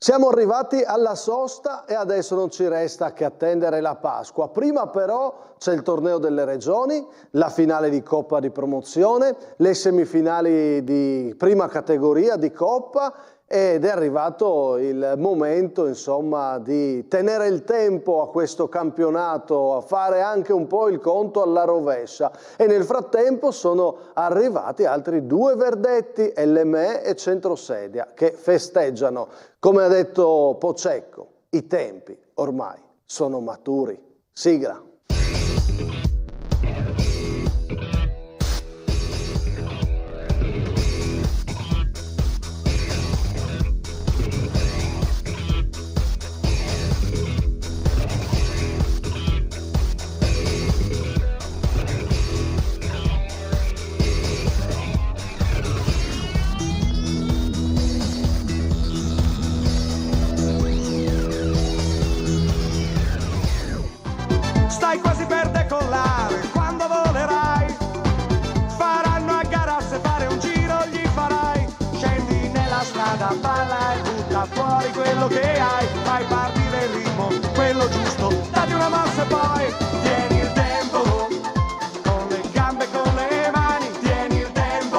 Siamo arrivati alla sosta e adesso non ci resta che attendere la Pasqua. Prima però c'è il torneo delle regioni, la finale di Coppa di Promozione, le semifinali di prima categoria di Coppa ed è arrivato il momento, insomma, di tenere il tempo a questo campionato, a fare anche un po' il conto alla rovescia. E nel frattempo sono arrivati altri due verdetti, LME e Centrosedia, che festeggiano. Come ha detto Pocecco, i tempi ormai sono maturi. Sigla. Stai quasi per decollare, quando volerai faranno a gara se fare un giro gli farai. Scendi nella strada, balla e butta fuori quello che hai. Fai partire il ritmo, quello giusto, dati una mossa e poi tieni il tempo, con le gambe e con le mani. Tieni il tempo,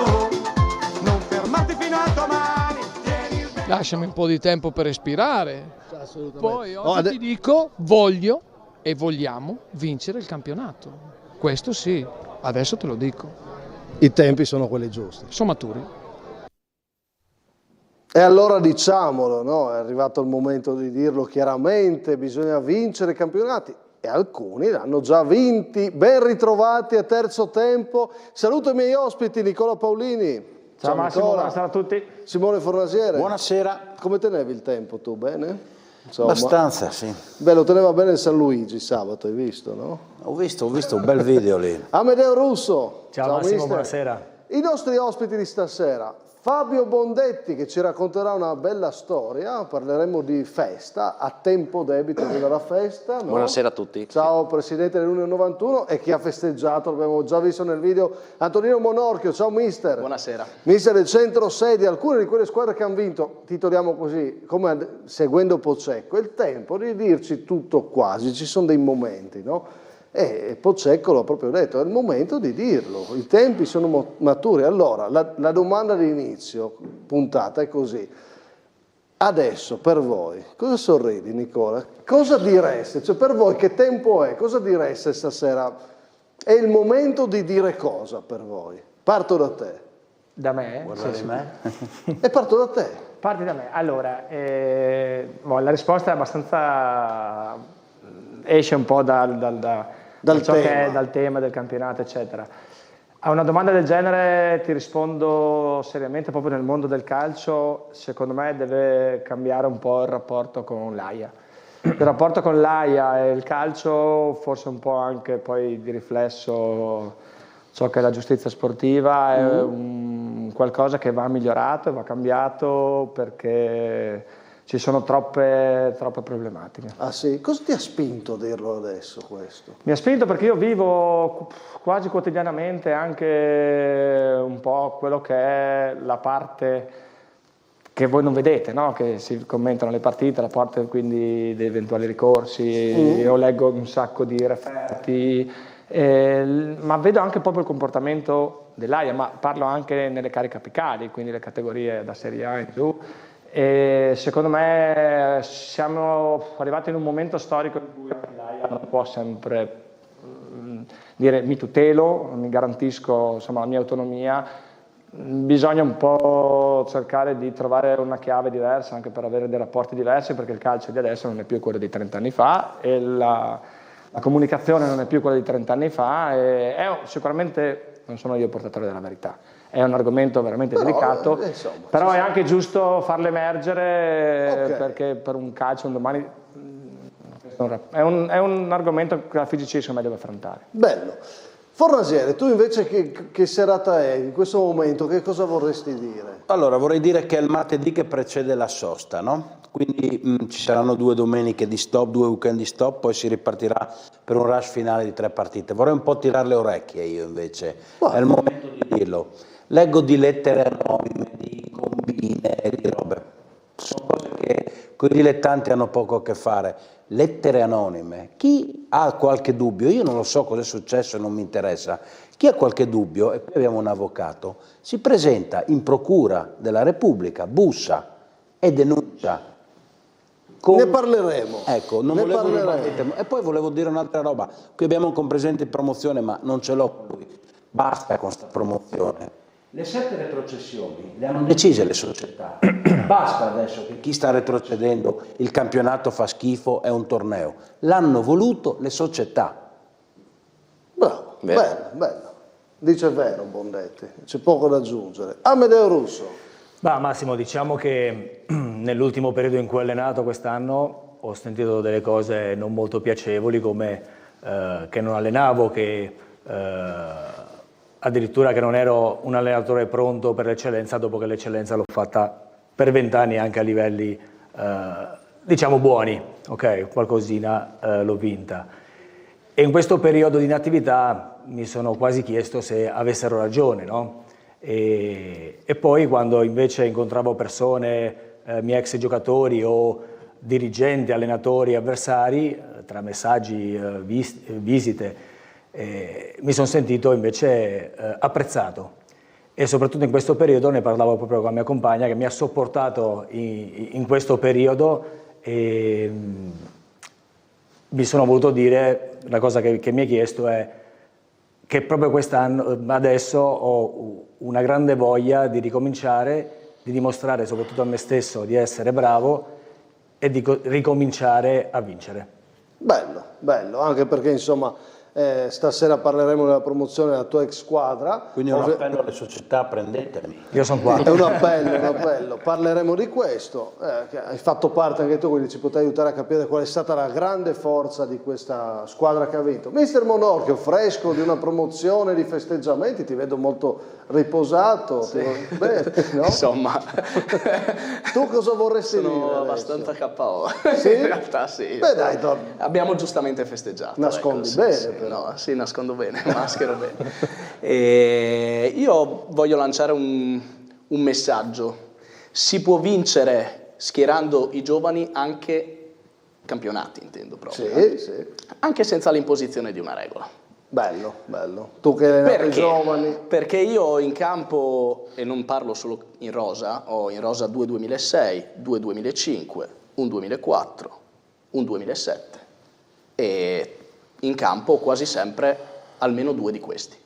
non fermarti fino a domani. Tieni il tempo. Lasciami un po' di tempo per respirare. Assolutamente. Poi oggi ti dico, voglio e vogliamo vincere il campionato. Questo sì, adesso te lo dico. I tempi sono quelli giusti. Sono maturi. E allora diciamolo, no? È arrivato il momento di dirlo chiaramente, bisogna vincere i campionati e alcuni l'hanno già vinti. Ben ritrovati a Terzo Tempo. Saluto i miei ospiti, Nicola Paolini. Ciao Massimo, Nicola. buonasera a tutti. Simone Fornasiere. Buonasera. Come tenevi il tempo tu? Bene? Insomma, Abbastanza, sì. Beh, lo teneva bene il San Luigi sabato, hai visto, no? Ho visto un bel video lì. Amedeo Russo. Ciao Massimo, mister. buonasera. I nostri ospiti di stasera. Fabio Bondetti che ci racconterà una bella storia, parleremo di festa, a tempo debito della festa. No? Buonasera a tutti. Ciao Presidente dell'191 e chi ha festeggiato, l'abbiamo già visto nel video, Antonino Monorchio, ciao Mister. Buonasera. Mister del Centrosedia, alcune di quelle squadre che hanno vinto, titoliamo così, come seguendo Pocecco, è il tempo di dirci tutto quasi, ci sono dei momenti, no? E Pocecco l'ha proprio detto, è il momento di dirlo, i tempi sono maturi. Allora, la domanda di inizio, puntata, è così. Adesso, per voi, cosa sorridi Nicola? Cosa direste? Cioè, per voi che tempo è? Cosa direste stasera? È il momento di dire cosa per voi? Parto da te. Da me? Guardate me. E parto da te. Parti da me. Allora, la risposta è abbastanza... esce un po' da ciò che è dal tema del campionato, eccetera. A una domanda del genere ti rispondo seriamente, proprio nel mondo del calcio, secondo me deve cambiare un po' il rapporto con l'AIA. Il rapporto con l'AIA e il calcio, forse un po' anche poi di riflesso ciò che è la giustizia sportiva, è qualcosa che va migliorato e va cambiato perché ci sono troppe problematiche. Ah sì? Cosa ti ha spinto a dirlo adesso questo? Mi ha spinto perché io vivo quasi quotidianamente anche un po' quello che è la parte che voi non vedete, no? Che si commentano le partite, la parte quindi di eventuali ricorsi, io leggo un sacco di referti, ma vedo anche proprio il comportamento dell'AIA, ma parlo anche nelle cariche apicali, quindi le categorie da Serie A in giù. E secondo me siamo arrivati in un momento storico in cui l'AIA non può sempre dire mi tutelo, mi garantisco insomma, la mia autonomia, bisogna un po' cercare di trovare una chiave diversa anche per avere dei rapporti diversi perché il calcio di adesso non è più quello di 30 anni fa e la comunicazione non è più quella di 30 anni fa e sicuramente non sono io il portatore della verità. È un argomento veramente delicato, però è anche giusto farlo emergere perché per un calcio un domani è un argomento che la FIGC secondo me deve affrontare. Bello. Fornasiere, tu invece che serata è in questo momento? Che cosa vorresti dire? Allora, vorrei dire che è il martedì che precede la sosta, no? Quindi ci saranno 2 domeniche di stop, 2 weekend di stop, poi si ripartirà per un rush finale di 3 partite. Vorrei un po' tirare le orecchie io invece, è il momento di dirlo. Leggo di lettere anonime, di combine, di robe. Sono cose che che con i dilettanti hanno poco a che fare. Lettere anonime. Chi ha qualche dubbio, io non lo so cosa è successo e non mi interessa, chi ha qualche dubbio, e qui abbiamo un avvocato, si presenta in procura della Repubblica, bussa e denuncia. Ne parleremo. Ecco, non ne volevo parleremo. e poi volevo dire un'altra roba. Qui abbiamo un compresidente di promozione, ma non ce l'ho con lui. Basta con questa promozione. Le 7 retrocessioni le hanno decise le società. Basta adesso che chi sta retrocedendo, il campionato fa schifo, è un torneo. L'hanno voluto le società. Bravo, bello. Dice vero Bondetti, c'è poco da aggiungere. Amedeo Russo. Bah, Massimo, diciamo che nell'ultimo periodo in cui ho allenato quest'anno ho sentito delle cose non molto piacevoli, come che non allenavo, che addirittura che non ero un allenatore pronto per l'eccellenza, dopo che l'eccellenza l'ho fatta per 20 anni anche a livelli diciamo buoni, ok? Qualcosina l'ho vinta. E in questo periodo di inattività mi sono quasi chiesto se avessero ragione, no? E poi quando invece incontravo persone, miei ex giocatori o dirigenti, allenatori, avversari, tra messaggi, visite, mi sono sentito invece apprezzato. E soprattutto in questo periodo, ne parlavo proprio con la mia compagna che mi ha sopportato in questo periodo, e mi sono voluto dire, la cosa che mi hai chiesto è che proprio quest'anno, adesso ho una grande voglia di ricominciare, di dimostrare soprattutto a me stesso di essere bravo e di ricominciare a vincere. Bello, anche perché insomma stasera parleremo della promozione della tua ex squadra. Quindi un appello alle società, prendetemi. Io sono qua. È un appello, parleremo di questo, che hai fatto parte anche tu, quindi ci potrai aiutare a capire qual è stata la grande forza di questa squadra che ha vinto. Mister Monorchio, fresco di una promozione, di festeggiamenti, ti vedo molto riposato, sì. Bene, no? Insomma, tu cosa vorresti dire? Sono abbastanza KO, Sì? in realtà sì. Beh, dai, abbiamo giustamente festeggiato. Nascondi ecco, bene, sì, però. no, sì, nascondo bene, maschero bene. E io voglio lanciare un messaggio. Si può vincere schierando i giovani anche campionati, intendo proprio. Sì. Anche senza l'imposizione di una regola. Bello. Tu che hai allenato i giovani. Perché io in campo, e non parlo solo in rosa, ho in rosa 2 2006, 2 2005, un 2004, un 2007 e in campo quasi sempre almeno 2 di questi.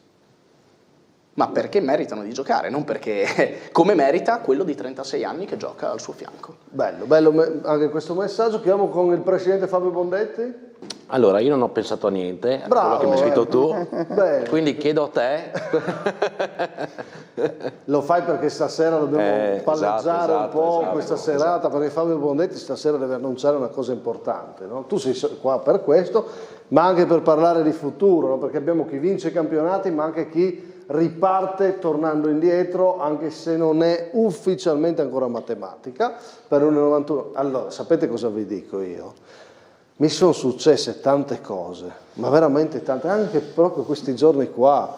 Ma perché meritano di giocare, non perché come merita quello di 36 anni che gioca al suo fianco. Bello anche questo messaggio. Chiamo con il presidente Fabio Bondetti. Allora, io non ho pensato a niente, a Bravo, quello che mi hai scritto tu, Bene. quindi chiedo a te. Lo fai perché stasera dobbiamo palleggiare un po' questa serata, perché Fabio Bondetti stasera deve annunciare una cosa importante, no? Tu sei qua per questo, ma anche per parlare di futuro, no? Perché abbiamo chi vince i campionati, ma anche chi riparte tornando indietro, anche se non è ufficialmente ancora matematica, per un 91. Allora, sapete cosa vi dico io? Mi sono successe tante cose, ma veramente tante, anche proprio questi giorni qua,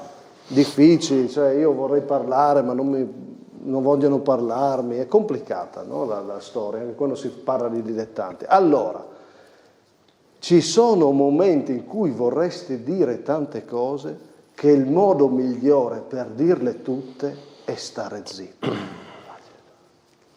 difficili, cioè io vorrei parlare ma non vogliono parlarmi, è complicata, no? la storia, anche quando si parla di dilettanti. Allora, ci sono momenti in cui vorresti dire tante cose che il modo migliore per dirle tutte è stare zitto.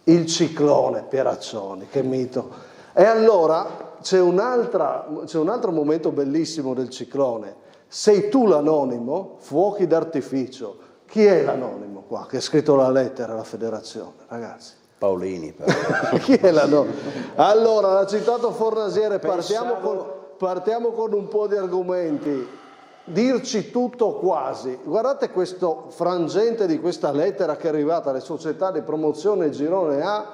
Il ciclone, Pieraccioni, che mito. E allora c'è un altro momento bellissimo del ciclone. Sei tu l'anonimo, fuochi d'artificio. Chi è l'anonimo qua che ha scritto la lettera alla federazione, ragazzi? Paolini, però. Chi è l'anonimo? Allora, l'ha citato Fornasiere, partiamo con un po' di argomenti. Dirci tutto o quasi. Guardate questo frangente di questa lettera che è arrivata alle società di promozione Girone A,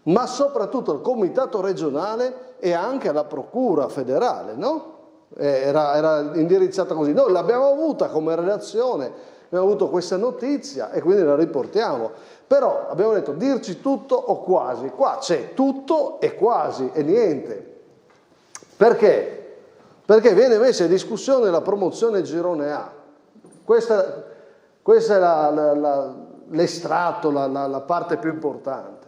ma soprattutto al comitato regionale e anche alla procura federale, no? Era indirizzata così. Noi l'abbiamo avuta come redazione, abbiamo avuto questa notizia e quindi la riportiamo. Però abbiamo detto dirci tutto o quasi. Qua c'è tutto e quasi e niente. Perché? Perché viene messa in discussione la promozione Girone A. Questa è l'estratto, la parte più importante.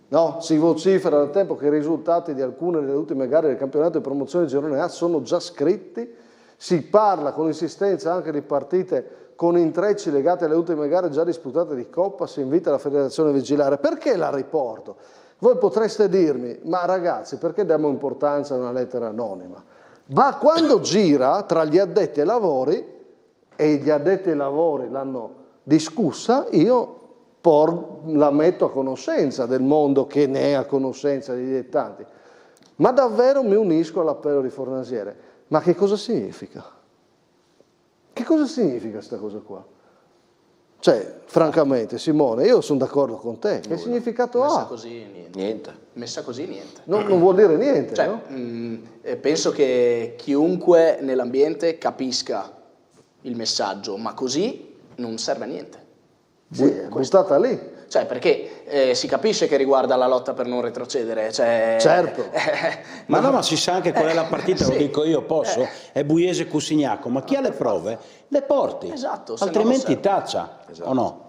No? Si vocifera da tempo che i risultati di alcune delle ultime gare del campionato di promozione girone A sono già scritti, si parla con insistenza anche di partite con intrecci legati alle ultime gare già disputate di Coppa, si invita la federazione a vigilare. Perché la riporto? Voi potreste dirmi, ma ragazzi, perché diamo importanza a una lettera anonima? Ma quando gira tra gli addetti ai lavori, e gli addetti ai lavori l'hanno discussa, io la metto a conoscenza del mondo che ne è a conoscenza dei dilettanti. Ma davvero mi unisco all'appello di Fornasiere. Ma che cosa significa? Che cosa significa questa cosa qua? Cioè, francamente, Simone, io sono d'accordo con te. Che significato ha? Messa così niente. Messa così niente. Non vuol dire niente, cioè, no? Penso che chiunque nell'ambiente capisca il messaggio, ma così non serve a niente. Sì, è buttata lì. Cioè, perché si capisce che riguarda la lotta per non retrocedere. Cioè, certo. Ma no, ma si sa anche qual è la partita, sì. Lo dico io, posso? È Buiese Cussignaco, ma chi ha le prove? Le porti. Esatto. Altrimenti taccia, o no?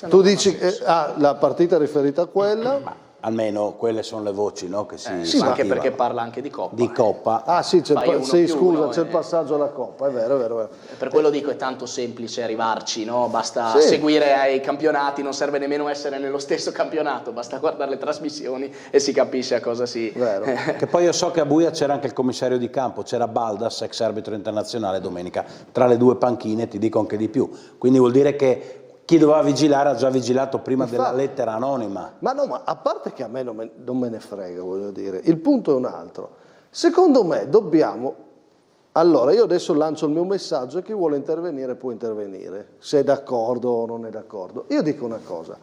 Tu dici che la partita è riferita a quella? Ma almeno quelle sono le voci, no? Che sì, ma anche perché parla anche di Coppa. Di Coppa. Ah sì, c'è il passaggio alla Coppa, è vero. Per quello dico, è tanto semplice arrivarci, no? Basta seguire ai campionati, non serve nemmeno essere nello stesso campionato, basta guardare le trasmissioni e si capisce a cosa si... Vero. Che poi io so che a Buia c'era anche il commissario di campo, c'era Baldas, ex arbitro internazionale domenica, tra le due panchine, ti dico anche di più. Quindi vuol dire che chi doveva vigilare ha già vigilato prima della lettera anonima. Ma no, ma a parte che a me non me ne frega, voglio dire, il punto è un altro. Secondo me dobbiamo... Allora, io adesso lancio il mio messaggio e chi vuole intervenire può intervenire, se è d'accordo o non è d'accordo. Io dico una cosa,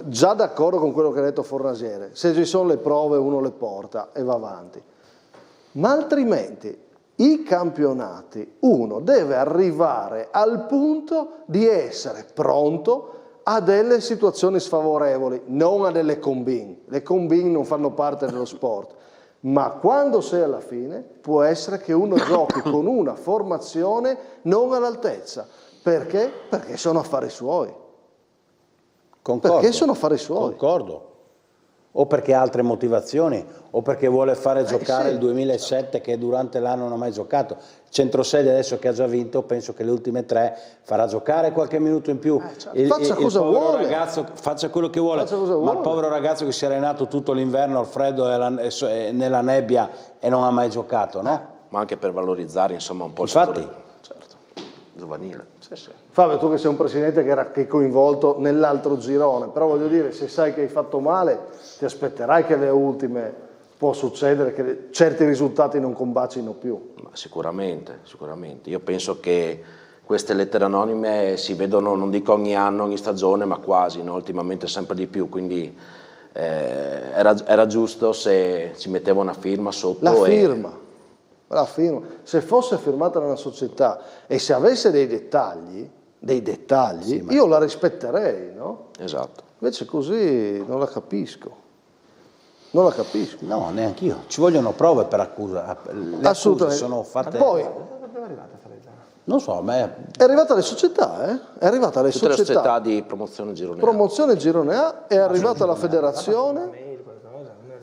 già d'accordo con quello che ha detto Fornasiere, se ci sono le prove uno le porta e va avanti, ma altrimenti... I campionati, uno deve arrivare al punto di essere pronto a delle situazioni sfavorevoli, non a delle combine. Le combine non fanno parte dello sport, ma quando sei alla fine può essere che uno giochi con una formazione non all'altezza. Perché? Perché sono affari suoi. Concordo. Perché sono affari suoi. Concordo. O perché ha altre motivazioni, o perché vuole fare giocare il 2007 che durante l'anno non ha mai giocato. Centrosede adesso che ha già vinto, penso che le ultime 3 farà giocare qualche minuto in più. Faccia cosa vuole. Ragazzo faccia quello che vuole, ma il povero ragazzo che si è allenato tutto l'inverno al freddo e nella nebbia e non ha mai giocato, no? Ma anche per valorizzare insomma un po' il settore giovanile. Fabio, tu che sei un presidente che è coinvolto nell'altro girone, però voglio dire, se sai che hai fatto male, ti aspetterai che le ultime può succedere che certi risultati non combacino più. Ma sicuramente. Io penso che queste lettere anonime si vedono, non dico ogni anno, ogni stagione, ma quasi, no? Ultimamente sempre di più, quindi era giusto se ci metteva una firma sotto. La firma. Se fosse firmata da una società e se avesse dei dettagli, sì, io la rispetterei, no? Esatto. Invece così non la capisco. Non la capisco. No, neanche io. Ci vogliono prove per accusa. Le accuse sono fatte. Poi, non so, a me. È arrivata alle società, È arrivata alle tutte società. le società di promozione girone A. Promozione girone A, è arrivata alla federazione.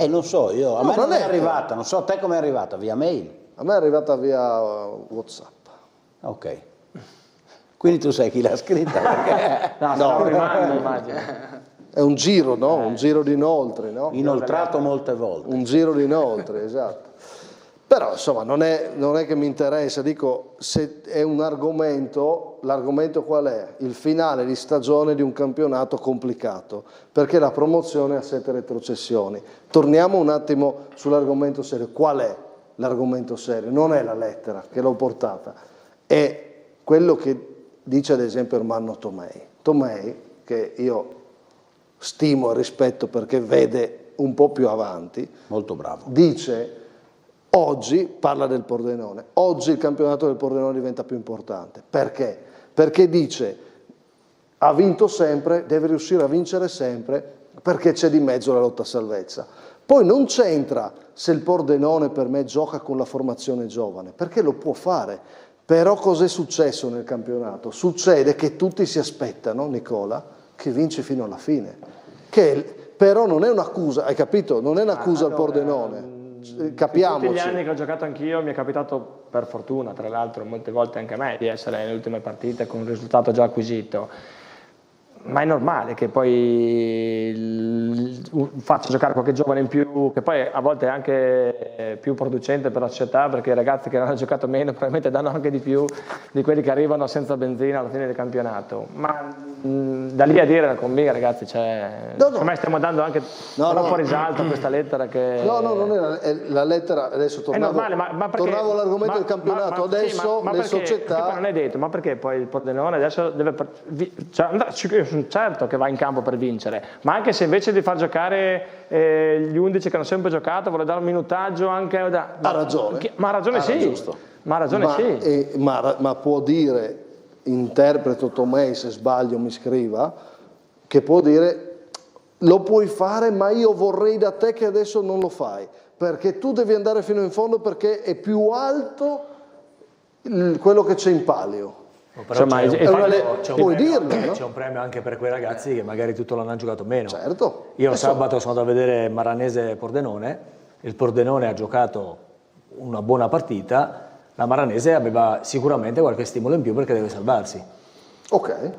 Non so, io. A me non è arrivata, non so a te come è arrivata, via mail. A me è arrivata via WhatsApp. Ok. Quindi tu sai chi l'ha scritta? Perché... No, immagino. È un giro, no? Un giro di inoltre, no? Inoltrato molte volte. Un giro di inoltre, esatto. Però insomma non è che mi interessa, dico, se è un argomento, l'argomento qual è? Il finale di stagione di un campionato complicato, perché la promozione ha 7 retrocessioni. Torniamo un attimo sull'argomento serio. Qual è l'argomento serio? Non è la lettera che l'ho portata, è quello che dice ad esempio Ermanno Tomei, che io stimo e rispetto perché vede un po' più avanti. Molto bravo. Dice, oggi, parla del Pordenone, oggi il campionato del Pordenone diventa più importante. Perché? Perché dice, ha vinto sempre, deve riuscire a vincere sempre, perché c'è di mezzo la lotta a salvezza. Poi non c'entra se il Pordenone per me gioca con la formazione giovane, perché lo può fare. Però cos'è successo nel campionato? Succede che tutti si aspettano, Nicola, che vinci fino alla fine. Che però non è un'accusa, hai capito? Non è un'accusa al Pordenone. Capiamoci. Tutti gli anni che ho giocato anch'io mi è capitato, per fortuna tra l'altro molte volte anche a me, di essere nelle ultime partite con un risultato già acquisito, ma è normale che poi faccia giocare qualche giovane in più, che poi a volte è anche più producente per la società, perché i ragazzi che hanno giocato meno probabilmente danno anche di più di quelli che arrivano senza benzina alla fine del campionato. Ma da lì a dire con me, ragazzi, secondo me stiamo dando anche troppo risalto a questa lettera che... No, non è la lettera, adesso tornavo all'argomento del campionato, adesso le società... Poi non è detto, ma perché poi il Pordenone adesso deve... io sono certo che va in campo per vincere, ma anche se invece di far giocare gli 11 che hanno sempre giocato vuole dare un minutaggio anche... Ha ragione. Ma ha ragione sì. Giusto. Ma ha ragione sì. Ma può dire, interpreto Tomei, se sbaglio mi scriva, che può dire lo puoi fare ma io vorrei da te che adesso non lo fai, perché tu devi andare fino in fondo perché è più alto quello che c'è in palio. Però puoi dirlo, no? C'è un premio anche per quei ragazzi che magari tutto l'anno hanno giocato meno. Certo. Io sabato sono andato a vedere Maranese Pordenone, il Pordenone ha giocato una buona partita, la Maranese aveva sicuramente qualche stimolo in più perché deve salvarsi. Ok.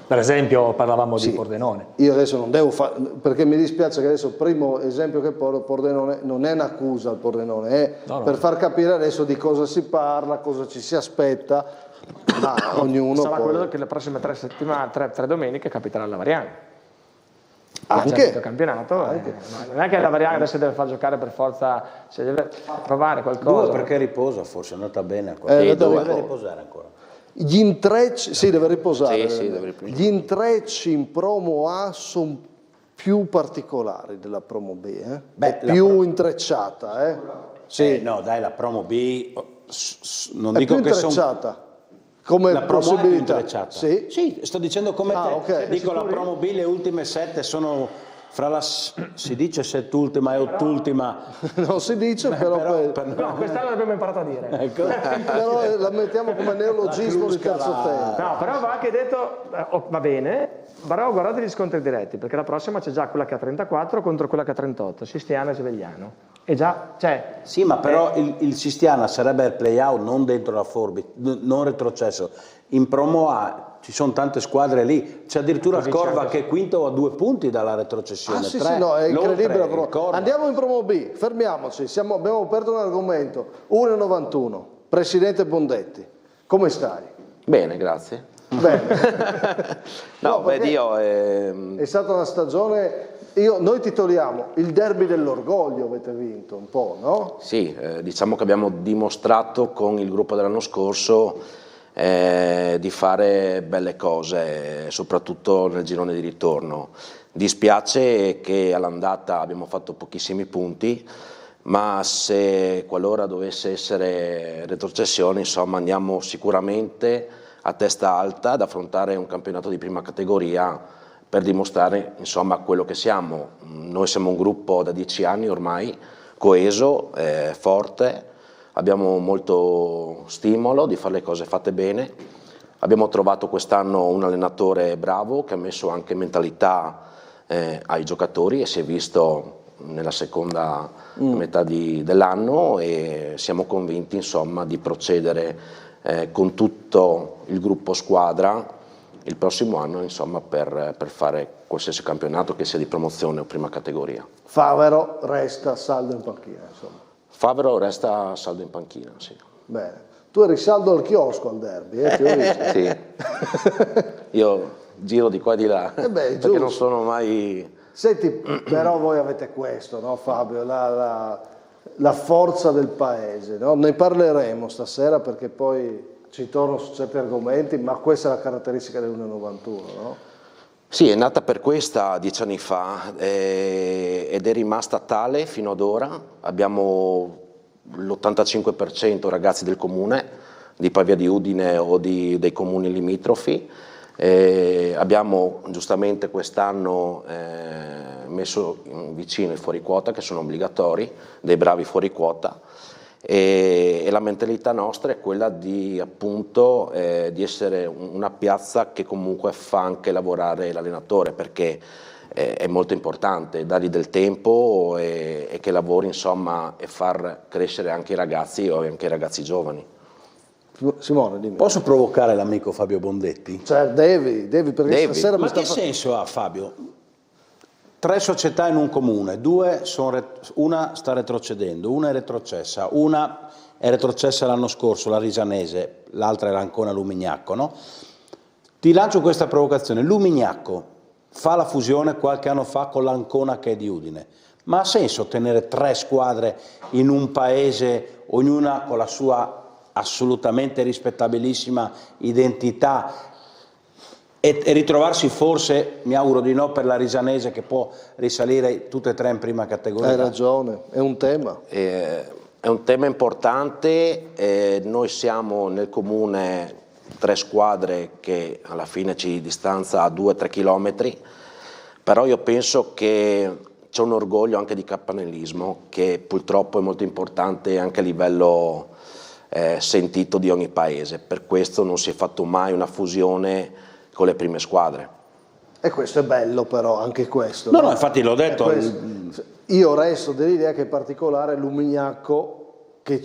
Per esempio parlavamo di Pordenone. Io adesso non devo fare, perché mi dispiace che adesso il primo esempio che Pordenone non è un'accusa al Pordenone, è per far capire adesso di cosa si parla, cosa ci si aspetta. Ma ognuno sarà poi... quello che le prossime 3 settimane, 3 domeniche capiterà alla Variano. Anche il campionato, non è che la Variano adesso deve far giocare per forza, se deve provare qualcosa. 2 perché riposa, forse è andata bene. Deve riposare ancora. Gli intrecci, deve riposare. Sì, deve riposare. Gli intrecci in promo A sono più particolari della promo B, è più intrecciata, Sì. No, dai, la promo B non è dico più che sono... intrecciata. Come la promo è più intrecciata. Sì? Sì, sto dicendo come te. Okay. Dico la promo B, le ultime 7 sono fra la, si dice settultima e ottultima. Non si dice, però no, quest'anno l'abbiamo imparato a dire. Ecco. Però la mettiamo come neologismo di terzo tempo. No, però va anche detto, va bene, però guardate gli scontri diretti, perché la prossima c'è già quella che ha 34 contro quella che ha 38, Sistiana e Svegliano. E già, cioè... Sì, ma però il Sistiana sarebbe il play-out, non dentro la Forbi, non retrocesso. In promo A ci sono tante squadre lì, c'è addirittura il Corva che è quinto a 2 punti dalla retrocessione. Sì, no, è incredibile. Andiamo in promo B, fermiamoci, abbiamo aperto un argomento. 1,91, Presidente Bondetti, come stai? Bene, grazie. Bene. Io è stata una stagione... Noi titoliamo il derby dell'orgoglio, avete vinto un po', no? Sì, diciamo che abbiamo dimostrato con il gruppo dell'anno scorso di fare belle cose, soprattutto nel girone di ritorno. Dispiace che all'andata abbiamo fatto pochissimi punti, ma se qualora dovesse essere retrocessione, insomma, andiamo sicuramente a testa alta ad affrontare un campionato di prima categoria per dimostrare, insomma, quello che siamo. Noi siamo un gruppo da 10 anni ormai, coeso, forte, abbiamo molto stimolo di fare le cose fatte bene. Abbiamo trovato quest'anno un allenatore bravo che ha messo anche mentalità ai giocatori e si è visto nella seconda metà dell'anno, e siamo convinti, insomma, di procedere con tutto il gruppo squadra il prossimo anno, insomma, per fare qualsiasi campionato che sia di promozione o prima categoria. Favero resta saldo in panchina, insomma. Favero resta saldo in panchina, sì. Bene. Tu eri saldo al chiosco al derby, ti ho visto. Sì. Io giro di qua e di là, perché giusto. non sono mai... Senti, però voi avete questo, no Fabio, la forza del paese, no? Ne parleremo stasera perché poi ci torno su certi argomenti, ma questa è la caratteristica dell'1,91, no? Sì, è nata per questa 10 anni fa ed è rimasta tale fino ad ora. Abbiamo l'85% ragazzi del comune, di Pavia di Udine o dei comuni limitrofi. Abbiamo giustamente quest'anno messo vicino i fuori quota, che sono obbligatori, dei bravi fuori quota. E la mentalità nostra è quella di, appunto, di essere una piazza che comunque fa anche lavorare l'allenatore, perché è molto importante, dargli del tempo e che lavori insomma e far crescere anche i ragazzi o anche i ragazzi giovani. Simone, dimmi. Posso provocare l'amico Fabio Bondetti? Cioè, devi, perché stasera Ma che senso ha, Fabio? 3 società in un comune, una sta retrocedendo, una è retrocessa, una è retrocessa l'anno scorso, la Risanese, l'altra è l'Ancona Lumignacco, no? Ti lancio questa provocazione. Lumignacco fa la fusione qualche anno fa con l'Ancona che è di Udine. Ma ha senso tenere 3 squadre in un paese, ognuna con la sua assolutamente rispettabilissima identità e ritrovarsi forse, mi auguro di no, per la Risanese che può risalire tutte e 3 in prima categoria? Hai ragione, è un tema. È un tema importante, noi siamo nel comune 3 squadre che alla fine ci distanza a 2-3 chilometri, però io penso che c'è un orgoglio anche di campanilismo che purtroppo è molto importante anche a livello sentito di ogni paese, per questo non si è fatto mai una fusione con le prime squadre. E questo è bello però, anche questo. No, infatti l'ho detto. Io resto dell'idea che è particolare Lumignacco che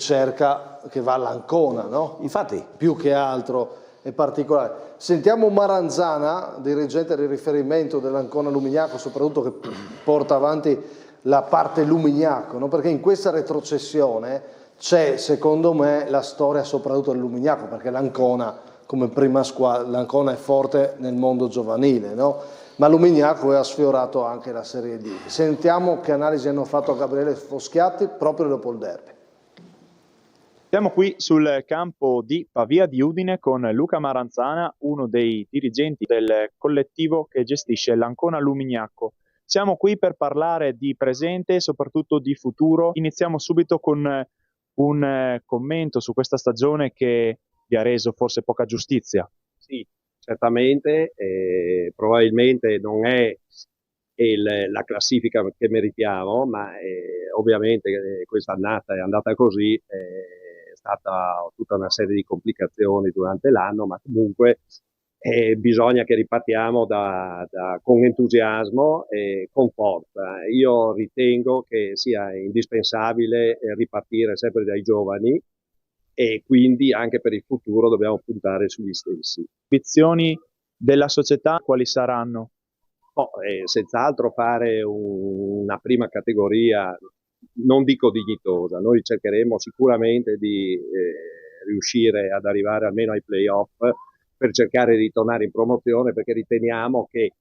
va all'Ancona, no? Infatti. Più che altro è particolare. Sentiamo Maranzana, dirigente di riferimento dell'Ancona Lumignacco, soprattutto che porta avanti la parte Lumignacco, no? Perché in questa retrocessione c'è, secondo me, la storia soprattutto del Lumignacco, perché l'Ancona come prima squadra, l'Ancona è forte nel mondo giovanile, no? Ma Lumignacco ha sfiorato anche la Serie D. Sentiamo che analisi hanno fatto a Gabriele Foschiatti proprio dopo il derby. Siamo qui sul campo di Pavia di Udine con Luca Maranzana, uno dei dirigenti del collettivo che gestisce l'Ancona Lumignacco. Siamo qui per parlare di presente e soprattutto di futuro. Iniziamo subito con un commento su questa stagione che vi ha reso forse poca giustizia. Sì, certamente, probabilmente non è la classifica che meritiamo, ma ovviamente questa annata è andata così, è stata tutta una serie di complicazioni durante l'anno, ma comunque bisogna che ripartiamo con entusiasmo e con forza. Io ritengo che sia indispensabile ripartire sempre dai giovani e quindi anche per il futuro dobbiamo puntare sugli stessi. Ambizioni della società quali saranno? Senz'altro fare una prima categoria, non dico dignitosa, noi cercheremo sicuramente di riuscire ad arrivare almeno ai playoff per cercare di tornare in promozione, perché riteniamo che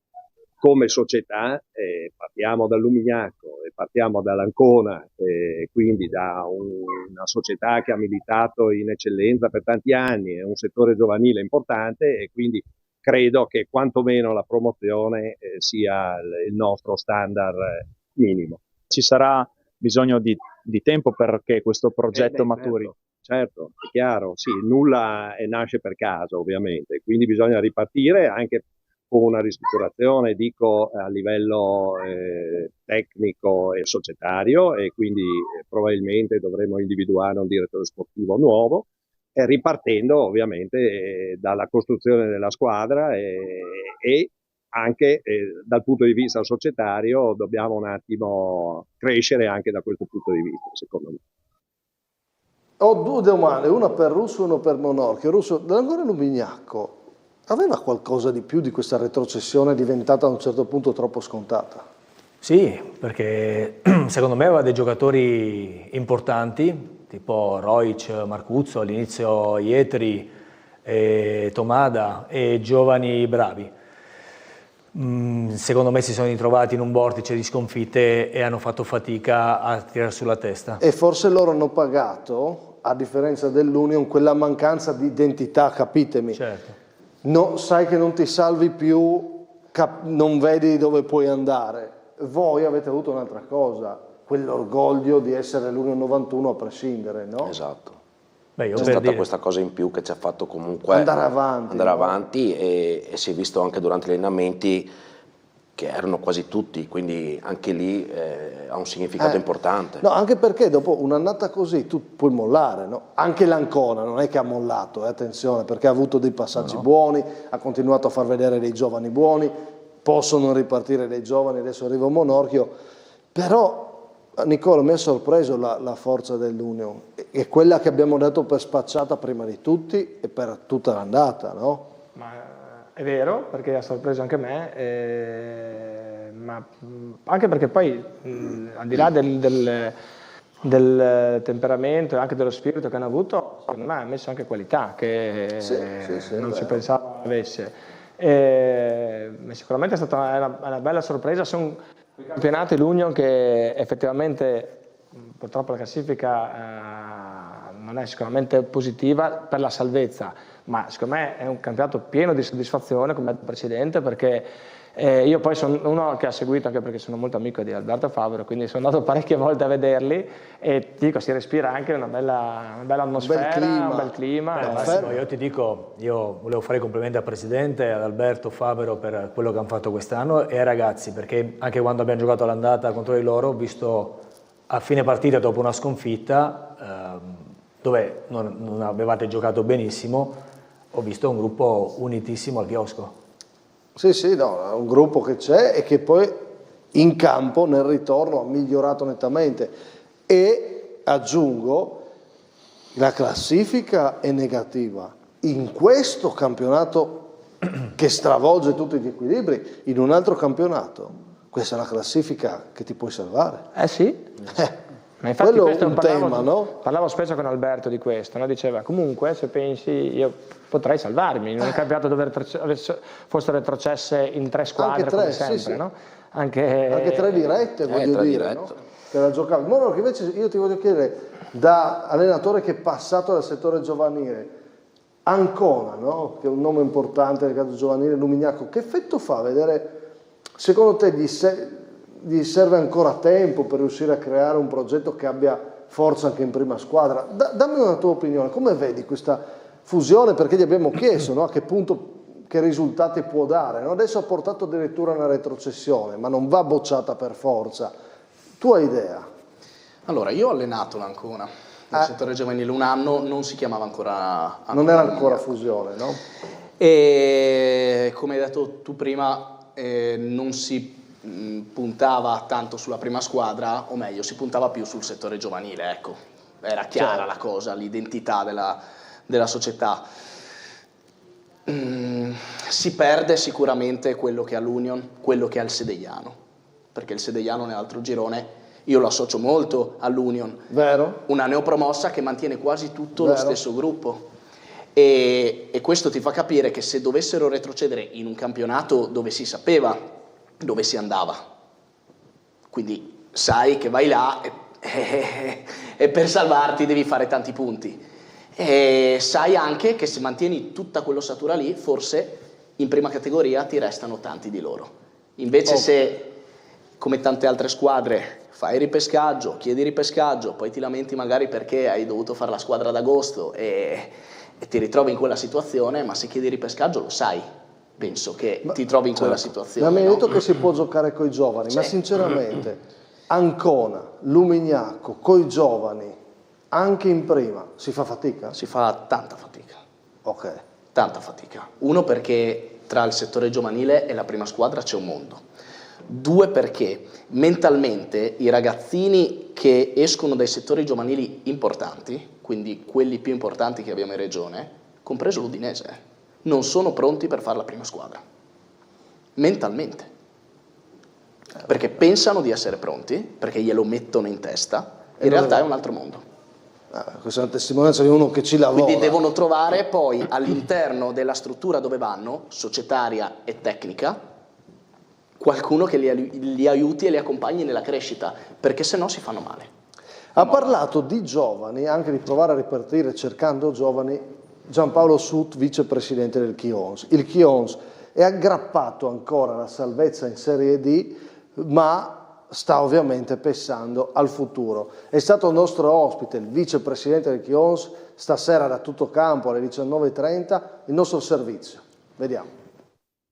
come società partiamo dal Lumignacco e partiamo dall'Ancona, quindi da una società che ha militato in eccellenza per tanti anni, è un settore giovanile importante e quindi credo che quantomeno la promozione sia il nostro standard minimo. Ci sarà bisogno di tempo perché questo progetto maturi? Certo, è chiaro, sì, nulla nasce per caso ovviamente, quindi bisogna ripartire anche con una ristrutturazione, dico, a livello tecnico e societario e quindi probabilmente dovremo individuare un direttore sportivo nuovo, ripartendo ovviamente dalla costruzione della squadra e anche dal punto di vista societario dobbiamo un attimo crescere anche da questo punto di vista, secondo me. Ho 2 domande, una per Russo e una per Monorchio. Russo, dell'Ancona Lumignacco aveva qualcosa di più di questa retrocessione diventata a un certo punto troppo scontata? Sì, perché secondo me aveva dei giocatori importanti, tipo Roic, Marcuzzo, all'inizio Ietri, Tomada e giovani bravi. Secondo me si sono ritrovati in un vortice di sconfitte e hanno fatto fatica a tirare sulla testa. E forse loro hanno pagato, a differenza dell'Union, quella mancanza di identità, capitemi. Certo. No, sai che non ti salvi più, non vedi dove puoi andare. Voi avete avuto un'altra cosa, quell'orgoglio di essere l'Union 91 a prescindere, no? Esatto. Beh, c'è stata questa cosa in più che ci ha fatto comunque andare avanti e si è visto anche durante gli allenamenti che erano quasi tutti, quindi anche lì ha un significato importante. No, anche perché dopo un'annata così tu puoi mollare, no? Anche l'Ancona non è che ha mollato, attenzione, perché ha avuto dei passaggi buoni, ha continuato a far vedere dei giovani buoni, possono ripartire dei giovani, adesso arriva un Monorchio, però Nicola mi ha sorpreso la forza dell'Union, è quella che abbiamo dato per spacciata prima di tutti e per tutta l'andata, no? Ma è vero, perché ha sorpreso anche me, ma anche perché poi al di là del temperamento e anche dello spirito che hanno avuto, secondo me ha messo anche qualità che non si pensava avesse. Sicuramente è stata una bella sorpresa. Sono campionati l'Union che effettivamente purtroppo la classifica non è sicuramente positiva per la salvezza, ma secondo me è un campionato pieno di soddisfazione come il precedente, perché io poi sono uno che ha seguito, anche perché sono molto amico di Alberto Favero, quindi sono andato parecchie volte a vederli e ti dico, si respira anche una bella atmosfera, un bel clima. Massimo, io ti dico, io volevo fare i complimenti al Presidente, ad Alberto Favero per quello che hanno fatto quest'anno e ai ragazzi, perché anche quando abbiamo giocato all'andata contro di loro ho visto a fine partita, dopo una sconfitta, dove non avevate giocato benissimo, ho visto un gruppo unitissimo al chiosco. Sì, no, è un gruppo che c'è e che poi in campo nel ritorno ha migliorato nettamente e aggiungo, la classifica è negativa. In questo campionato che stravolge tutti gli equilibri, in un altro campionato, questa è una classifica che ti puoi salvare. Sì. Ma infatti quello questo è un tema, no? Parlavo spesso con Alberto di questo, no? Diceva comunque se pensi io potrei salvarmi in un campionato dove fossero retrocesse in 3 squadre anche 3, come sempre, sì. No? Anche 3 dirette, voglio 3 dire, dirette. no? Che la giocava. No, che invece io ti voglio chiedere, da allenatore che è passato dal settore giovanile, Ancona, no? Che è un nome importante nel caso giovanile, Lumignacco, che effetto fa vedere, secondo te gli serve ancora tempo per riuscire a creare un progetto che abbia forza anche in prima squadra? Dammi una tua opinione, come vedi questa fusione? Perché gli abbiamo chiesto, no? A che punto, che risultati può dare, no? Adesso ha portato addirittura una retrocessione, ma non va bocciata per forza. Tua idea? Allora, io ho allenato l'Ancona nel settore giovanile un anno, non si chiamava ancora Ancona. Non era ancora fusione, no? E come hai detto tu prima, non si puntava tanto sulla prima squadra, o meglio, si puntava più sul settore giovanile, ecco. Era chiara la cosa, l'identità della società. Si perde sicuramente quello che ha l'Union, quello che ha il Sedegliano, perché il Sedegliano nell'altro girone io lo associo molto all'Union. Vero? Una neopromossa che mantiene quasi tutto lo stesso gruppo. E questo ti fa capire che se dovessero retrocedere in un campionato dove si sapeva dove si andava, quindi sai che vai là e per salvarti devi fare tanti punti, e sai anche che se mantieni tutta quell'ossatura lì forse in prima categoria ti restano tanti di loro. Invece se, come tante altre squadre, fai ripescaggio, chiedi ripescaggio, poi ti lamenti magari perché hai dovuto fare la squadra d'agosto e ti ritrovi in quella situazione, ma se chiedi ripescaggio lo sai, penso che ti trovi in quella situazione. Mi hai detto che si può giocare coi giovani, ma sinceramente Ancona, Lumignacco, coi giovani, anche in prima, si fa fatica? Si fa tanta fatica. Ok. Tanta fatica. 1 perché tra il settore giovanile e la prima squadra c'è un mondo. 2 perché mentalmente i ragazzini che escono dai settori giovanili importanti, quindi quelli più importanti che abbiamo in regione, compreso l'Udinese, non sono pronti per fare la prima squadra, mentalmente, perché pensano di essere pronti, perché glielo mettono in testa, in realtà è un altro mondo. Questa è una testimonianza di uno che ci lavora. Quindi devono trovare poi all'interno della struttura dove vanno, societaria e tecnica, qualcuno che li aiuti e li accompagni nella crescita, perché se no si fanno male. Ha parlato di giovani, anche di provare a ripartire cercando giovani, Giampaolo Sut, vicepresidente del Chions. Il Chions è aggrappato ancora alla salvezza in Serie D, ma sta ovviamente pensando al futuro. È stato il nostro ospite, il vicepresidente del Chions, stasera da Tutto Campo alle 19:30, il nostro servizio. Vediamo.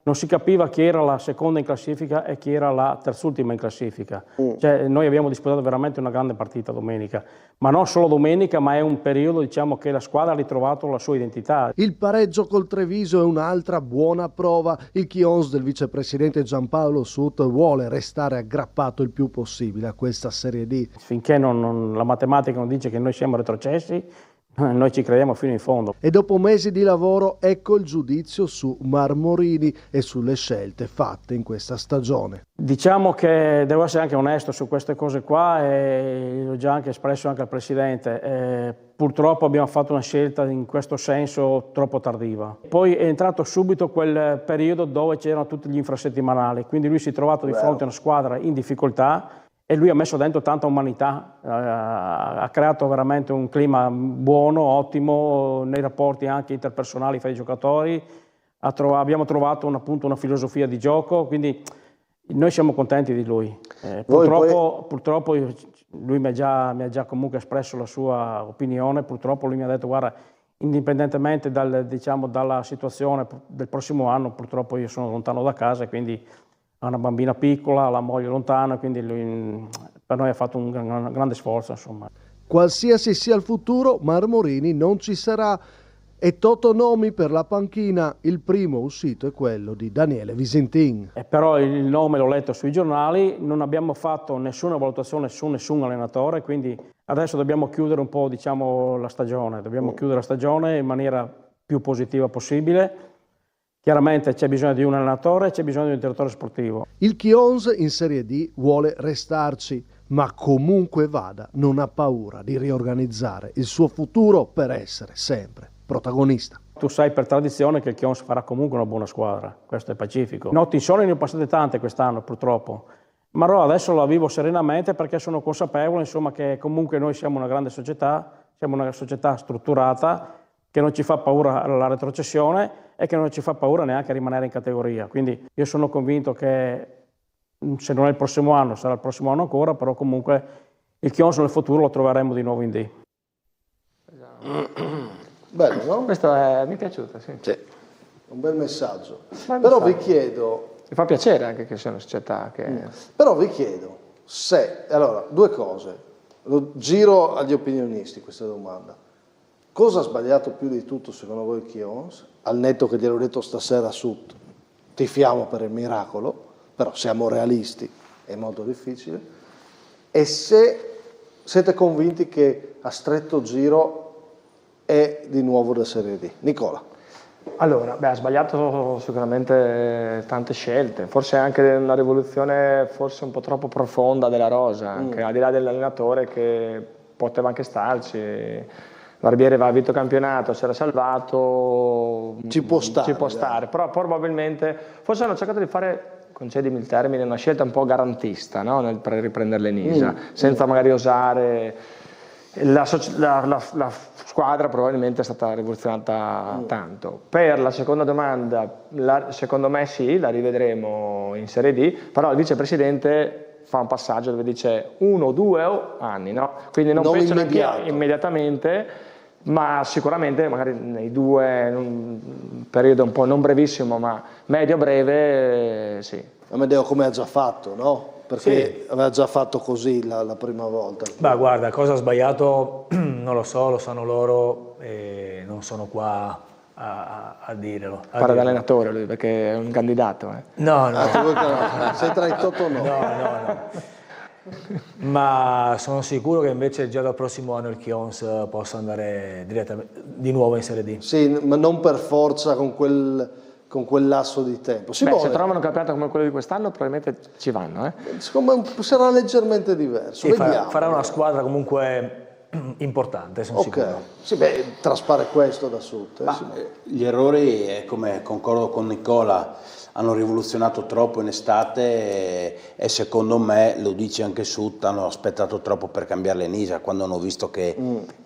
non si capiva chi era la seconda in classifica e chi era la terzultima in classifica. Cioè, noi abbiamo disputato veramente una grande partita domenica, ma non solo domenica, ma è un periodo, diciamo, che la squadra ha ritrovato la sua identità. Il pareggio col Treviso è un'altra buona prova. Il Chions del vicepresidente Giampaolo Sut vuole restare aggrappato il più possibile a questa Serie D. Finché la matematica non dice che noi siamo retrocessi, noi ci crediamo fino in fondo. E dopo mesi di lavoro, ecco il giudizio su Marmorini e sulle scelte fatte in questa stagione. Diciamo che devo essere anche onesto su queste cose qua e l'ho già anche espresso anche al Presidente. Purtroppo abbiamo fatto una scelta in questo senso troppo tardiva. Poi è entrato subito quel periodo dove c'erano tutti gli infrasettimanali, quindi lui si è trovato di fronte a una squadra in difficoltà e lui ha messo dentro tanta umanità, ha creato veramente un clima buono, ottimo nei rapporti anche interpersonali fra i giocatori, abbiamo trovato appunto una filosofia di gioco, quindi noi siamo contenti di lui. Purtroppo lui mi ha già comunque espresso la sua opinione, purtroppo lui mi ha detto guarda, indipendentemente dalla situazione del prossimo anno, purtroppo io sono lontano da casa e quindi ha una bambina piccola, la moglie lontana, quindi lui per noi ha fatto un grande sforzo, insomma. Qualsiasi sia il futuro, Marmorini non ci sarà. E toto nomi per la panchina, il primo uscito è quello di Daniele Visintin. Però il nome l'ho letto sui giornali, non abbiamo fatto nessuna valutazione su nessun allenatore, quindi adesso dobbiamo chiudere un po', diciamo, la stagione, dobbiamo chiudere la stagione in maniera più positiva possibile. Chiaramente c'è bisogno di un allenatore, c'è bisogno di un direttore sportivo. Il Chions in Serie D vuole restarci, ma comunque vada non ha paura di riorganizzare il suo futuro per essere sempre protagonista. Tu sai per tradizione che il Chions farà comunque una buona squadra, questo è pacifico. Notti insonni ne ho passate tante quest'anno purtroppo, ma adesso la vivo serenamente perché sono consapevole insomma, che comunque noi siamo una grande società, siamo una società strutturata, che non ci fa paura la retrocessione e che non ci fa paura neanche rimanere in categoria. Quindi io sono convinto che se non è il prossimo anno, sarà il prossimo anno ancora, però comunque il Chions nel futuro lo troveremo di nuovo in D. Bello, no? Questo mi è piaciuto, sì. Un bel messaggio. Però vi chiedo... Mi fa piacere anche che sia una società che... Però vi chiedo se... Allora, due cose. Lo giro agli opinionisti questa domanda. Cosa ha sbagliato più di tutto secondo voi il Chions? Al netto che gliel'ho detto stasera su tifiamo per il miracolo, però siamo realisti, è molto difficile. E se siete convinti che a stretto giro è di nuovo da Serie D? Nicola. Allora, ha sbagliato sicuramente tante scelte, forse anche una rivoluzione forse un po' troppo profonda della rosa, anche al di là dell'allenatore che poteva anche starci. Barbieri aveva vinto il campionato, si era salvato, ci può stare, però probabilmente forse hanno cercato di fare, concedimi il termine, una scelta un po' garantista, no? Per riprendere l'Enisa, senza magari osare. La squadra probabilmente è stata rivoluzionata tanto. Per la seconda domanda, secondo me sì, la rivedremo in Serie D, però il vicepresidente fa un passaggio dove dice 1 o 2 anni, no? Quindi non penso neanche immediatamente, ma sicuramente magari nei 2, in un periodo un po' non brevissimo, ma medio-breve, sì. Amedeo come ha già fatto, no? Perché aveva già fatto così la prima volta. Beh, guarda, cosa ha sbagliato non lo so, lo sanno loro e non sono qua a dirlo. Fare da allenatore lui, perché è un candidato. No. Sei tra i toto no. No. Ma sono sicuro che invece già dal prossimo anno il Chions possa andare direttamente di nuovo in Serie D. Sì, ma non per forza con quel lasso di tempo. Se trovano un campionato come quello di quest'anno probabilmente ci vanno. Secondo me sarà leggermente diverso. Sì, farà una squadra comunque importante, sono sicuro. Sì, traspare questo da sotto. Gli errori, come concordo con Nicola, hanno rivoluzionato troppo in estate e secondo me, lo dice anche Sut, hanno aspettato troppo per cambiare l'Enisa quando hanno visto che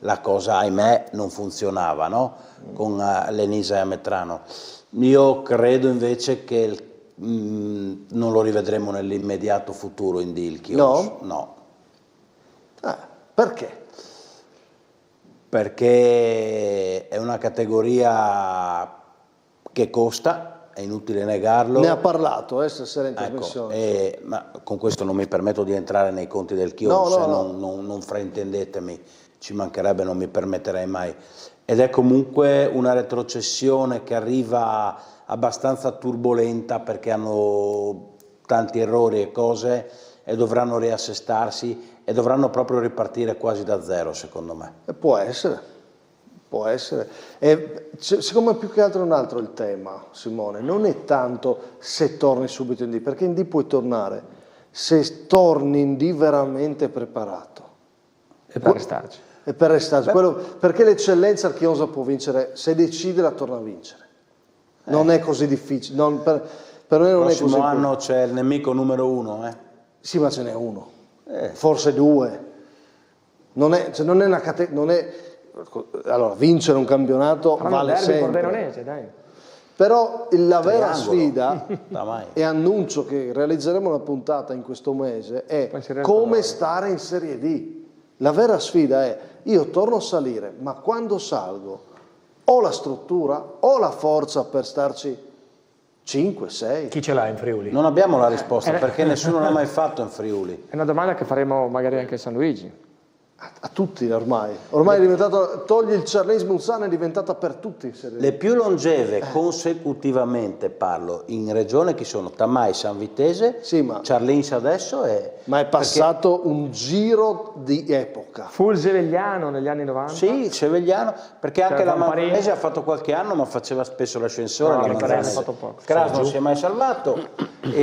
la cosa, ahimè, non funzionava, no? Con l'Enisa e Ametrano. Io credo invece che non lo rivedremo nell'immediato futuro in D, il Chios. No. Perché? Perché è una categoria che costa, è inutile negarlo. Ne ha parlato stasera in Ecco, trasmissione. ma con questo non mi permetto di entrare nei conti del Chios, non fraintendetemi, ci mancherebbe, non mi permetterei mai. Ed è comunque una retrocessione che arriva abbastanza turbolenta perché hanno tanti errori e cose e dovranno riassestarsi e dovranno proprio ripartire quasi da zero, secondo me. Può essere. E secondo me più che altro è un altro il tema, Simone, non è tanto se torni subito in D, perché in D puoi tornare, se torni in D veramente preparato. E per restarci. Perché l'eccellenza il Chiosa può vincere, se decide la torna a vincere. Non è così difficile, per noi non è così. Il prossimo anno c'è il nemico numero 1, Sì, ma ce n'è uno, forse 2. Non è una categoria. Allora, vincere un campionato vale sempre. Pordenonese, dai. Però la vera Triangolo. sfida, e annuncio che realizzeremo una puntata in questo mese, è come stare in Serie D. La vera sfida è, io torno a salire, ma quando salgo ho la struttura, ho la forza per starci 5, 6. Chi ce l'ha in Friuli? Non abbiamo la risposta perché nessuno l'ha mai fatto in Friuli. È una domanda che faremo magari anche a San Luigi. A tutti ormai è diventato, togli il Charles Mulsanne, è diventata per tutti. Le più longeve consecutivamente, parlo, in regione chi sono? Tamai, San Vitese, Charlins adesso ma è passato un giro di epoca. Fu il Sevegliano negli anni 90? Sì, il Sevegliano, perché anche la Manzanese ha fatto qualche anno ma faceva spesso l'ascensore. No, la Manzanese. ha fatto poco. Cras non si è mai salvato.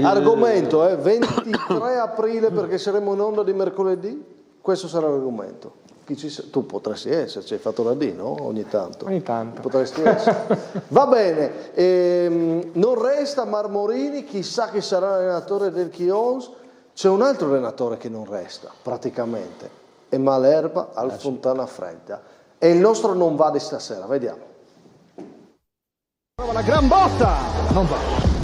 Argomento 23 aprile perché saremo in onda di mercoledì. Questo sarà l'argomento. Tu potresti esserci, hai fatto la D, no? Ogni tanto. Ogni tanto. Potresti essere. Va bene, non resta Marmorini, chissà chi sarà l'allenatore del Chions. C'è un altro allenatore che non resta, praticamente. È Malerba al Fontana Fredda. E il nostro non va di stasera, vediamo. Prova la gran botta! Non va.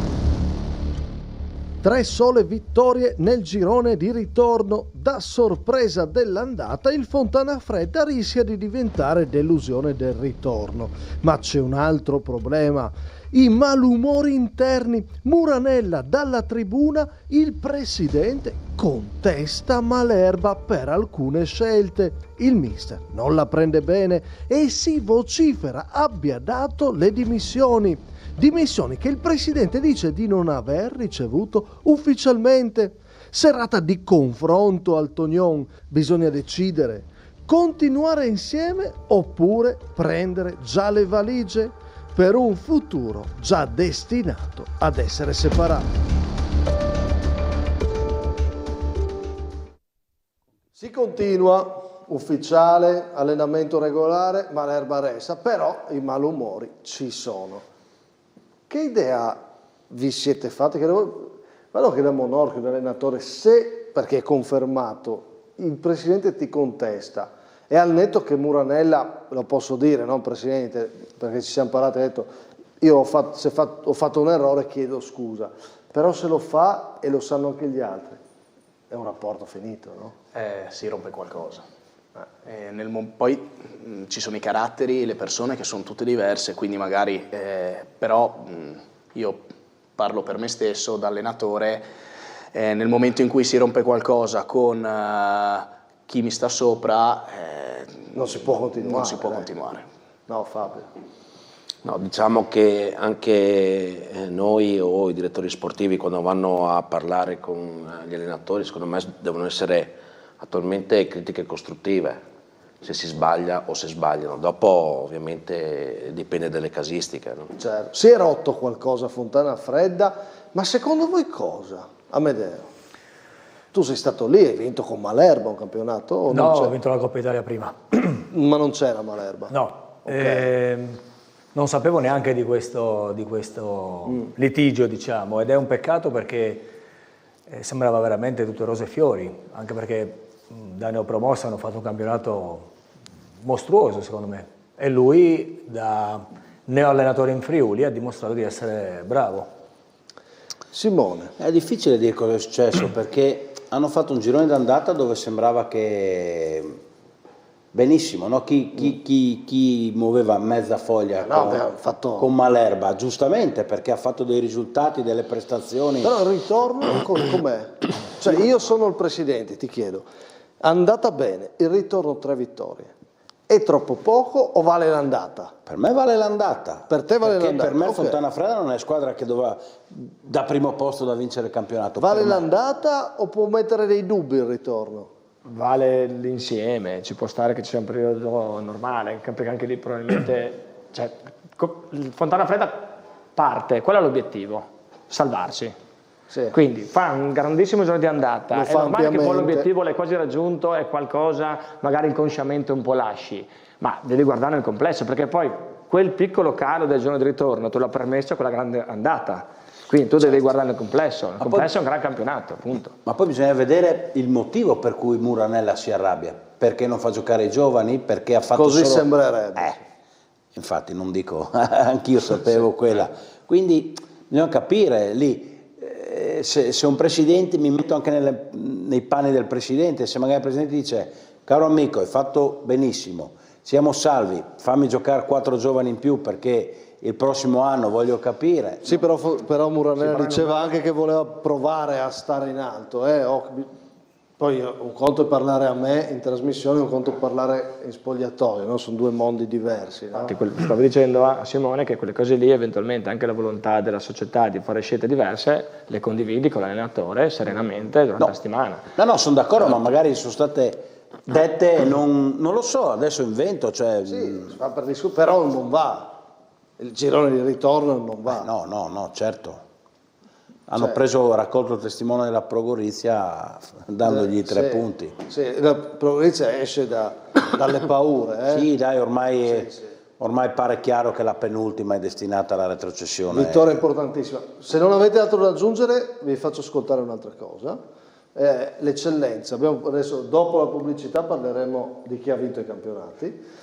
3 sole vittorie nel girone di ritorno. Da sorpresa dell'andata, il Fontana Fredda rischia di diventare delusione del ritorno. Ma c'è un altro problema: i malumori interni. Muranella dalla tribuna, il presidente contesta Malerba per alcune scelte. Il mister non la prende bene e si vocifera abbia dato le dimissioni. Dimissioni che il presidente dice di non aver ricevuto ufficialmente. Serata di confronto al Tognon, bisogna decidere: continuare insieme oppure prendere già le valigie per un futuro già destinato ad essere separato. Si continua, ufficiale, allenamento regolare, Malerba resta, però i malumori ci sono. Che idea vi siete fatti? Guarda che da Monorchio, da allenatore, se, perché è confermato, il presidente ti contesta, e al netto che Muranella, lo posso dire, no presidente, perché ci siamo parlati, ha detto, io ho fatto un errore, chiedo scusa, però se lo fa e lo sanno anche gli altri, è un rapporto finito, no? Si rompe qualcosa. Poi ci sono i caratteri, le persone che sono tutte diverse, quindi magari, però io parlo per me stesso, da allenatore, nel momento in cui si rompe qualcosa con chi mi sta sopra, non si può continuare. Non si può continuare. No, Fabio. No, diciamo che anche noi o i direttori sportivi, quando vanno a parlare con gli allenatori, secondo me devono essere attualmente critiche costruttive, se si sbaglia o se sbagliano. Dopo ovviamente dipende dalle casistiche, no? Certo. Si è rotto qualcosa a Fontana Fredda, ma secondo voi cosa? Amedeo, tu sei stato lì, hai vinto con Malerba un campionato? O no, ho vinto la Coppa Italia prima. Ma non c'era Malerba? No, okay. Non sapevo neanche di questo litigio, diciamo, ed è un peccato perché sembrava veramente tutto rose e fiori, anche perché da neopromosso hanno fatto un campionato mostruoso secondo me, e lui da neoallenatore in Friuli ha dimostrato di essere bravo. Simone. È difficile dire cosa è successo perché hanno fatto un girone d'andata dove sembrava che benissimo, no? Chi muoveva mezza foglia con Malerba, giustamente, perché ha fatto dei risultati, delle prestazioni. Però il ritorno com'è? Cioè io sono il presidente, ti chiedo, è andata bene, il ritorno 3 vittorie, è troppo poco o vale l'andata? Per me vale l'andata. Per te vale l'andata? Per me Fontana Fredda non è squadra che doveva da primo posto da vincere il campionato. Vale l'andata o può mettere dei dubbi il ritorno? Vale l'insieme, ci può stare che ci sia un periodo normale, perché anche lì probabilmente cioè, Fontana Fredda parte, qual è l'obiettivo? Salvarsi. Sì. Quindi fa un grandissimo giorno di andata, è normale che poi l'obiettivo l'hai quasi raggiunto e qualcosa magari inconsciamente un po' lasci, ma devi guardare nel complesso, perché poi quel piccolo calo del giorno di ritorno te l'ha permesso quella grande andata. Quindi tu devi guardare il complesso è un gran campionato, appunto. Ma poi bisogna vedere il motivo per cui Muranella si arrabbia, perché non fa giocare i giovani, perché ha fatto così sembrerebbe. Infatti non dico, anch'io sapevo quella. Quindi bisogna capire lì, se un presidente, mi metto anche nei panni del presidente, se magari il presidente dice, caro amico, hai fatto benissimo, siamo salvi, fammi giocare 4 giovani in più perché il prossimo anno voglio capire. Sì, però Muranella diceva anche che voleva provare a stare in alto. Poi un conto è parlare a me in trasmissione, un conto è parlare in spogliatoio, no? Sono 2 mondi diversi. No? Stavo dicendo a Simone che quelle cose lì, eventualmente anche la volontà della società di fare scelte diverse, le condividi con l'allenatore serenamente durante la settimana. No, sono d'accordo, ma magari sono state dette, non lo so, adesso invento. Cioè, sì, però non va. Il girone di ritorno non va. No, certo. Hanno raccolto il testimone della Pro Gorizia dandogli 3 punti. Sì, la Pro Gorizia esce dalle paure. Sì, dai, ormai pare chiaro che la penultima è destinata alla retrocessione. Vittoria importantissima. Se non avete altro da aggiungere, vi faccio ascoltare un'altra cosa. L'eccellenza. Adesso, dopo la pubblicità, parleremo di chi ha vinto i campionati.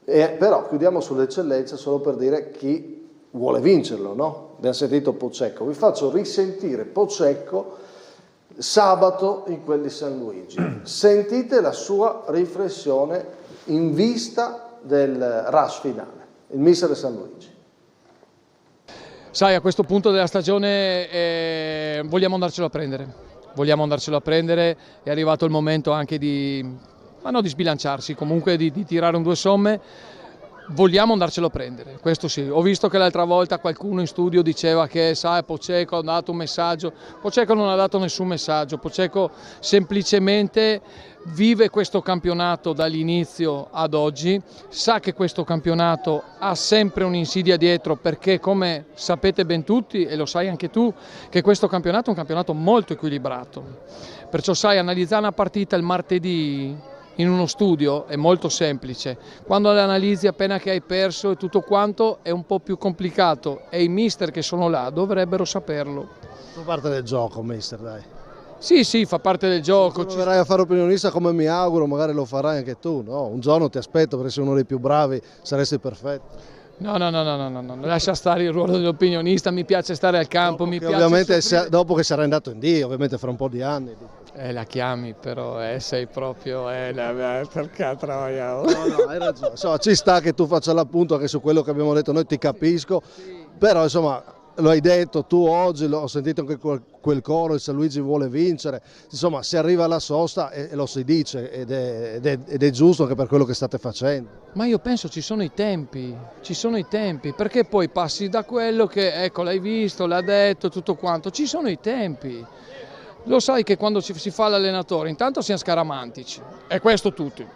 Però chiudiamo sull'eccellenza solo per dire chi vuole vincerlo, no? Abbiamo sentito Pocecco, vi faccio risentire Pocecco sabato in quel di San Luigi. Sentite la sua riflessione in vista del rush finale, il mister di San Luigi. Sai, a questo punto della stagione vogliamo andarcelo a prendere, è arrivato il momento anche di sbilanciarsi, comunque di tirare un 2 somme. Vogliamo andarcelo a prendere, questo sì. Ho visto che l'altra volta qualcuno in studio diceva che Pocecco ha dato un messaggio. Pocecco non ha dato nessun messaggio, Pocecco semplicemente vive questo campionato dall'inizio ad oggi, sa che questo campionato ha sempre un'insidia dietro, perché come sapete ben tutti, e lo sai anche tu, che questo campionato è un campionato molto equilibrato. Perciò analizzare una partita il martedì in uno studio è molto semplice, quando le analizzi appena che hai perso e tutto quanto è un po' più complicato, e i mister che sono là dovrebbero saperlo. Fa parte del gioco, mister, dai. Sì, fa parte del gioco. Se verrai a fare opinionista, come mi auguro, magari lo farai anche tu, no? Un giorno ti aspetto, perché sei uno dei più bravi, saresti perfetto. No, lascia stare il ruolo dell'opinionista, mi piace stare al campo, ovviamente dopo che sarai andato in D, ovviamente fra un po' di anni. La chiami, però sei proprio perché troia. No, hai ragione. Ci sta che tu faccia l'appunto anche su quello che abbiamo detto noi, ti capisco, però insomma lo hai detto tu oggi, ho sentito anche quel coro, il San Luigi vuole vincere, insomma si arriva alla sosta e lo si dice ed è giusto anche per quello che state facendo. Ma io penso ci sono i tempi, perché poi passi da quello che ecco l'hai visto, l'ha detto, tutto quanto, ci sono i tempi. Lo sai che quando si fa l'allenatore intanto siamo scaramantici, e questo tutti,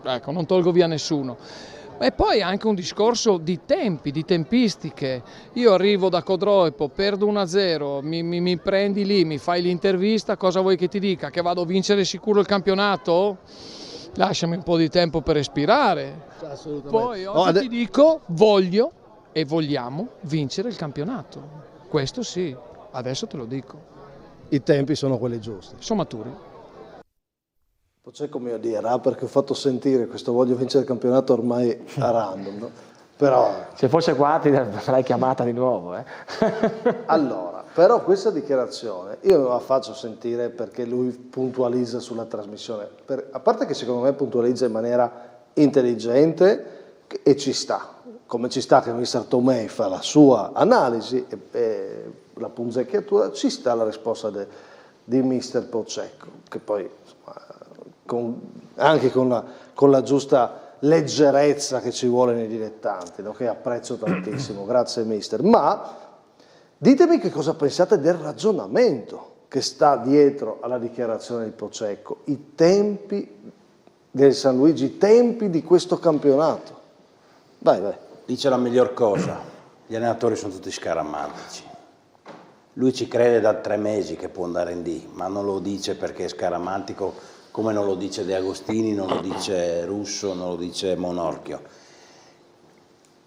ecco, non tolgo via nessuno. E poi anche un discorso di tempi, di tempistiche. Io arrivo da Codroipo, perdo 1-0, mi prendi lì, mi fai l'intervista, cosa vuoi che ti dica? Che vado a vincere sicuro il campionato? Lasciami un po' di tempo per respirare. Assolutamente. Poi oggi ti dico, voglio e vogliamo vincere il campionato. Questo sì, adesso te lo dico. I tempi sono quelli giusti. Sono maturi. Pocecco mi odierà perché ho fatto sentire questo voglio vincere il campionato ormai a random, no? Però se fosse qua ti sarei chiamata di nuovo. Allora, Però questa dichiarazione io non la faccio sentire perché lui puntualizza sulla trasmissione, a parte che secondo me puntualizza in maniera intelligente e ci sta, come ci sta che il mister Tomei fa la sua analisi e la punzecchiatura, ci sta la risposta di mister Poccecco, che poi insomma, anche con la giusta leggerezza che ci vuole nei dilettanti, no? Che apprezzo tantissimo, grazie mister. Ma ditemi che cosa pensate del ragionamento che sta dietro alla dichiarazione di Poccecco, i tempi del San Luigi, i tempi di questo campionato. Vai. Dice la miglior cosa, gli allenatori sono tutti scaramantici. Lui ci crede da 3 mesi che può andare in D, ma non lo dice perché è scaramantico, come non lo dice De Agostini, non lo dice Russo, non lo dice Monorchio.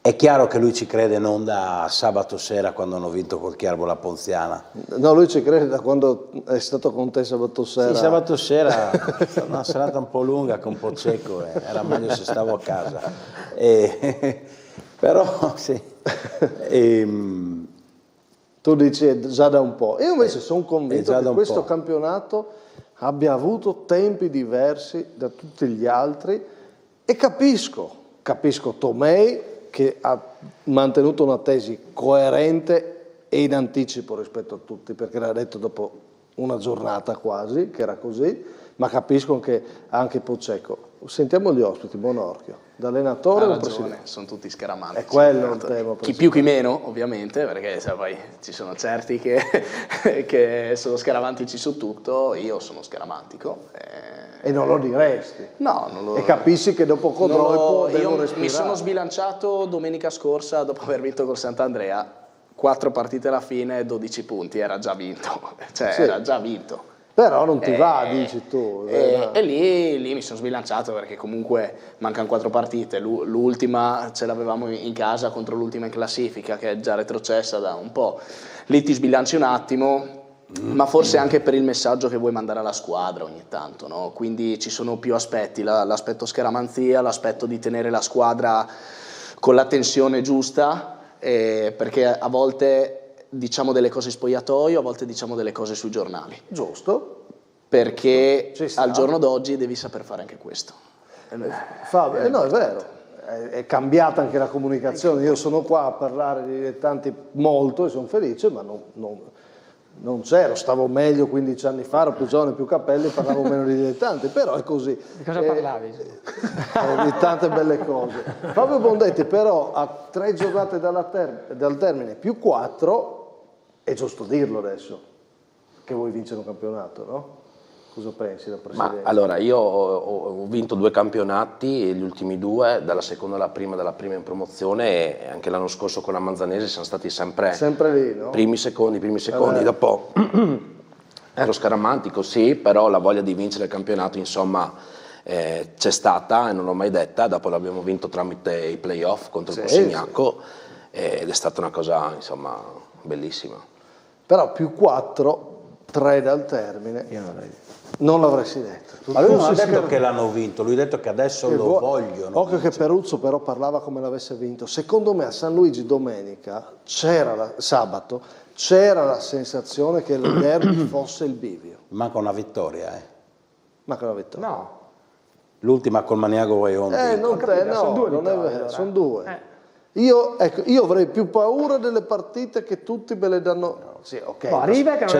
È chiaro che lui ci crede non da sabato sera quando hanno vinto col Chiarbo la Ponziana. No, lui ci crede da quando è stato con te sabato sera. Sì, sabato sera, una serata un po' lunga con Poccecco, era meglio se stavo a casa. Però sì. Tu dici è già da un po'. Io invece sono convinto che questo campionato abbia avuto tempi diversi da tutti gli altri e capisco Tomei che ha mantenuto una tesi coerente e in anticipo rispetto a tutti, perché l'ha detto dopo una giornata quasi, che era così, ma capisco che anche Poccecco. Sentiamo gli ospiti, Monorchio, da allenatore o presidente? Sono tutti scaramantici. È quello il tema. Chi più chi meno, ovviamente, perché poi ci sono certi che sono scaramantici su tutto, io sono scaramantico. E non lo diresti? No, non lo... E capisci che dopo Codroipo devo respirare. Mi sono sbilanciato domenica scorsa dopo aver vinto col Sant'Andrea, 4 partite alla fine, 12 punti, era già vinto, era già vinto. Però non ti va, dici tu. E lì mi sono sbilanciato perché comunque mancano 4 partite, l'ultima ce l'avevamo in casa contro l'ultima in classifica che è già retrocessa da un po', lì ti sbilanci un attimo, ma forse anche per il messaggio che vuoi mandare alla squadra ogni tanto, no? Quindi ci sono più aspetti, l'aspetto scaramanzia, l'aspetto di tenere la squadra con la tensione giusta, perché a volte diciamo delle cose in spogliatoio, a volte diciamo delle cose sui giornali. Giusto. Perché al giorno d'oggi devi saper fare anche questo. Fabio, no, è vero, è cambiata anche la comunicazione. Io sono qua a parlare di dilettanti molto e sono felice, ma non c'ero, stavo meglio 15 anni fa, ero più giovane, più capelli, parlavo meno di dilettanti, però è così. Di cosa parlavi? Di tante belle cose. Fabio Bondetti però a 3 giornate dal termine più 4, è giusto dirlo adesso, che vuoi vincere un campionato, no? Cosa pensi da presidente? Ma allora, io ho vinto 2 campionati, gli ultimi 2, dalla seconda alla prima, dalla prima in promozione, e anche l'anno scorso con la Manzanese siamo stati sempre lì, no? primi, secondi, dopo ero scaramantico, sì, però la voglia di vincere il campionato, insomma, c'è stata e non l'ho mai detta, dopo l'abbiamo vinto tramite i playoff contro il Cossignacco, ed è stata una cosa, insomma, bellissima. Però più 4, 3 dal termine, io non l'avresti detto. Ma lui non ha detto che l'hanno vinto, lui ha detto che adesso lo vogliono. Occhio che Peruzzo però parlava come l'avesse vinto. Secondo me a San Luigi domenica, sabato, c'era la sensazione che il derby fosse il bivio. Manca una vittoria, Manca una vittoria. No. L'ultima col Maniago Vaionti. Non è vero, sono 2. Io avrei più paura delle partite che tutti me le danno. Sì, ok. No, arriva che non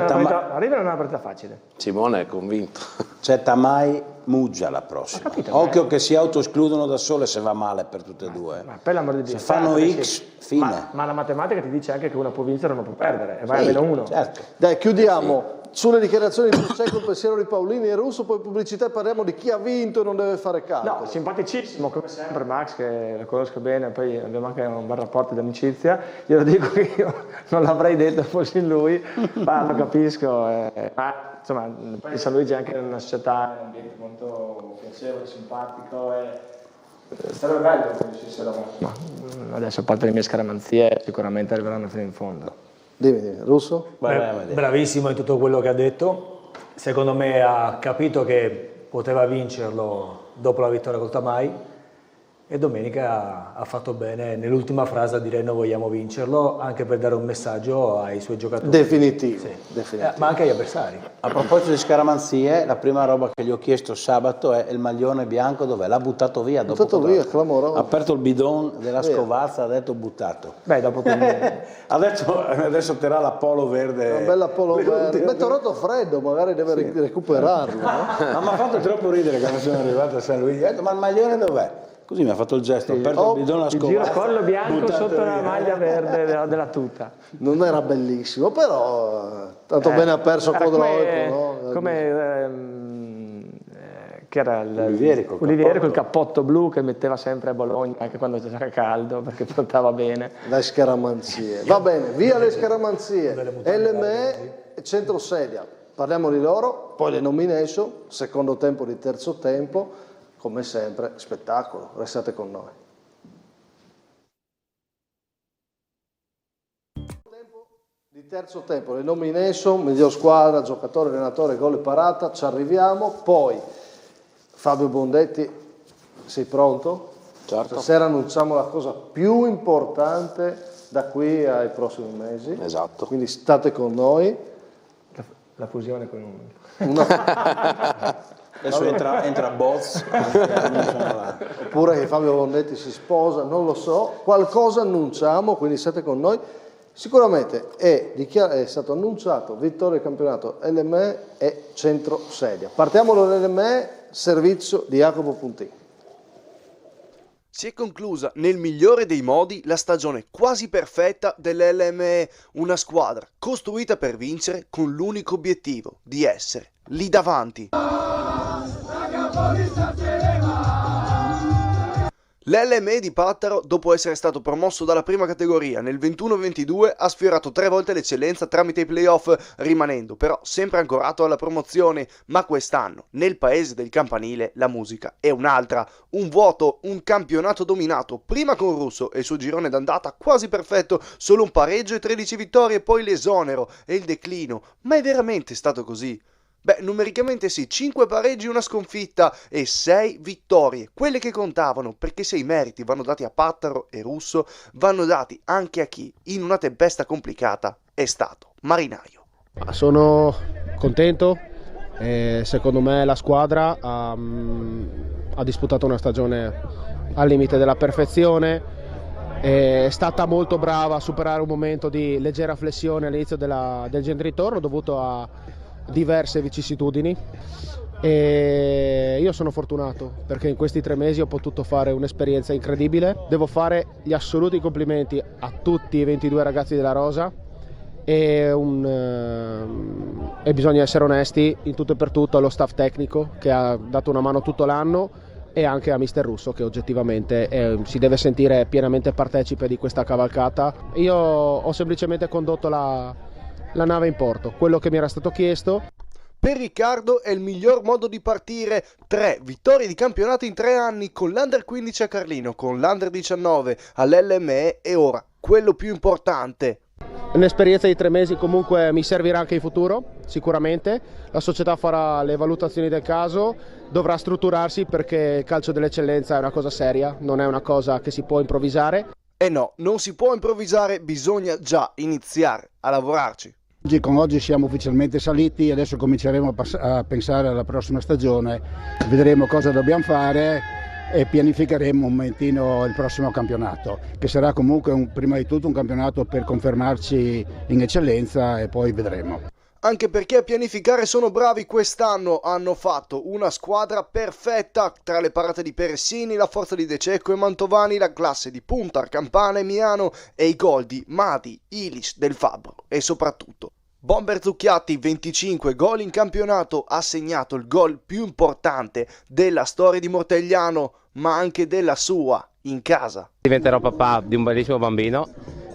è una partita facile. Simone è convinto. C'è Tamai Muggia la prossima. Occhio che si autoescludono da sole se va male per tutte e 2. Ma per l'amor di Dio. Se fanno X, fine. Ma la matematica ti dice anche che una può vincere e una può perdere. E vai a meno 1. Certo. Dai, chiudiamo. Sulle dichiarazioni di Poccecco, il pensiero di Paolini e Russo, poi pubblicità e parliamo di chi ha vinto e non deve fare calcolo. No, simpaticissimo come sempre Max, che lo conosco bene, poi abbiamo anche un bel rapporto di amicizia. Glielo dico che io non l'avrei detto fossi lui, ma lo capisco. Ma insomma, poi San Luigi è anche una società, un ambiente molto piacevole, simpatico e sarebbe bello che riuscisse a lavorare. Adesso a parte le mie scaramanzie sicuramente arriveranno fino in fondo. Dimmi, Russo? Bravissimo in tutto quello che ha detto. Secondo me ha capito che poteva vincerlo dopo la vittoria col Tamai E domenica ha fatto bene nell'ultima frase a dire noi vogliamo vincerlo, anche per dare un messaggio ai suoi giocatori. Definitivo, Sì. definitivo. Ma anche agli avversari. A proposito di scaramanzie, la prima roba che gli ho chiesto sabato è il maglione bianco dov'è? L'ha buttato via. Buttato via, clamoroso. Ha aperto il bidon della scovazza, ha detto buttato. Beh, dopo adesso terrà la polo verde. Una bella polo verde. Mi è tornato freddo, magari deve recuperarlo. No? Ma mi ha fatto troppo ridere quando sono arrivato a San Luigi. Ho detto, ma il maglione dov'è? Così mi ha fatto il gesto, ha aperto il bidone, la il scovazza. girocollo bianco buttato sotto la via. maglia verde della tuta. Non era bellissimo, però tanto bene ha perso Era Codroico, no? Che era Olivieri col cappotto blu che metteva sempre a Bologna anche quando c'era caldo perché portava bene. Le scaramanzie. Va bene, via le scaramanzie. LME e centro sedia. Parliamo di loro, poi le nomination, secondo tempo di terzo tempo, come sempre spettacolo. Restate con noi. Di terzo tempo, le nomination, miglior squadra, giocatore, allenatore, gol e parata, ci arriviamo. Poi Fabio Bondetti, sei pronto? Certo. Stasera annunciamo la cosa più importante da qui ai prossimi mesi. Esatto. Quindi state con noi. La fusione con Adesso entra Boz. Oppure che Fabio Bondetti si sposa, non lo so. Qualcosa annunciamo, quindi state con noi. Sicuramente è stato annunciato vittoria del campionato LME e centro sedia. Partiamo dall'LME, servizio di Jacopo Puntini. Si è conclusa nel migliore dei modi la stagione quasi perfetta dell'LME, una squadra costruita per vincere con l'unico obiettivo di essere lì davanti. L'LME di Pattaro, dopo essere stato promosso dalla prima categoria nel 21-22, ha sfiorato 3 volte l'eccellenza tramite i playoff, rimanendo però sempre ancorato alla promozione. Ma quest'anno, nel paese del campanile, la musica è un'altra. Un vuoto, un campionato dominato, prima con Russo e il suo girone d'andata quasi perfetto, solo un pareggio e 13 vittorie, poi l'esonero e il declino. Ma è veramente stato così? Beh, numericamente sì, 5 pareggi e una sconfitta e 6 vittorie, quelle che contavano, perché se i meriti vanno dati a Pattaro e Russo, vanno dati anche a chi, in una tempesta complicata, è stato marinaio. Sono contento, secondo me la squadra ha disputato una stagione al limite della perfezione, è stata molto brava a superare un momento di leggera flessione all'inizio del ritorno dovuto a diverse vicissitudini e io sono fortunato perché in questi 3 mesi ho potuto fare un'esperienza incredibile. Devo fare gli assoluti complimenti a tutti i 22 ragazzi della rosa e bisogna essere onesti in tutto e per tutto allo staff tecnico che ha dato una mano tutto l'anno e anche a mister Russo che oggettivamente si deve sentire pienamente partecipe di questa cavalcata. Io ho semplicemente condotto la nave in porto, quello che mi era stato chiesto. Per Riccardo è il miglior modo di partire, 3 vittorie di campionato in 3 anni con l'Under 15 a Carlino, con l'Under 19 all'LME e ora quello più importante. Un'esperienza di 3 mesi comunque mi servirà anche in futuro, sicuramente. La società farà le valutazioni del caso, dovrà strutturarsi perché il calcio dell'eccellenza è una cosa seria, non è una cosa che si può improvvisare. E no, non si può improvvisare, bisogna già iniziare a lavorarci. Con oggi siamo ufficialmente saliti, adesso cominceremo a pensare alla prossima stagione, vedremo cosa dobbiamo fare e pianificheremo un momentino il prossimo campionato, che sarà comunque prima di tutto un campionato per confermarci in eccellenza e poi vedremo. Anche perché a pianificare sono bravi, quest'anno hanno fatto una squadra perfetta tra le parate di Peressini, la forza di De Cecco e Mantovani, la classe di Punta, Campana e Miano e i gol di Madi, Ilis, Del Fabbro e soprattutto Bomber Zucchiatti, 25 gol in campionato, ha segnato il gol più importante della storia di Mortegliano, ma anche della sua, in casa. Diventerò papà di un bellissimo bambino,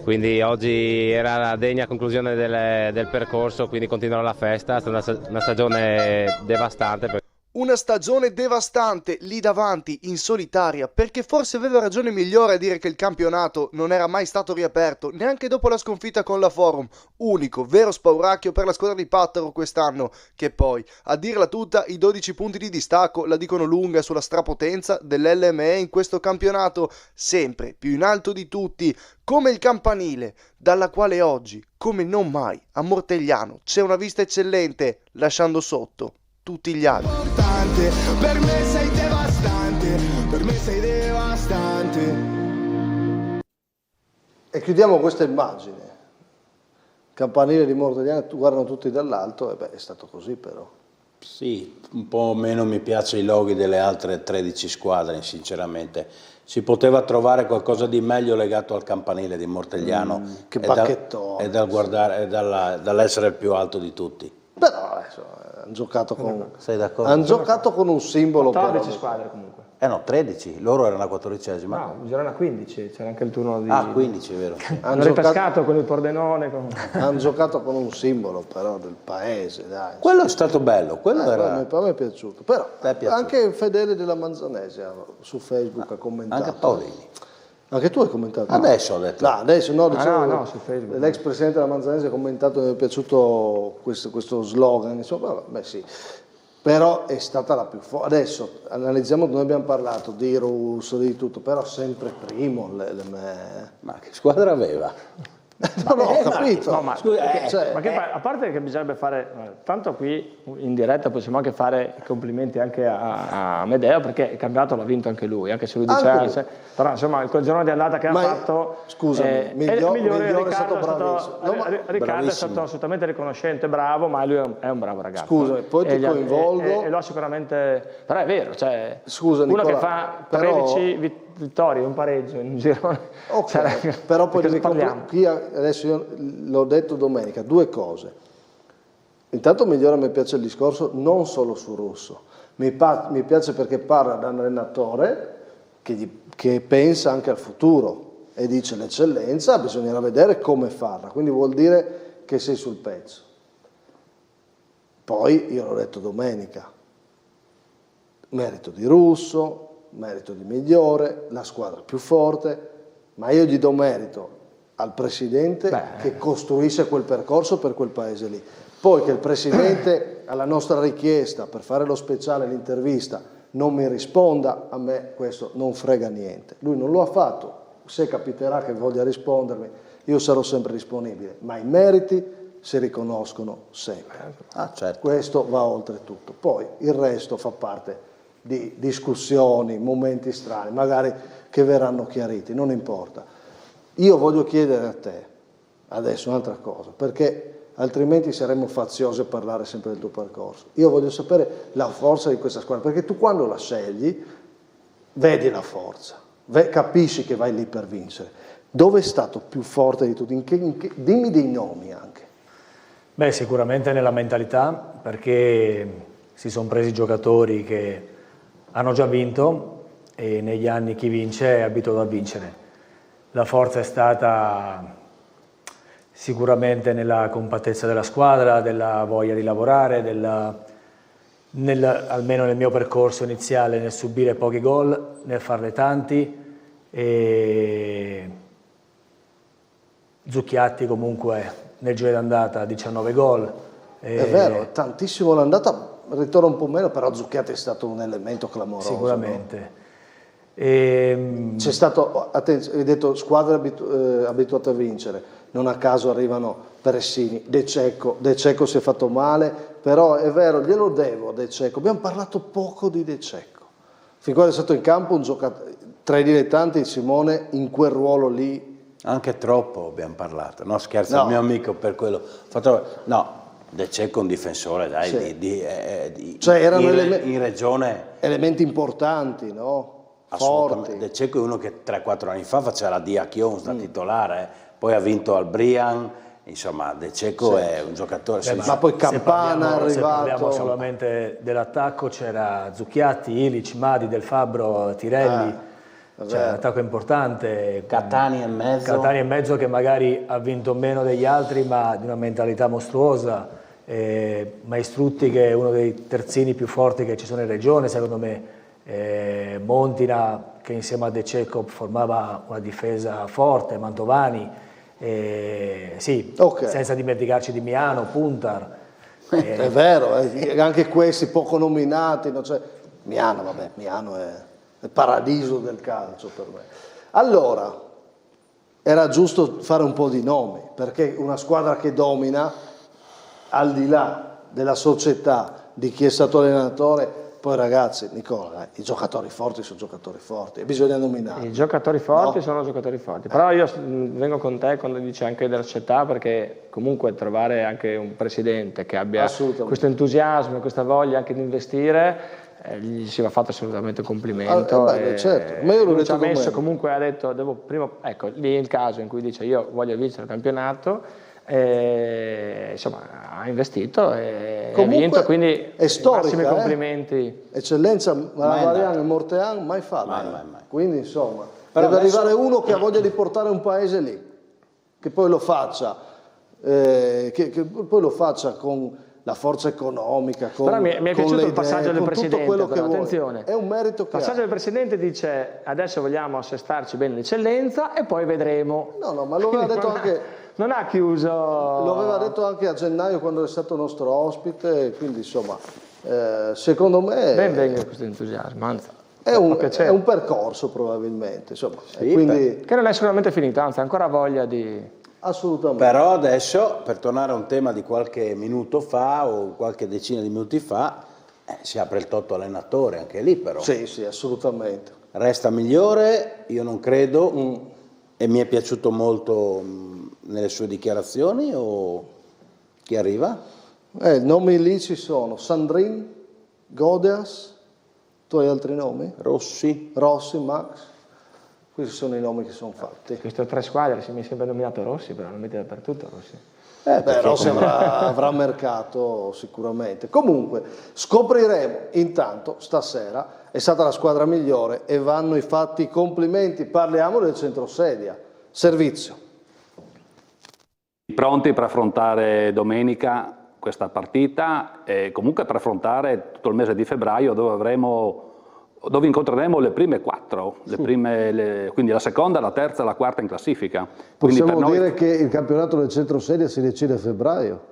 quindi oggi era la degna conclusione del percorso, quindi continuerò la festa, è stata una stagione devastante. Una stagione devastante lì davanti, in solitaria, perché forse aveva ragione Migliore a dire che il campionato non era mai stato riaperto, neanche dopo la sconfitta con la Forum, unico vero spauracchio per la squadra di Pattaro quest'anno, che poi, a dirla tutta, i 12 punti di distacco la dicono lunga sulla strapotenza dell'LME in questo campionato, sempre più in alto di tutti, come il campanile, dalla quale oggi, come non mai, a Mortegliano c'è una vista eccellente, lasciando sotto tutti gli altri. Per me sei devastante, per me sei devastante. E chiudiamo questa immagine. Campanile di Mortegliano, guardano tutti dall'alto, e beh, è stato così però. Sì, un po' meno mi piacciono i loghi delle altre 13 squadre, sinceramente. Si poteva trovare qualcosa di meglio legato al campanile di Mortegliano che bacchettone, e dal guardare, dall'essere il più alto di tutti. Però adesso hanno giocato con, Sei d'accordo? hanno giocato con un simbolo. 14 però. squadre comunque. No, 13, loro erano la 14esima. No, c'erano a 15, c'era anche il turno di... 15, è vero. Hanno ripescato con il Pordenone. Hanno giocato con un simbolo però del paese, dai. Quello è stato bello, quello era... A me è piaciuto. Però anche Fedele della Manzanese su Facebook ha commentato. Anche Paolini. Anche tu hai commentato? Adesso ho detto. No, adesso no, diciamo, no, su Facebook. L'ex presidente della Manzanese ha commentato che mi è piaciuto questo slogan, insomma, beh sì. Però è stata la più forte. Adesso analizziamo, noi abbiamo parlato di Russo, di tutto, però sempre primo Ma che squadra aveva? No, ho capito. No, ma, a parte che bisognerebbe fare, tanto qui in diretta possiamo anche fare i complimenti anche a Medeo, perché il campionato l'ha vinto anche lui, anche se lui dice, però insomma il giorno di andata che ha fatto, scusami, migliore è stato bravissimo. Riccardo è stato assolutamente riconoscente, bravo, ma lui è un bravo ragazzo. Scusami, poi ti coinvolgo. E lo ha sicuramente, però è vero, cioè, scusa, uno Nicola, che fa 13 vittorie, un pareggio in un girone. Okay, però poi adesso io l'ho detto domenica, due cose. Intanto Migliore, a me piace il discorso non solo su Russo, mi piace perché parla da un allenatore che pensa anche al futuro e dice l'eccellenza bisognerà vedere come farla, quindi vuol dire che sei sul pezzo. Poi io l'ho detto domenica, merito di Russo, merito di Migliore, la squadra più forte, ma io gli do merito al presidente che costruisce quel percorso per quel paese lì. Poi che il presidente alla nostra richiesta per fare lo speciale, l'intervista, non mi risponda, a me questo non frega niente. Lui non lo ha fatto, se capiterà che voglia rispondermi, io sarò sempre disponibile, ma i meriti si riconoscono sempre. Certo. Questo va oltre tutto. Poi il resto fa parte di discussioni, momenti strani, magari che verranno chiariti, non importa. Io voglio chiedere a te adesso un'altra cosa, perché altrimenti saremmo faziosi a parlare sempre del tuo percorso. Io voglio sapere la forza di questa squadra, perché tu quando la scegli vedi la forza, capisci che vai lì per vincere. Dove è stato più forte di tutti? Dimmi dei nomi anche. Beh, sicuramente nella mentalità, perché si sono presi giocatori che hanno già vinto e negli anni chi vince è abituato a vincere. La forza è stata sicuramente nella compattezza della squadra, della voglia di lavorare, almeno nel mio percorso iniziale, nel subire pochi gol, nel farne tanti. E Zucchiatti comunque nel giro d'andata 19 gol. È vero, tantissimo l'andata, ritorna un po' meno, però Zucchiatti è stato un elemento clamoroso. Sicuramente. No? C'è stato, hai detto squadre abituate a vincere, non a caso arrivano Pressini, De Cecco si è fatto male, però è vero, glielo devo a De Cecco, abbiamo parlato poco di De Cecco, fin quando è stato in campo un giocatore, tra i dilettanti Simone in quel ruolo lì. Anche troppo abbiamo parlato, no scherzo, no. Il mio amico per quello, no. De Cecco è un difensore, dai, sì. Cioè erano in regione elementi importanti, no? Forti. De Cecco è uno che 3-4 anni fa faceva la Dia Chions da titolare, poi ha vinto al Brian, insomma De Cecco è un giocatore. Ma poi Campana è arrivato. Se parliamo solamente dell'attacco c'era Zucchiatti, Ilic, Madi, Del Fabbro, Tirelli, c'era un attacco importante. Catani e mezzo che magari ha vinto meno degli altri ma di una mentalità mostruosa. Maestrutti, che è uno dei terzini più forti che ci sono in regione, secondo me, Montina, che insieme a De Cecco formava una difesa forte, Mantovani, sì, senza dimenticarci di Miano, Puntar. È vero, anche questi poco nominati, no? Cioè, Miano è il paradiso del calcio per me. Allora, era giusto fare un po' di nomi, perché una squadra che domina, al di là della società, di chi è stato allenatore, poi ragazzi, Nicola, i giocatori forti sono giocatori forti e bisogna nominarli. I giocatori forti sono giocatori forti, però io vengo con te quando dici anche della società, perché comunque trovare anche un presidente che abbia questo entusiasmo e questa voglia anche di investire, gli si va fatto assolutamente un complimento. Certo, ma io l'ho detto ci ha messo, comunque ha detto, ecco, lì è il caso in cui dice io voglio vincere il campionato, insomma ha investito e ha vinto, quindi è storica, massimi complimenti. Eccellenza Mariano e Mortean mai fatto, mai. Quindi insomma deve arrivare uno che ha voglia di portare un paese lì, che poi lo faccia con la forza economica, con, però mi è piaciuto il passaggio del presidente, quello che attenzione, è un merito che il passaggio del presidente dice adesso vogliamo assestarci bene l'eccellenza e poi vedremo. No, ma lo aveva detto anche, non ha chiuso, lo aveva detto anche a gennaio quando è stato nostro ospite, quindi insomma secondo me ben venga questo entusiasmo, anzi è un percorso probabilmente, insomma, quindi che non è sicuramente finito, anzi ancora voglia di... Assolutamente. Però adesso, per tornare a un tema di qualche minuto fa o qualche decina di minuti fa, si apre il totto allenatore anche lì però. Sì, assolutamente. Resta migliore, io non credo, e mi è piaciuto molto nelle sue dichiarazioni, o chi arriva? Nomi lì ci sono, Sandrin, Godeas, tu hai altri nomi? Rossi, Max. Questi sono i nomi che sono fatti. Queste 3 squadre, mi è sempre nominato Rossi, però non mette dappertutto Rossi. Rossi avrà mercato sicuramente. Comunque, scopriremo intanto stasera, è stata la squadra migliore e vanno i fatti complimenti. Parliamo del centrosedia. Servizio. Pronti per affrontare domenica questa partita e comunque per affrontare tutto il mese di febbraio dove incontreremo le prime 4, quindi la seconda, la terza e la quarta in classifica. Possiamo dire che il campionato del centrosedia si decide a febbraio?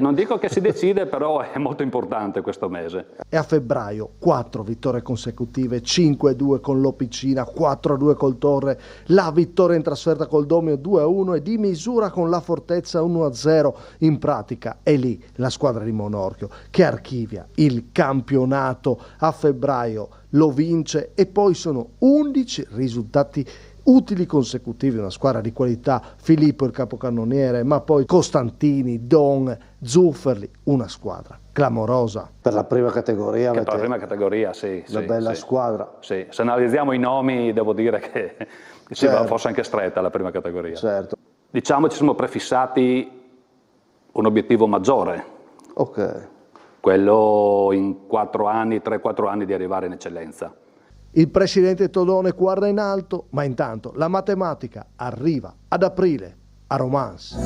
Non dico che si decide, però è molto importante questo mese. E a febbraio 4 vittorie consecutive, 5-2 con l'Opicina, 4-2 col Torre, la vittoria in trasferta col Domio 2-1 e di misura con la Fortezza 1-0. In pratica è lì la squadra di Monorchio che archivia il campionato a febbraio, lo vince e poi sono 11 risultati utili consecutivi, una squadra di qualità, Filippo il capocannoniere, ma poi Costantini, Don, Zufferli, una squadra clamorosa. Per la prima categoria per la prima categoria, sì. Una bella squadra. Sì. Se analizziamo i nomi devo dire che si va forse anche stretta la prima categoria. Certo. Diciamo ci siamo prefissati un obiettivo maggiore. Ok. Quello in 3-4 anni di arrivare in eccellenza. Il presidente Todone guarda in alto, ma intanto la matematica arriva ad aprile a Romance.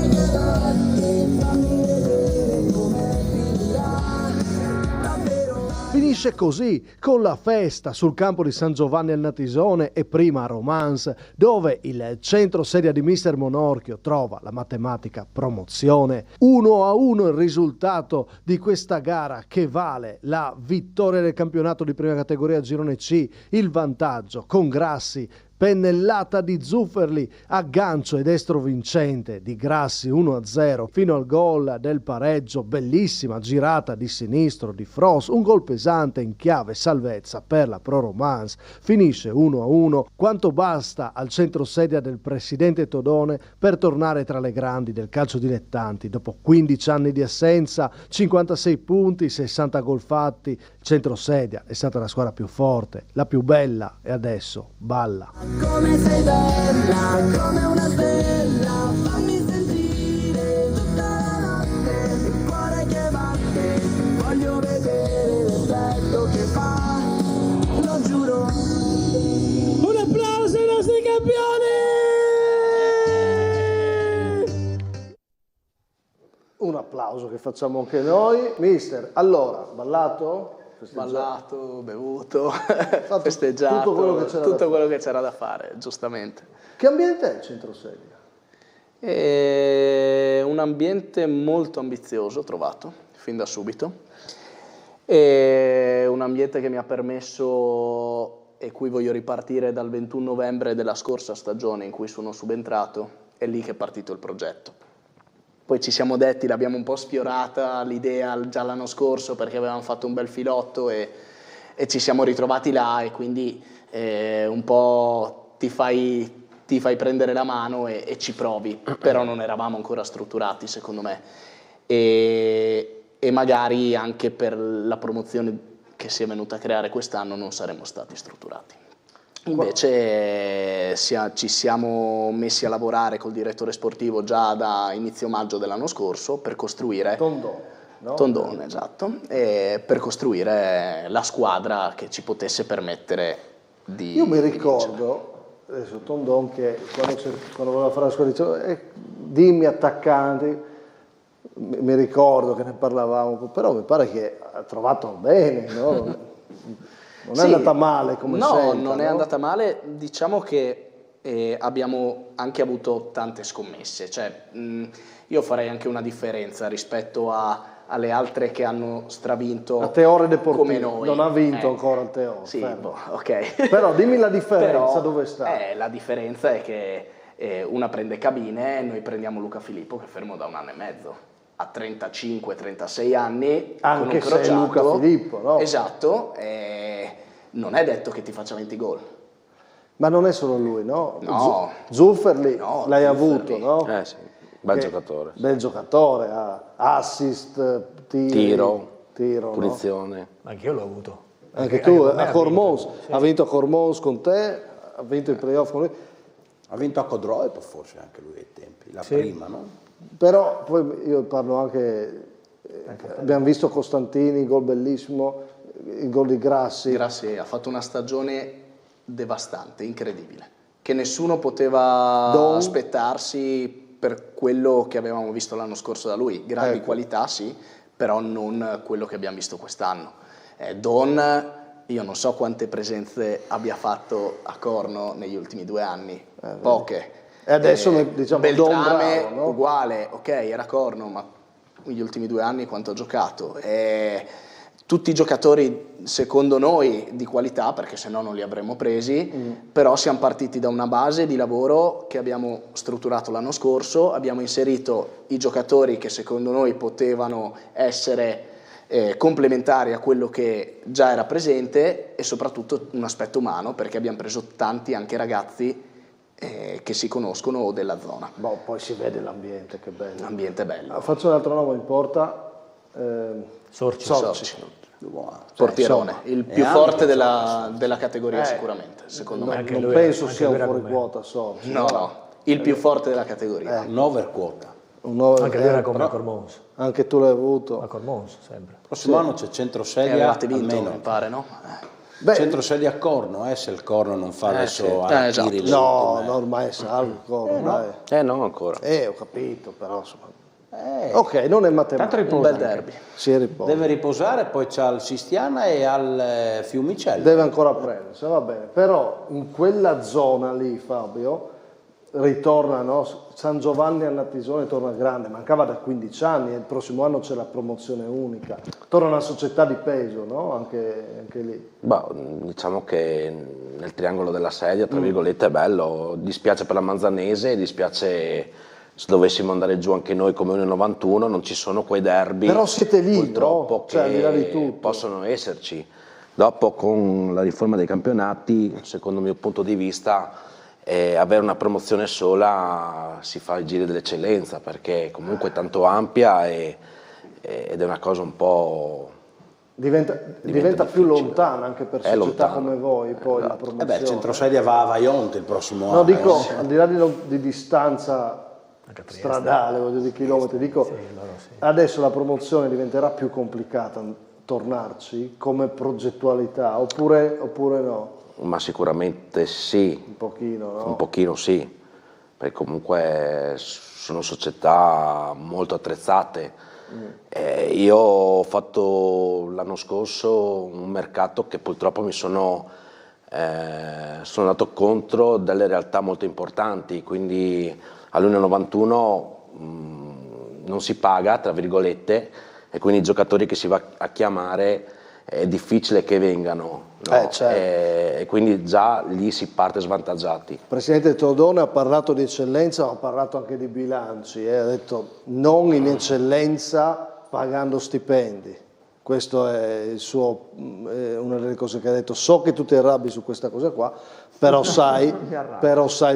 Finisce così, con la festa sul campo di San Giovanni al Natisone e prima a Romance, dove il centro sedia di Mister Monorchio trova la matematica promozione. 1-1 il risultato di questa gara che vale la vittoria del campionato di prima categoria Girone C, il vantaggio con Grassi, pennellata di Zufferli, aggancio e destro vincente di Grassi 1-0 fino al gol del pareggio, bellissima girata di sinistro di Frost, un gol pesante in chiave salvezza per la Pro Romance, finisce 1-1, quanto basta al centro sedia del presidente Todone per tornare tra le grandi del calcio dilettanti dopo 15 anni di assenza, 56 punti, 60 gol fatti. Centro sedia è stata la squadra più forte, la più bella e adesso balla. Come sei bella, come una stella, fammi sentire tutta la notte, il cuore che batte, voglio vedere l'effetto che fa, lo giuro. Un applauso ai nostri campioni! Un applauso che facciamo anche noi. Mister, allora, ballato? Ballato, bevuto, festeggiato, tutto quello che c'era da fare, giustamente. Che ambiente è il Centro Sedia? È un ambiente molto ambizioso, trovato, fin da subito. È un ambiente che mi ha permesso, e qui voglio ripartire dal 21 novembre della scorsa stagione in cui sono subentrato, è lì che è partito il progetto. Poi ci siamo detti, l'abbiamo un po' sfiorata l'idea già l'anno scorso perché avevamo fatto un bel filotto e ci siamo ritrovati là e quindi un po' ti fai prendere la mano e ci provi, però non eravamo ancora strutturati secondo me e magari anche per la promozione che si è venuta a creare quest'anno non saremmo stati strutturati. Invece ci siamo messi a lavorare col direttore sportivo già da inizio maggio dell'anno scorso per costruire Tondone, esatto, e per costruire la squadra che ci potesse permettere di Io mi ricordo, adesso Tondone, che quando voleva fare la squadra diceva dimmi attaccanti, mi ricordo che ne parlavamo, però mi pare che ha trovato bene, no? Non è andata male come scelta, non è andata male, diciamo che abbiamo anche avuto tante scommesse, cioè io farei anche una differenza rispetto alle altre che hanno stravinto a Teore Deportivo, come noi. Non ha vinto ancora il Teore. Sì, ok. Però dimmi la differenza, dove sta? La differenza è che una prende Cabine e noi prendiamo Luca Filippo che è fermo da 1 anno e mezzo. A 35-36 anni, anche con un se è Luca Filippo, no? Esatto, non è detto che ti faccia 20 gol. Ma non è solo lui, no? No. Zufferli l'hai avuto, no? Sì, bel giocatore. Bel giocatore, assist, tiro, punizione. No? Anche io l'ho avuto. Anche tu, a Cormons, ha vinto a Cormons con te, ha vinto i playoff con lui. Ha vinto a Codroip forse anche lui ai tempi, la prima, no? Però poi io parlo anche abbiamo visto Costantini, gol bellissimo, il gol di Grassi. Grassi ha fatto una stagione devastante, incredibile, che nessuno poteva aspettarsi per quello che avevamo visto l'anno scorso da lui. Grandi qualità sì, però non quello che abbiamo visto quest'anno. Don, io non so quante presenze abbia fatto a Corno negli ultimi 2 anni, poche. E adesso diciamo Beltrame Don Bravo, no? uguale, ok, era Corno, ma negli ultimi 2 anni quanto ha giocato? Tutti i giocatori secondo noi di qualità, perché se no non li avremmo presi, però siamo partiti da una base di lavoro che abbiamo strutturato l'anno scorso, abbiamo inserito i giocatori che secondo noi potevano essere complementari a quello che già era presente e soprattutto un aspetto umano, perché abbiamo preso tanti anche ragazzi che si conoscono della zona. Poi si vede l'ambiente, che bello. L'ambiente è bello. Faccio un altro nome in porta. Sorci. Portierone, il più forte della categoria sicuramente, secondo me. Non penso sia un fuori quota Sorci. No, il più forte della categoria. Un overquota. Anche lui era come a Cormons. Anche tu l'hai avuto. A Cormons, sempre. Il prossimo anno c'è Centrosedia avevate vinto, almeno. mi pare, no? Centrosedia a Corno, se il Corno non fa adesso esatto. No, ormai è salvo il Corno. No, ancora. Ho capito, però insomma. Ok, non è matematica. Un bel derby. Si riposa. Deve riposare, poi c'ha al Sistiana e al Fiumicello. Deve ancora prendersi, va bene. Però in quella zona lì, Fabio, ritorna, no? San Giovanni al Natisone torna grande, mancava da 15 anni e il prossimo anno c'è la promozione unica. Torna una società di peso, no? Anche lì. Diciamo che nel triangolo della sedia, tra virgolette, è bello. Dispiace per la Manzanese, dispiace se dovessimo andare giù anche noi come 1,91, non ci sono quei derby. Però siete lì, purtroppo, no? Cioè, al di là di tutto. Possono esserci. Dopo, con la riforma dei campionati, secondo il mio punto di vista, avere una promozione sola si fa il giro dell'eccellenza, perché comunque è tanto ampia ed è una cosa un po'... Diventa più lontana anche per società come voi, poi la promozione. Il Centrosedia va a Vaionte il prossimo anno. No, dico, al di là di distanza stradale, voglio dire chilometri, dico, adesso la promozione diventerà più complicata tornarci come progettualità, oppure no? Ma sicuramente sì. Un pochino, no? Un pochino sì. perché comunque sono società molto attrezzate. Io ho fatto l'anno scorso un mercato che purtroppo mi sono andato contro delle realtà molto importanti, quindi all'1,91 non si paga, tra virgolette, e quindi i giocatori che si va a chiamare è difficile che vengano, no? Certo. E quindi già lì si parte svantaggiati. Il presidente Todone ha parlato di eccellenza, ma ha parlato anche di bilanci, ha detto non in eccellenza pagando stipendi. Questo è una delle cose che ha detto. So che tu ti arrabbi su questa cosa qua, però sai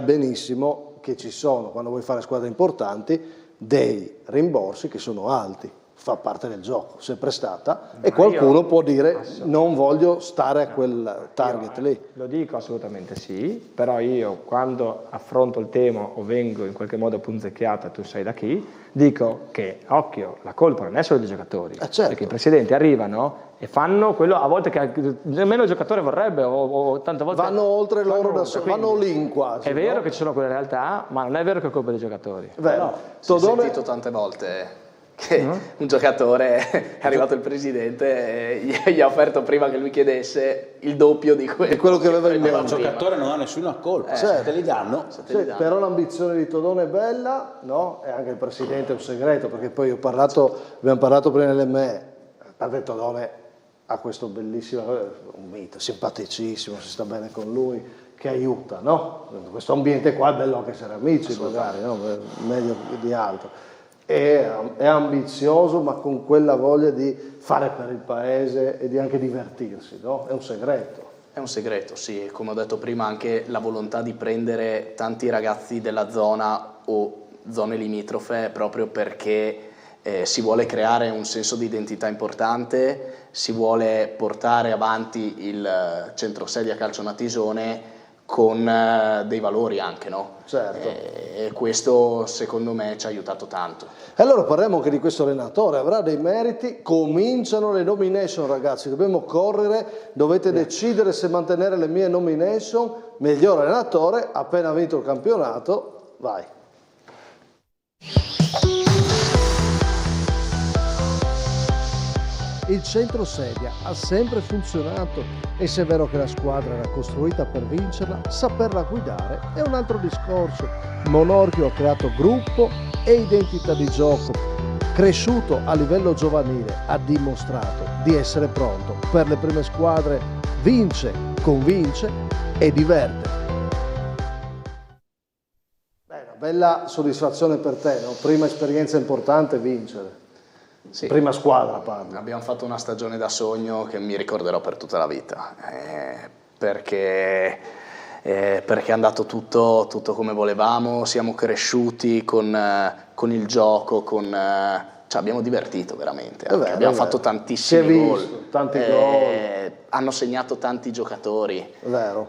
benissimo che ci sono, quando vuoi fare squadre importanti, dei rimborsi che sono alti. Fa parte del gioco, sempre stata, e qualcuno può dire non voglio stare a quel target lì. Lo dico assolutamente sì, però io quando affronto il tema o vengo in qualche modo punzecchiata, tu sai da chi, dico che, occhio, la colpa non è solo dei giocatori, certo. Perché i presidenti arrivano e fanno quello a volte che nemmeno il giocatore vorrebbe o tante volte vanno oltre loro da solo, vanno lì quasi. È vero che ci sono quelle realtà, ma non è vero che è colpa dei giocatori. Vero. Ho sentito tante volte che un giocatore è arrivato il presidente e gli ha offerto prima che lui chiedesse il doppio di quello che aveva in mente. Il giocatore non ha nessuna colpa, se te li danno. Però l'ambizione di Todone è bella, no? E anche il presidente è un segreto, perché poi abbiamo parlato prima dell'ME, tanto Todone ha questo bellissimo, un mito, simpaticissimo, si sta bene con lui, che aiuta, no? Questo ambiente qua è bello anche essere amici, magari, no? Meglio di altro. È ambizioso, ma con quella voglia di fare per il paese e di anche divertirsi, no? È un segreto. È un segreto, sì, come ho detto prima anche la volontà di prendere tanti ragazzi della zona o zone limitrofe proprio perché si vuole creare un senso di identità importante, si vuole portare avanti il centro sedi a Calcio Natisone con dei valori anche, no? Certo. E questo secondo me ci ha aiutato tanto. E allora parliamo anche di questo allenatore, avrà dei meriti, cominciano le nomination ragazzi, dobbiamo correre, dovete decidere se mantenere le mie nomination, miglior allenatore, appena vinto il campionato, vai. Il centro sedia ha sempre funzionato e se è vero che la squadra era costruita per vincerla, saperla guidare è un altro discorso. Monorchio ha creato gruppo e identità di gioco. Cresciuto a livello giovanile, ha dimostrato di essere pronto per le prime squadre, vince, convince e diverte. Una bella soddisfazione per te, no? Prima esperienza importante, vincere. Sì. Prima squadra parlo. Abbiamo fatto una stagione da sogno che mi ricorderò per tutta la vita, perché è andato tutto come volevamo, siamo cresciuti con il gioco, cioè abbiamo divertito veramente, abbiamo fatto tantissimi gol, tanti gol, hanno segnato tanti giocatori, vero.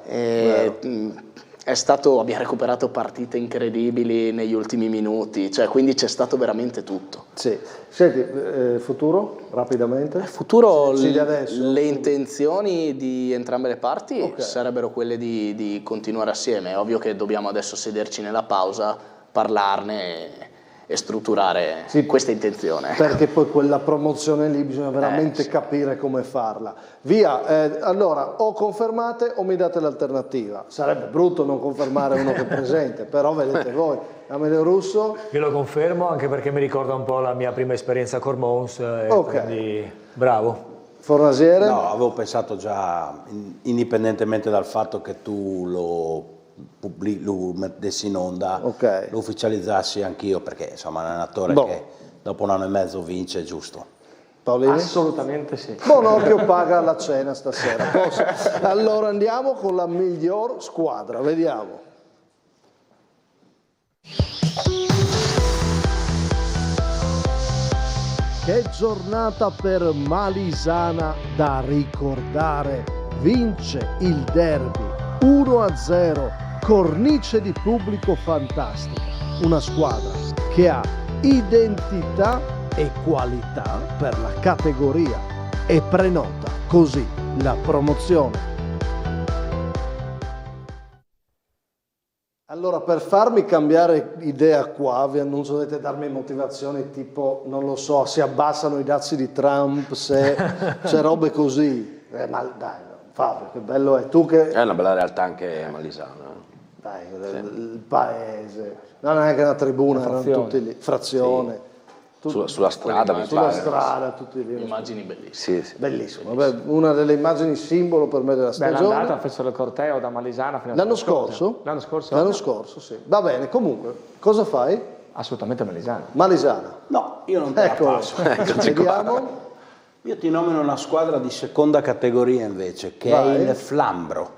Abbiamo recuperato partite incredibili negli ultimi minuti, cioè quindi c'è stato veramente tutto. Sì. Senti, futuro, rapidamente? Futuro, le intenzioni di entrambe le parti sarebbero quelle di continuare assieme. È ovvio che dobbiamo adesso sederci nella pausa, parlarne e strutturare questa intenzione. Perché poi quella promozione lì bisogna veramente capire come farla. Via, allora o confermate o mi date l'alternativa. Sarebbe brutto non confermare uno che è presente, però vedete voi. Amedeo Russo? Io lo confermo anche perché mi ricorda un po' la mia prima esperienza a Cormons, quindi bravo. Fornasiere? No, avevo pensato già, indipendentemente dal fatto che tu lo mettessi in onda, lo ufficializzassi anch'io, perché insomma è un allenatore che dopo un anno e mezzo vince, è giusto. Paolini? Assolutamente sì. Monorchio paga la cena stasera. Allora andiamo con la miglior squadra, vediamo. Che giornata per Malisana da ricordare. Vince il derby 1-0, cornice di pubblico fantastica. Una squadra che ha identità e qualità per la categoria e prenota così la promozione. Allora, per farmi cambiare idea qua, vi annuncio, dovete darmi motivazioni tipo, non lo so, si abbassano i dazi di Trump, se c'è robe così. Ma dai, Fabio, che bello è. Tu che... È una bella realtà anche malisana. Dai, il paese. No, non è che una tribuna, erano tutti lì. Frazione. Sì. Sulla strada, mi sulla pare. strada, tutti lì. Immagini bellissime. Sì. Bellissimo. Vabbè, una delle immagini simbolo per me della stagione. L'andata fecero il corteo da Malisana fino a L'anno scorso? L'anno scorso? L'anno scorso, sì. Va bene, comunque, cosa fai? Assolutamente Malisana. Malisana. No, io non te la passo. Vediamo. Io ti nomino una squadra di seconda categoria invece, che Vai. è il Flambro,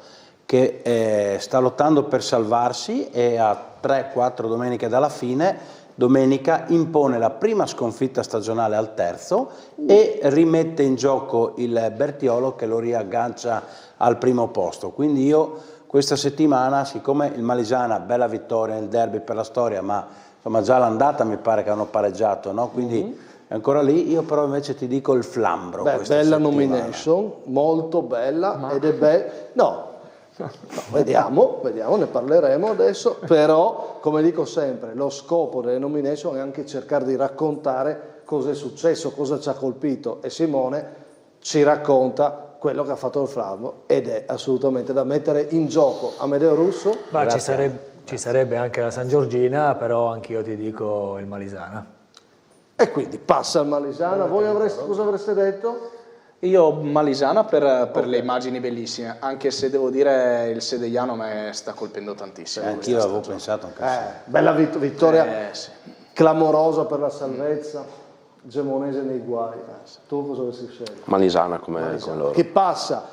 che sta lottando per salvarsi e a 3-4 domeniche dalla fine, domenica impone la prima sconfitta stagionale al terzo e rimette in gioco il Bertiolo che lo riaggancia al primo posto. Quindi io questa settimana, siccome il Malisana, bella vittoria nel derby per la storia, ma insomma già l'andata mi pare che hanno pareggiato, no? Quindi è ancora lì, io però invece ti dico il Flambro. Beh, questa bella settimana. nomination, molto bella, ed è bello. No, vediamo, ne parleremo adesso, però come dico sempre, lo scopo delle nomination è anche cercare di raccontare cosa è successo, cosa ci ha colpito, e Simone ci racconta quello che ha fatto il Flambro ed è assolutamente da mettere in gioco. Amedeo Russo? Ma ci sarebbe anche la San Giorgina, però anch'io ti dico il Malisana. E quindi passa il Malisana. Voi cosa avreste detto? Io Malisana per le immagini bellissime, anche se devo dire il Sedegliano a me sta colpendo tantissimo. Anch'io avevo pensato anche Bella vittoria clamorosa per la salvezza, gemonese nei guai. Tu cosa avresti scelto? Malisana come loro. Che passa.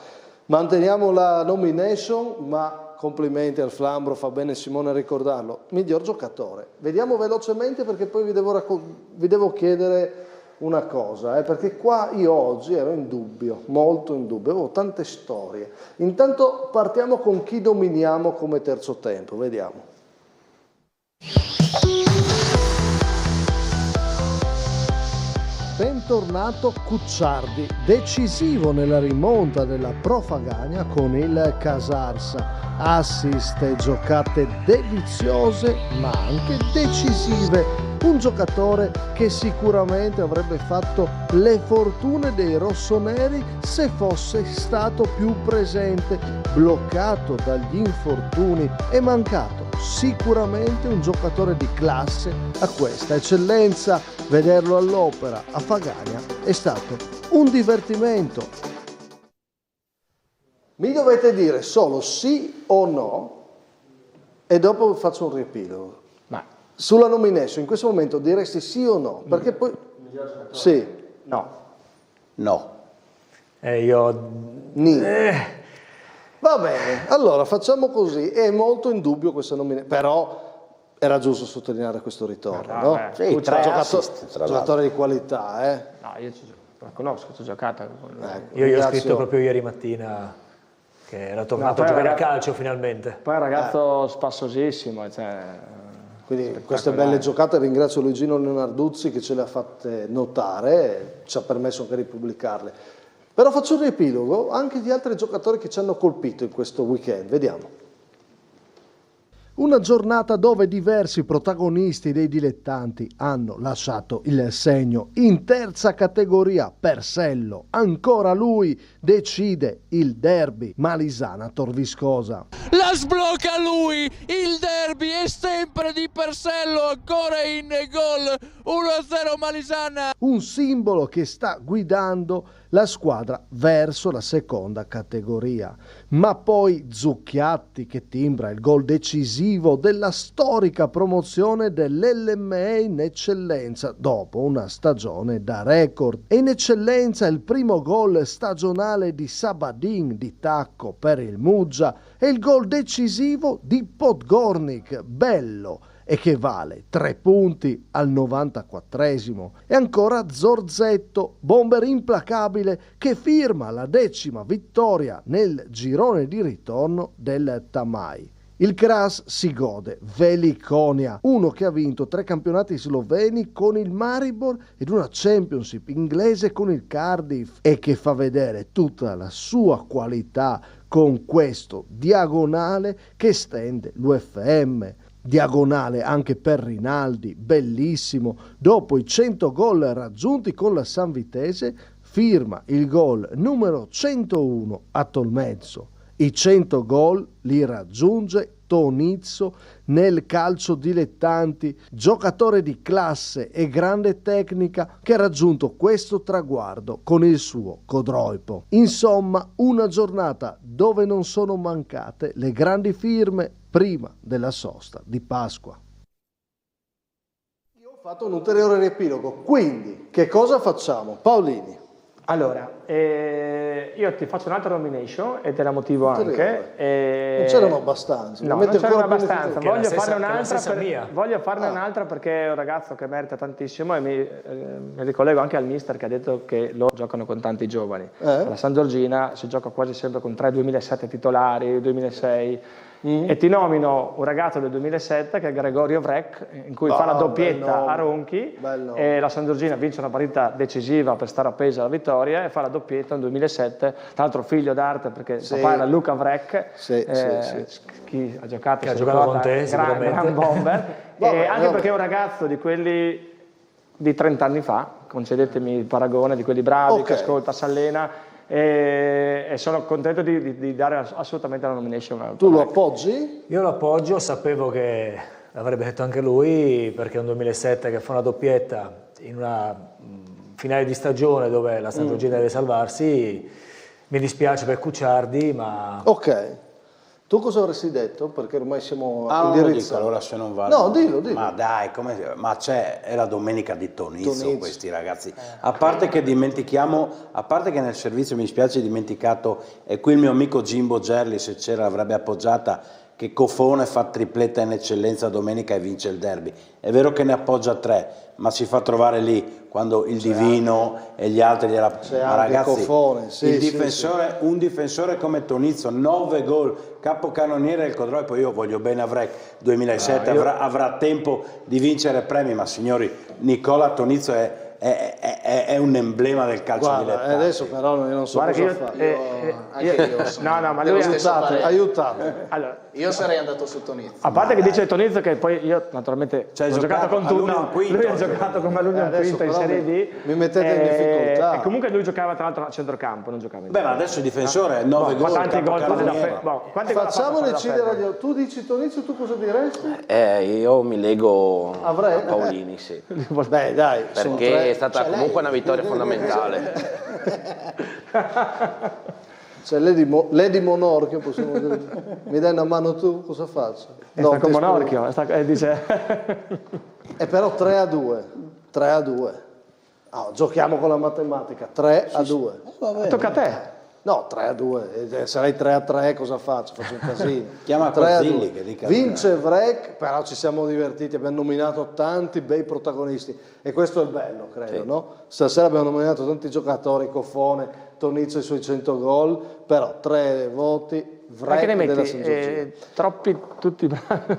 Manteniamo la nomination, ma complimenti al Flambro, fa bene Simone a ricordarlo. Miglior giocatore. Vediamo velocemente perché poi vi devo chiedere una cosa, perché qua io oggi ero in dubbio, molto in dubbio, avevo tante storie. Intanto partiamo con chi dominiamo come terzo tempo, vediamo. Bentornato Cucciardi, decisivo nella rimonta della Profagania con il Casarsa. Assist e giocate deliziose ma anche decisive. Un giocatore che sicuramente avrebbe fatto le fortune dei rossoneri se fosse stato più presente, bloccato dagli infortuni e mancato. Sicuramente un giocatore di classe a questa eccellenza. Vederlo all'opera a Fagania è stato un divertimento. Mi dovete dire solo sì o no e dopo faccio un riepilogo. Sulla nomination, in questo momento diresti sì o no? Perché poi... Sì. No. No. Io... Va bene, allora facciamo così. È molto in dubbio questa nomination, però era giusto sottolineare questo ritorno, no? Sì, giocatore di qualità, No, io la conosco, ci ho giocato. Io gli ho scritto proprio ieri mattina che era tornato a giocare a calcio finalmente. Poi è un ragazzo spassosissimo, Quindi queste belle giocate, ringrazio Luigino Leonarduzzi che ce le ha fatte notare, ci ha permesso anche di pubblicarle. Però faccio un riepilogo anche di altri giocatori che ci hanno colpito in questo weekend, vediamo. Una giornata dove diversi protagonisti dei dilettanti hanno lasciato il segno. In terza categoria, Persello, ancora lui decide il derby Malisana-Torviscosa. La sblocca lui, il derby è sempre di Persello, ancora in gol, 1-0 Malisana. Un simbolo che sta guidando la squadra verso la seconda categoria. Ma poi Zucchiatti che timbra il gol decisivo della storica promozione dell'LME in eccellenza dopo una stagione da record. E in eccellenza il primo gol stagionale di Sabadin di tacco per il Muggia e il gol decisivo di Podgornik, bello, e che vale 3 punti al 94esimo. E ancora Zorzetto, bomber implacabile, che firma la 10ª vittoria nel girone di ritorno del Tamai. Il Kras si gode Veliconia, uno che ha vinto 3 campionati sloveni con il Maribor ed una Championship inglese con il Cardiff e che fa vedere tutta la sua qualità con questo diagonale che stende l'UFM. Diagonale anche per Rinaldi, bellissimo. Dopo i 100 gol raggiunti con la Sanvitese, firma il gol numero 101 a Tolmezzo. I 100 gol li raggiunge Tonizzo nel calcio dilettanti, giocatore di classe e grande tecnica che ha raggiunto questo traguardo con il suo Codroipo. Insomma, una giornata dove non sono mancate le grandi firme prima della sosta di Pasqua. Io ho fatto un ulteriore riepilogo, quindi che cosa facciamo? Paolini. Allora, io ti faccio un'altra nomination e te la motivo anche. Non c'erano abbastanza. No, non c'erano abbastanza. Voglio farne Ah. un'altra perché è un ragazzo che merita tantissimo e mi ricollego anche al mister che ha detto che loro giocano con tanti giovani. La San Giorgina si gioca quasi sempre con 3 2007 titolari, 2006. E ti nomino un ragazzo del 2007 che è Gregorio Vrek, in cui fa la doppietta a Ronchi e la San Giorgina vince una partita decisiva per stare appesa alla vittoria e fa la doppietta nel 2007, tra l'altro figlio d'arte perché papà era Luca Vrek, chi ha giocato, che ha giocato con te gran bomber, e anche perché è un ragazzo di quelli di 30 anni fa, concedetemi il paragone, di quelli bravi, che ascolta, si allena. E sono contento di dare assolutamente la nomination. Tu lo appoggi? Io lo appoggio, sapevo che l'avrebbe detto anche lui, perché è un 2007 che fa una doppietta in una finale di stagione dove la San Giorgina deve salvarsi. Mi dispiace per Cucciardi, ma... Ok. Tu cosa avresti detto? Perché ormai siamo non lo indirizzati. dico, allora se non vale. No, dillo. Ma dai, è la domenica di Tonizzo. Questi ragazzi. A parte che dimentichiamo, a parte che nel servizio mi dispiace dimenticato, e qui il mio amico Jimbo Gerli, se c'era l'avrebbe appoggiata, che Cofone fa tripletta in eccellenza domenica e vince il derby. È vero che ne appoggia 3, ma si fa trovare lì quando il Divino e gli altri gliela... Ma ragazzi, Cofone, un difensore come Tonizzo, 9 gol, capocannoniere del Codroipo, io voglio bene a Vrek, 2007 avrà tempo di vincere premi, ma signori, Nicola Tonizzo è un emblema del calcio dilettante. Adesso però io non so cosa fare. Ma lui aiutate. Allora, io sarei andato su Tonizzo. A parte che dice Tonizzo che poi io naturalmente ho giocato con tutti, lui ha giocato con Malugno Quinto in Serie D. Mi mettete in difficoltà. E comunque lui giocava tra l'altro a centrocampo, non giocava in Beh, ma adesso il difensore 9 gol, tanti gol facciamo decidere. Tu dici Tonizzo, tu cosa diresti? Io mi lego a Vrek? Paolini, sì. Beh, dai, perché è stata comunque una vittoria fondamentale. C'è Lady Monorchio, possiamo dire. Mi dai una mano tu, cosa faccio? Sta con Monorchio, dice... però 3-2. Giochiamo con la matematica, 3-2. Tocca a te. No, 3-2, sarei 3-3, cosa faccio? Faccio un casino. Chiama Corzilli che dica. Vince Vrek, però ci siamo divertiti, abbiamo nominato tanti bei protagonisti e questo è il bello, credo, no? Stasera abbiamo nominato tanti giocatori, Cofone, Tonizzo i suoi 100 gol, però 3 voti, Vrek ne della metti San Giorgino. troppi tutti bravi.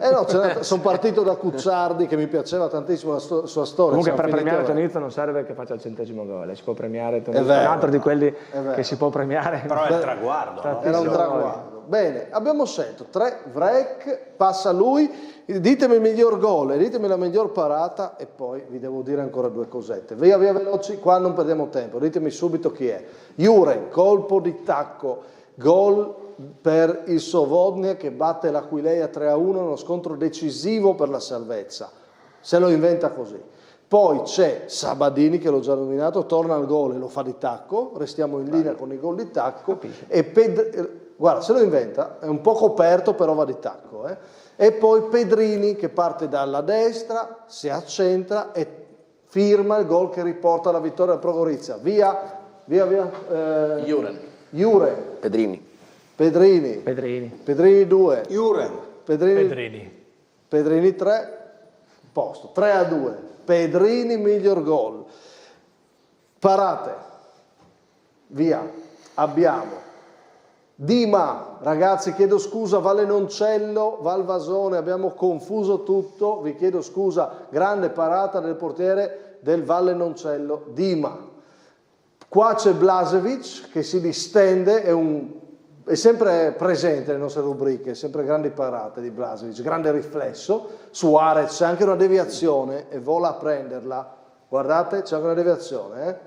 Sono partito da Cucciardi che mi piaceva tantissimo la sua storia. Comunque per premiare Tonizzo non serve che faccia il 100° gol, si può premiare Tonizzo, è un altro di quelli che si può premiare. Però è il traguardo, no? Era un traguardo. Bene, abbiamo scelto 3 Vrek, passa lui, ditemi il miglior gol e ditemi la miglior parata e poi vi devo dire ancora 2 cosette. Via veloci, qua non perdiamo tempo, ditemi subito chi è. Juren, colpo di tacco, gol per il Sovodnia che batte l'Aquileia 3-1, uno scontro decisivo per la salvezza, se lo inventa così. Poi c'è Sabadini che l'ho già nominato, torna al gol e lo fa di tacco, restiamo in linea con i gol di tacco. E guarda, se lo inventa, è un po' coperto però va di tacco. E poi Pedrini che parte dalla destra, si accentra e firma il gol che riporta la vittoria al Pro Gorizia. Via. Juren. Pedrini 2. Juren. Pedrini 3. Posto. 3-2. Pedrini miglior gol. Parate. Via. Abbiamo Dima, ragazzi chiedo scusa, Valle Noncello, Valvasone, abbiamo confuso tutto, vi chiedo scusa, grande parata del portiere del Valle Noncello, Dima. Qua c'è Blažević che si distende, è un è sempre presente nelle nostre rubriche, sempre grandi parate di Blažević, grande riflesso. Suarez, c'è anche una deviazione e vola a prenderla, guardate, c'è anche una deviazione,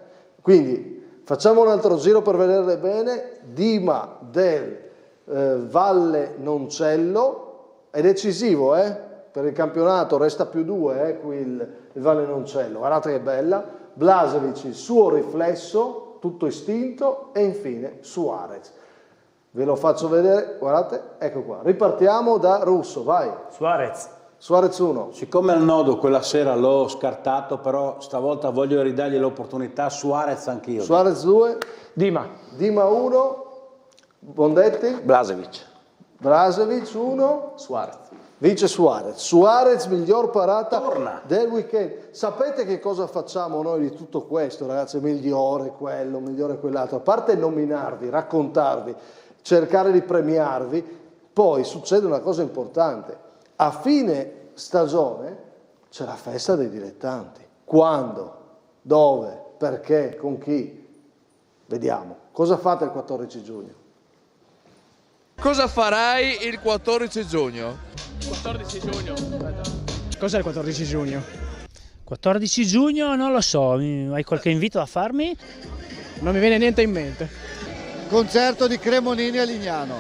quindi facciamo un altro giro per vederle bene. Dima del Valle Noncello è decisivo per il campionato, resta +2 qui il Valle Noncello, guardate che bella. Blažević, il suo riflesso tutto istinto, e infine Suarez. Ve lo faccio vedere, guardate, ecco qua. Ripartiamo da Russo, vai. Suarez 1. Siccome al nodo quella sera l'ho scartato, però stavolta voglio ridargli l'opportunità. Suarez anch'io. Suarez 2. Dima 1. Bondetti. Blažević 1. Suarez. Vince Suarez. Suarez, miglior parata del weekend. Sapete che cosa facciamo noi di tutto questo, ragazzi? Migliore quello, migliore quell'altro. A parte nominarvi, raccontarvi, cercare di premiarvi, poi succede una cosa importante. A fine stagione c'è la festa dei dilettanti. Quando? Dove? Perché? Con chi? Vediamo. Cosa fate il 14 giugno? Cosa farai il 14 giugno? 14 giugno. Cos'è il 14 giugno? 14 giugno non lo so, hai qualche invito da farmi? Non mi viene niente in mente. Concerto di Cremonini a Lignano.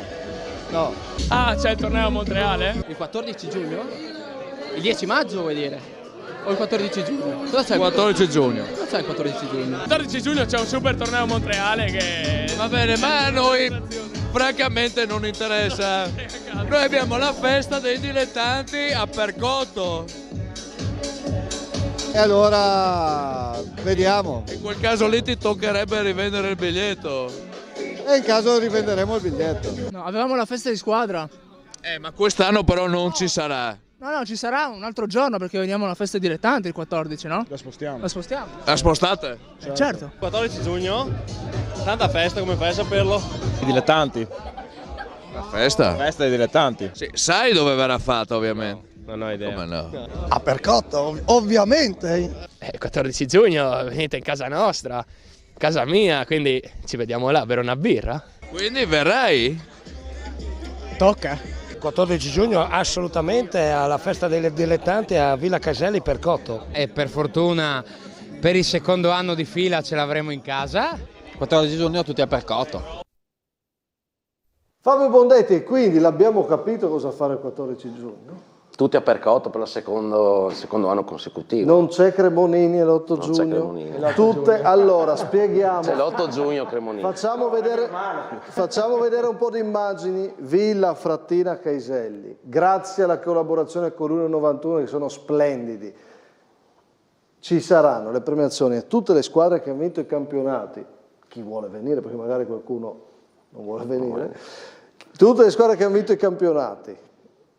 No. Ah, c'è il torneo a Montreale? Il 14 giugno? Il 10 maggio vuoi dire? O il 14 giugno? Cosa c'è? 14 giugno. Cosa c'è il 14 giugno? Il 14 giugno c'è un super torneo a Montreale che... Va bene, ma a noi francamente non interessa. Noi abbiamo la festa dei dilettanti a Percotto. E allora vediamo. In quel caso lì ti toccherebbe rivendere il biglietto. E in caso rivenderemo il biglietto. No, avevamo la festa di squadra. Ma quest'anno però non ci sarà. No, ci sarà un altro giorno perché veniamo alla festa dilettanti il 14, no? La spostiamo. La spostiamo. La spostate? Certo. 14 giugno, tanta festa, come fai a saperlo? I dilettanti. La festa? Festa dei dilettanti. Sì, sai dove verrà fatta ovviamente? Non ho idea. Come no? A Percotto, ovviamente. Il 14 giugno venite in casa nostra, casa mia, quindi ci vediamo là a bere una birra. Quindi verrai? Tocca. 14 giugno assolutamente alla festa dei dilettanti a Villa Caselli Percotto. E per fortuna per il secondo anno di fila ce l'avremo in casa. 14 giugno tutti a Percotto. Fabio Bondetti, quindi l'abbiamo capito cosa fare il 14 giugno? Tutti a Percotto per il secondo anno consecutivo. Non c'è Cremonini l'8 giugno? C'è Cremonini. Tutte, allora spieghiamo. C'è l'8 giugno Cremonini. Facciamo vedere un po' di immagini. Villa Frattina Caselli. Grazie alla collaborazione con l'191 che sono splendidi. Ci saranno le premiazioni a tutte le squadre che hanno vinto i campionati. Chi vuole venire, perché magari qualcuno non vuole venire. Tutte le squadre che hanno vinto i campionati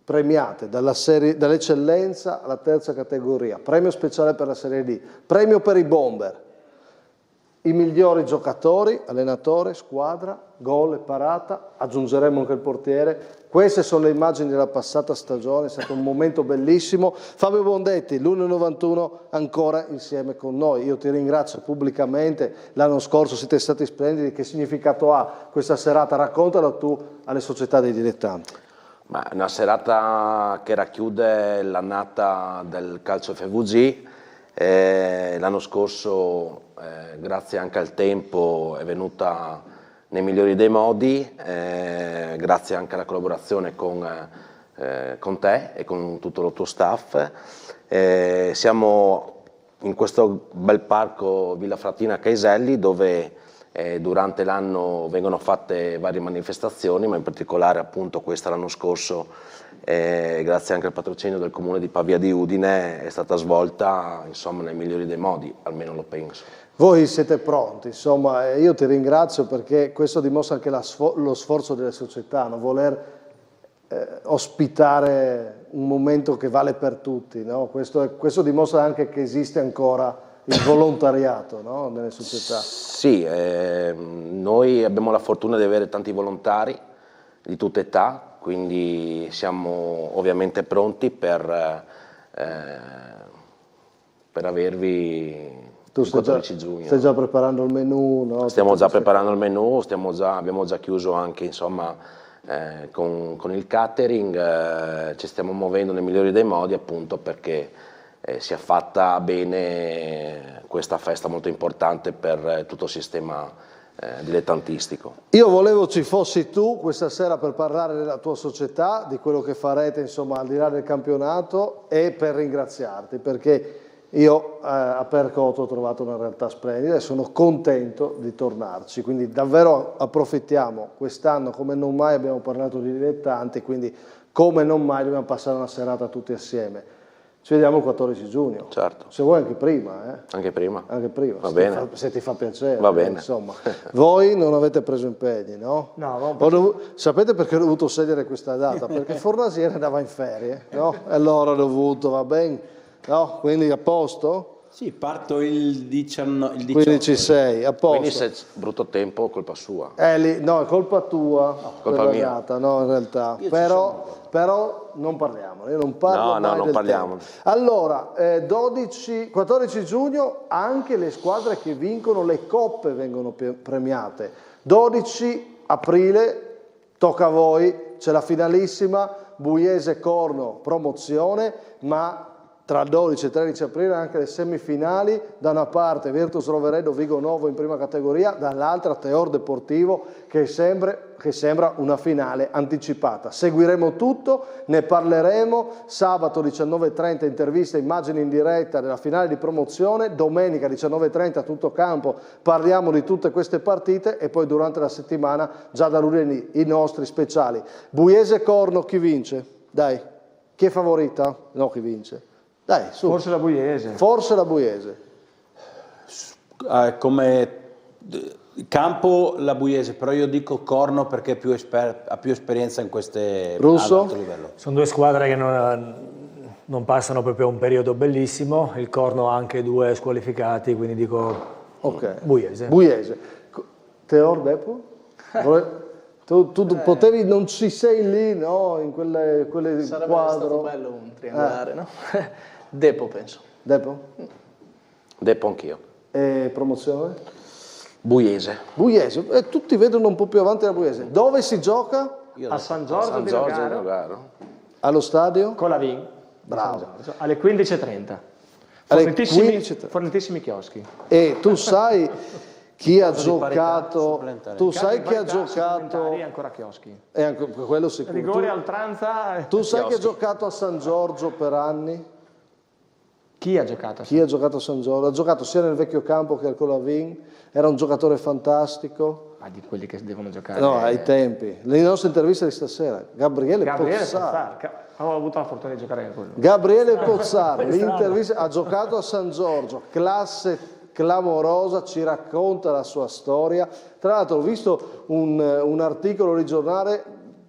premiate dall'eccellenza alla terza categoria, premio speciale per la Serie D, premio per i bomber, i migliori giocatori, allenatore, squadra, gol e parata, aggiungeremo anche il portiere. Queste sono le immagini della passata stagione, è stato un momento bellissimo. Fabio Bondetti, l'191 ancora insieme con noi, io ti ringrazio pubblicamente, l'anno scorso siete stati splendidi, che significato ha questa serata? Raccontalo tu alle società dei dilettanti. Ma una serata che racchiude l'annata del calcio FVG. L'anno scorso, grazie anche al tempo, è venuta nei migliori dei modi, grazie anche alla collaborazione con te e con tutto il tuo staff. Siamo in questo bel parco Villa Frattina Caselli, dove durante l'anno vengono fatte varie manifestazioni, ma in particolare appunto questa l'anno scorso, grazie anche al patrocinio del comune di Pavia di Udine, è stata svolta insomma nei migliori dei modi, almeno lo penso. Voi siete pronti, insomma, io ti ringrazio perché questo dimostra anche lo sforzo delle società, no? Voler ospitare un momento che vale per tutti, no? Questo dimostra anche che esiste ancora il volontariato, no? Nelle società. Sì, noi abbiamo la fortuna di avere tanti volontari di tutta età, quindi siamo ovviamente pronti per avervi Tu il 14 giugno. Stai già preparando il menù, no? Stiamo già preparando il menù, abbiamo già chiuso anche insomma, con il catering, ci stiamo muovendo nei migliori dei modi appunto perché sia fatta bene questa festa molto importante per tutto il sistema dilettantistico. Io volevo ci fossi tu questa sera per parlare della tua società, di quello che farete insomma al di là del campionato e per ringraziarti perché io a Percoto ho trovato una realtà splendida e sono contento di tornarci, quindi davvero approfittiamo, quest'anno come non mai abbiamo parlato di dilettanti, quindi come non mai dobbiamo passare una serata tutti assieme. Ci vediamo il 14 giugno, certo. Se vuoi anche prima. Anche prima? Anche prima, va bene. Se ti fa piacere. Va bene. Insomma. Voi non avete preso impegni, no? No, sapete perché ho dovuto scegliere questa data? Perché Fornasiere andava in ferie, no? E allora ho dovuto, va bene? No? Quindi a posto? Sì, parto il 18. Quindi ci sei, a posto. Quindi se c'è brutto tempo, colpa sua. No, è colpa tua, colpa mia. data, no, in realtà. Però non parliamo, io non parlo mai non del parliamo. tempo. Allora, 14 giugno anche le squadre che vincono le coppe vengono premiate. 12 aprile tocca a voi, c'è la finalissima, Buiese Corno promozione, ma tra il 12 e 13 aprile anche le semifinali, da una parte Virtus Roveredo Vigo Novo in prima categoria, dall'altra Teor Deportivo che sembra una finale anticipata. Seguiremo tutto, ne parleremo, sabato 19:30 interviste, immagini in diretta della finale di promozione, domenica 19:30 tutto campo, parliamo di tutte queste partite e poi durante la settimana, già da lunedì, i nostri speciali. Buiese Corno, chi vince? Dai, chi è favorita? No, chi vince? Dai, su. Forse la Buiese. Forse la Buiese. Come campo la Buiese, però io dico Corno perché ha più esperienza in queste Russo? alto livello. Sono due squadre che non passano proprio un periodo bellissimo, il Corno ha anche 2 squalificati, quindi dico Buiese. Buiese. Teor Depo? Tu potevi, non ci sei lì, no? In quelle Sarebbe quadro. stato bello un triangolare, no? Depo, penso. Depo? Depo anch'io. E promozione? Buiese. Buiese. E tutti vedono un po' più avanti la Buiese. Dove si gioca? A San Giorgio di Nogaro. Allo stadio? Con la Vin. Bravo. Alle 15:30. Alle Fornitissimi chioschi. E tu sai chi ha giocato? Tu sai chi ha giocato? Ancora chioschi. E anche quello sicuro. Rigori, oltranza. Tu sai chi ha giocato a San Giorgio per anni? Chi ha giocato? Chi ha giocato a San Giorgio? Ha giocato sia nel vecchio campo che al Colavin, era un giocatore fantastico. Ma di quelli che devono giocare. No, ai tempi. Le nostre interviste di stasera, Gabriele Pozzar. Ho avuto la fortuna di giocare con lui. Gabriele Pozzar, l'intervista, ha giocato a San Giorgio, classe clamorosa, ci racconta la sua storia. Tra l'altro ho visto un articolo di giornale,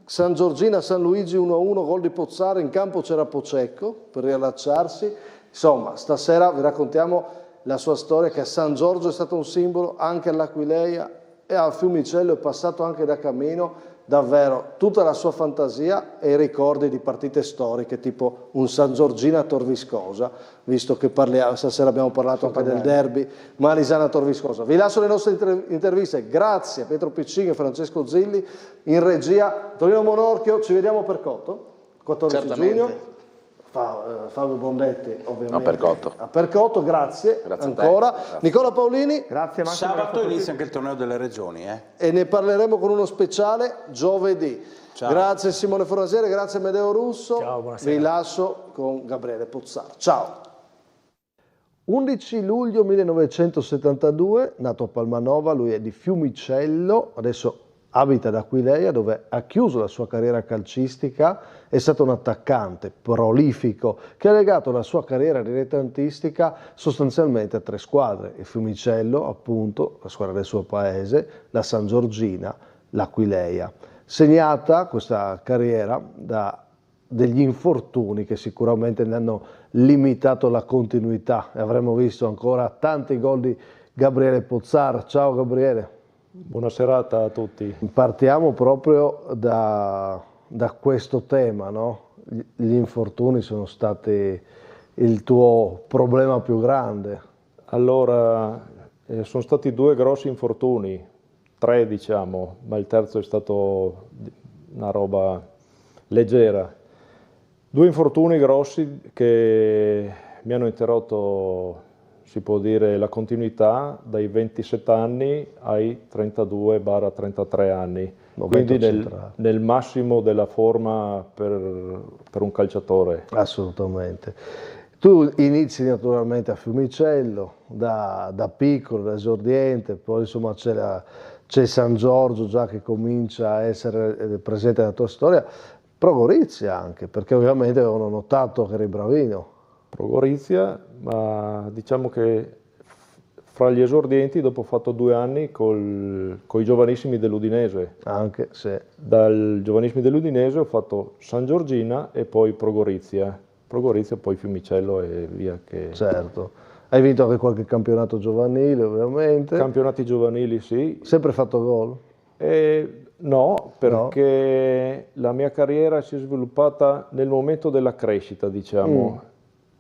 San Giorgina, San Luigi 1-1, gol di Pozzar, in campo c'era Pocecco per riallacciarsi. Insomma, stasera vi raccontiamo la sua storia, che a San Giorgio è stato un simbolo, anche all'Aquileia e a Fiumicello è passato anche da Cammino. Davvero, tutta la sua fantasia e i ricordi di partite storiche, tipo un San Giorgina Torviscosa, visto che stasera abbiamo parlato anche del derby Malisana Torviscosa. Vi lascio le nostre interviste, grazie a Pietro Piccini e Francesco Zilli, in regia Tonino Monorchio, ci vediamo per Percoto, 14 giugno. Fabio Bondetti ovviamente a Percoto, grazie ancora. Nicola Paolini, grazie. Sabato inizia anche il torneo delle regioni e ne parleremo con uno speciale giovedì. Ciao. Grazie Simone Fornasiere, grazie Medeo Russo. Ciao, buonasera. Vi lascio con Gabriele Pozzar. Ciao. 11 luglio 1972, nato a Palmanova, lui è di Fiumicello, adesso abita ad Aquileia dove ha chiuso la sua carriera calcistica, è stato un attaccante prolifico che ha legato la sua carriera dilettantistica sostanzialmente a 3 squadre, il Fiumicello appunto, la squadra del suo paese, la San Giorgina, l'Aquileia. Segnata questa carriera da degli infortuni che sicuramente ne hanno limitato la continuità e avremmo visto ancora tanti gol di Gabriele Pozzar. Ciao Gabriele. Buona serata a tutti. Partiamo proprio da questo tema, no? Gli infortuni sono stati il tuo problema più grande. Allora, sono stati 2 grossi infortuni, 3 diciamo, ma il terzo è stato una roba leggera. 2 infortuni grossi che mi hanno interrotto, si può dire, la continuità dai 27 anni ai 32-33 anni, quindi nel massimo della forma per un calciatore. Assolutamente. Tu inizi naturalmente a Fiumicello, da piccolo, da esordiente, poi insomma c'è San Giorgio già che comincia a essere presente nella tua storia, Pro Gorizia anche, perché ovviamente avevano notato che eri bravino. Pro Gorizia, ma diciamo che fra gli esordienti dopo ho fatto 2 anni con i giovanissimi dell'Udinese. Anche se. Dal giovanissimi dell'Udinese ho fatto San Giorgina e poi Pro Gorizia, poi Fiumicello e via che... Certo. Hai vinto anche qualche campionato giovanile ovviamente. Campionati giovanili sì. Sempre fatto gol? No, perché la mia carriera si è sviluppata nel momento della crescita, diciamo.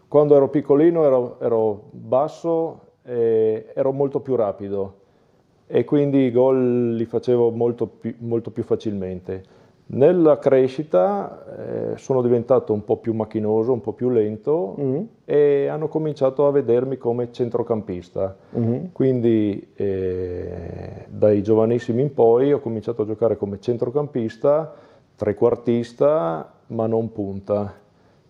Quando ero piccolino ero basso e ero molto più rapido e quindi i gol li facevo molto più facilmente. Nella crescita sono diventato un po' più macchinoso, un po' più lento e hanno cominciato a vedermi come centrocampista. Quindi dai giovanissimi in poi ho cominciato a giocare come centrocampista, trequartista, ma non punta.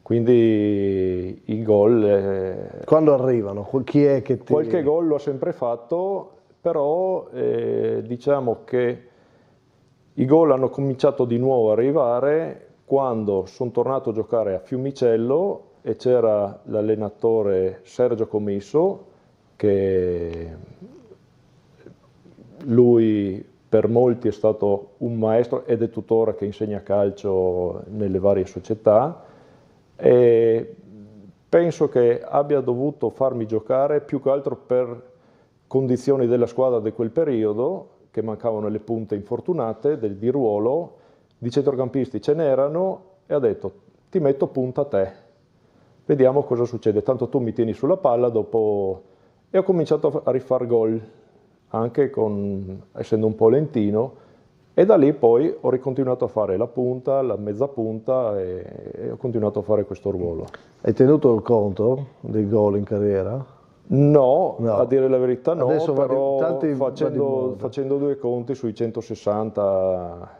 Quindi i gol... Quando arrivano? Chi è che ti... Qualche gol l'ho sempre fatto, però diciamo che i gol hanno cominciato di nuovo a arrivare quando sono tornato a giocare a Fiumicello e c'era l'allenatore Sergio Commisso, che lui per molti è stato un maestro ed è tuttora che insegna calcio nelle varie società, e penso che abbia dovuto farmi giocare più che altro per condizioni della squadra di quel periodo, che mancavano le punte infortunate di ruolo, di centrocampisti ce n'erano, e ha detto ti metto punta a te, vediamo cosa succede, tanto tu mi tieni sulla palla dopo. E ho cominciato a rifar gol, anche essendo un po' lentino, e da lì poi ho ricontinuato a fare la punta, la mezza punta e ho continuato a fare questo ruolo. Hai tenuto il conto dei gol in carriera? No, a dire la verità no, adesso però facendo 2 conti sui 160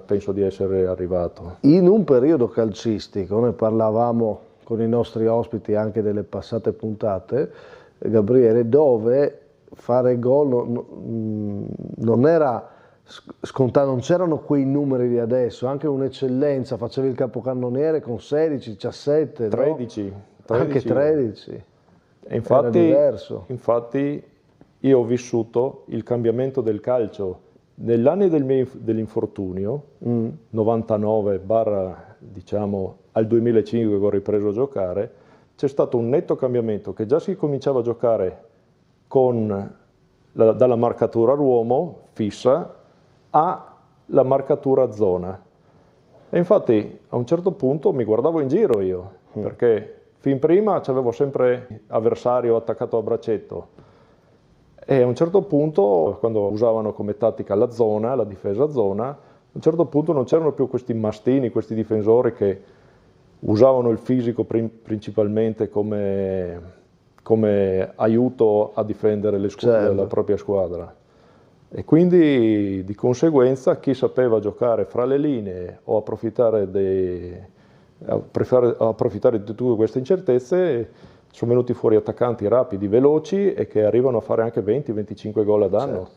penso di essere arrivato. In un periodo calcistico, ne parlavamo con i nostri ospiti anche delle passate puntate, Gabriele, dove fare gol non era scontato, non c'erano quei numeri di adesso, anche un'eccellenza, facevi il capocannoniere con 16, 17, 13, no? Anche 13. E infatti io ho vissuto il cambiamento del calcio negli anni dell'infortunio, 99 diciamo al 2005 che ho ripreso a giocare, c'è stato un netto cambiamento che già si cominciava a giocare dalla marcatura all'uomo fissa alla marcatura a zona. E infatti a un certo punto mi guardavo in giro io, perché fin prima c'avevo sempre avversario attaccato a braccetto e a un certo punto, quando usavano come tattica la zona, la difesa a zona, a un certo punto non c'erano più questi mastini, questi difensori che usavano il fisico principalmente come aiuto a difendere la propria squadra. E quindi di conseguenza chi sapeva giocare fra le linee o approfittare di tutte queste incertezze, sono venuti fuori attaccanti rapidi, veloci e che arrivano a fare anche 20-25 gol ad anno.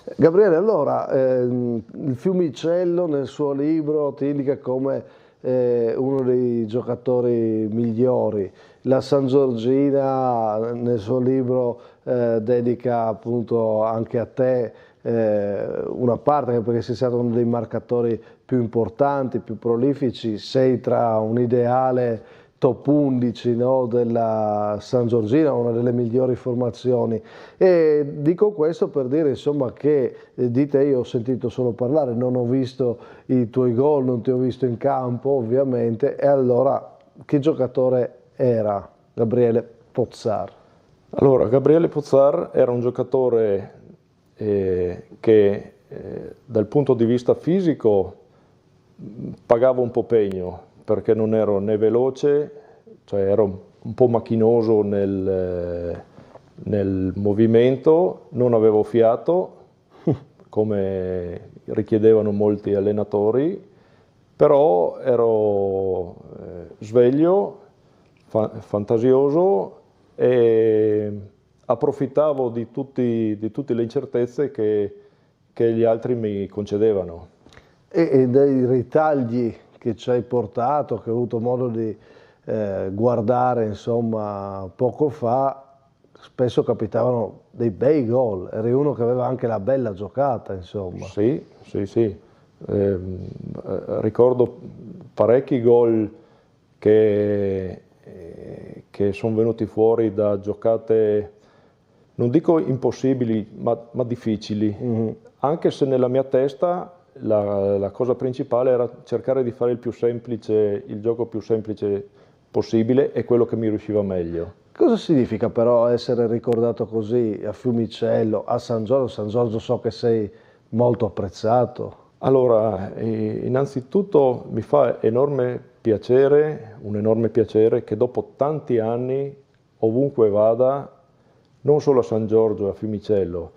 Certo. Gabriele, allora il Fiumicello nel suo libro ti indica come uno dei giocatori migliori, la San Giorgina nel suo libro dedica appunto anche a te una parte, perché sei stato uno dei marcatori più importanti, più prolifici, sei tra un ideale top 11, no, della San Giorgina, una delle migliori formazioni. E dico questo per dire insomma che di te io ho sentito solo parlare, non ho visto i tuoi gol, non ti ho visto in campo ovviamente. E allora che giocatore era Gabriele Pozzar? Allora, Gabriele Pozzar era un giocatore che dal punto di vista fisico pagava un po' pegno, perché non ero né veloce, cioè ero un po' macchinoso nel movimento, non avevo fiato, come richiedevano molti allenatori, però ero sveglio, fantasioso e approfittavo di tutte le incertezze che gli altri mi concedevano. E dei ritagli che ci hai portato, che ho avuto modo di guardare insomma poco fa, spesso capitavano dei bei gol, eri uno che aveva anche la bella giocata insomma. Sì. Ricordo parecchi gol che sono venuti fuori da giocate, non dico impossibili, ma difficili, anche se nella mia testa la cosa principale era cercare di fare il gioco più semplice possibile e quello che mi riusciva meglio. Cosa significa però essere ricordato così a Fiumicello, a San Giorgio? San Giorgio so che sei molto apprezzato. Allora, innanzitutto mi fa un enorme piacere che dopo tanti anni, ovunque vada, non solo a San Giorgio e a Fiumicello,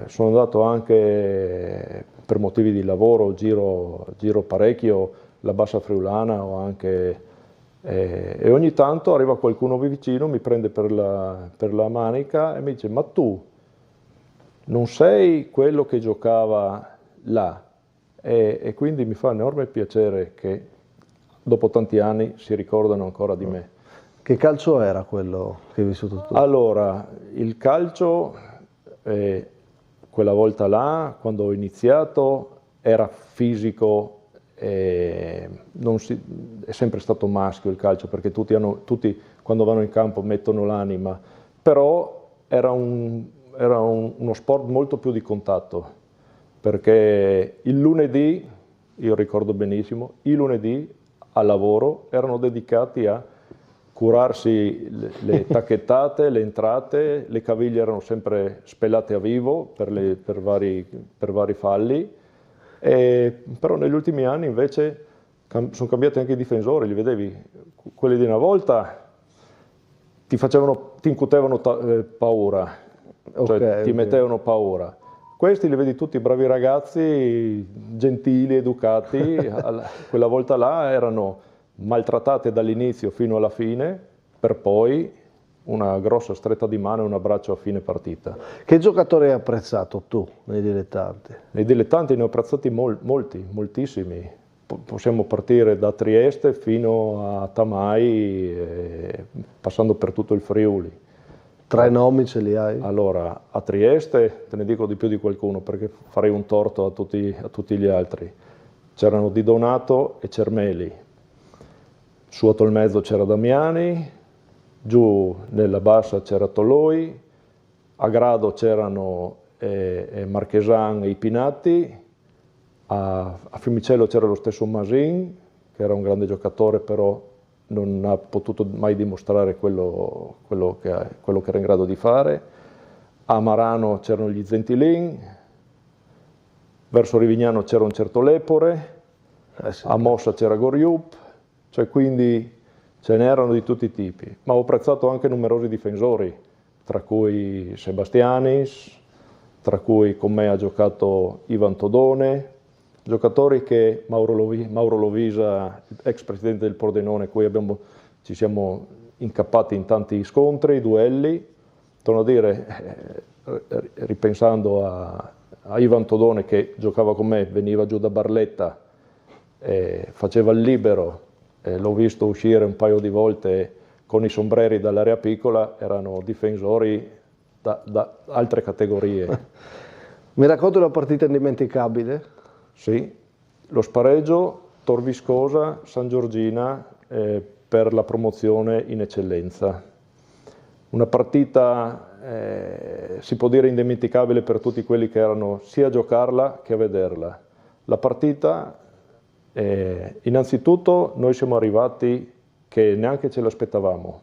sono andato anche per motivi di lavoro, giro parecchio la Bassa Friulana e ogni tanto arriva qualcuno vicino, mi prende per la manica e mi dice: ma tu non sei quello che giocava là? E quindi mi fa enorme piacere che dopo tanti anni si ricordano ancora di me. Che calcio era quello che hai vissuto tu? Allora, il calcio, quella volta là, quando ho iniziato, era fisico, è sempre stato maschio il calcio, perché tutti quando vanno in campo mettono l'anima, però era uno sport molto più di contatto, perché il lunedì, io ricordo benissimo, i lunedì al lavoro erano dedicati a curarsi le tacchettate, le entrate, le caviglie erano sempre spellate a vivo per vari falli, però negli ultimi anni invece sono cambiati anche i difensori, li vedevi, quelli di una volta ti incutevano paura, cioè ti mettevano paura. Questi li vedi tutti bravi ragazzi, gentili, educati, quella volta là erano maltrattate dall'inizio fino alla fine, per poi una grossa stretta di mano e un abbraccio a fine partita. Che giocatori hai apprezzato tu nei dilettanti? Nei dilettanti ne ho apprezzati moltissimi. Possiamo partire da Trieste fino a Tamai, passando per tutto il Friuli. 3 nomi ce li hai? Allora, a Trieste te ne dico di più di qualcuno perché farei un torto a tutti gli altri. C'erano Di Donato e Cermeli. Sotto il mezzo c'era Damiani, giù nella bassa c'era Toloi, a Grado c'erano Marchesan e Ipinatti, a Fiumicello c'era lo stesso Masin, che era un grande giocatore, però non ha potuto mai dimostrare quello che era in grado di fare. A Marano c'erano gli Zentilin, verso Rivignano c'era un certo Lepore, a Mossa c'era Goriup, cioè quindi ce n'erano di tutti i tipi. Ma ho apprezzato anche numerosi difensori, tra cui Sebastianis, tra cui con me ha giocato Ivan Todone, giocatori che Mauro Lovisa, ex presidente del Pordenone, cui ci siamo incappati in tanti scontri, duelli. Torno a dire, ripensando a Ivan Todone che giocava con me, veniva giù da Barletta, faceva il libero, l'ho visto uscire un paio di volte con i sombreri dall'area piccola, erano difensori da altre categorie. Mi racconti una partita indimenticabile? Sì, lo spareggio Tor Viscosa San Giorgina per la promozione in eccellenza. Una partita si può dire indimenticabile per tutti quelli che erano sia a giocarla che a vederla. La partita, innanzitutto noi siamo arrivati che neanche ce l'aspettavamo.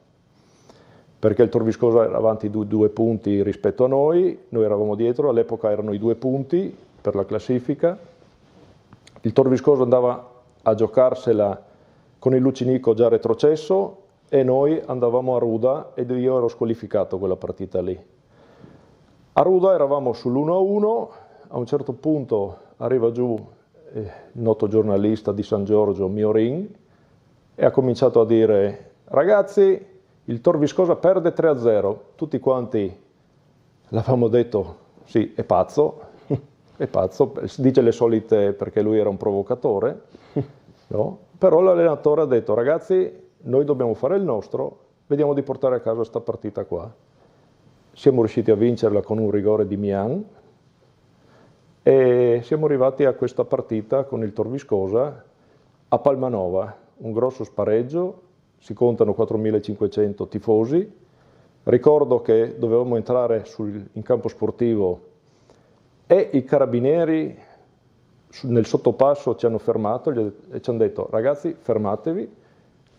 perché il Tor Viskosa era avanti 2 punti rispetto a noi eravamo dietro, all'epoca erano i 2 punti per la classifica. Il Tor Viskosa andava a giocarsela con il Lucinico già retrocesso e noi andavamo a Ruda ed io ero squalificato quella partita lì. A Ruda eravamo sull'1-1, a un certo punto arriva giù il noto giornalista di San Giorgio, Miorin, e ha cominciato a dire: ragazzi, il Tor Viskosa perde 3-0. Tutti quanti l'avevamo detto, sì, è pazzo, dice le solite perché lui era un provocatore, no? Però l'allenatore ha detto: ragazzi, noi dobbiamo fare il nostro, vediamo di portare a casa questa partita qua. Siamo riusciti a vincerla con un rigore di Mian e siamo arrivati a questa partita con il Tor Viskosa a Palmanova, un grosso spareggio, si contano 4.500 tifosi. Ricordo che dovevamo entrare in campo sportivo e i carabinieri nel sottopasso ci hanno fermato e ci hanno detto: ragazzi, fermatevi.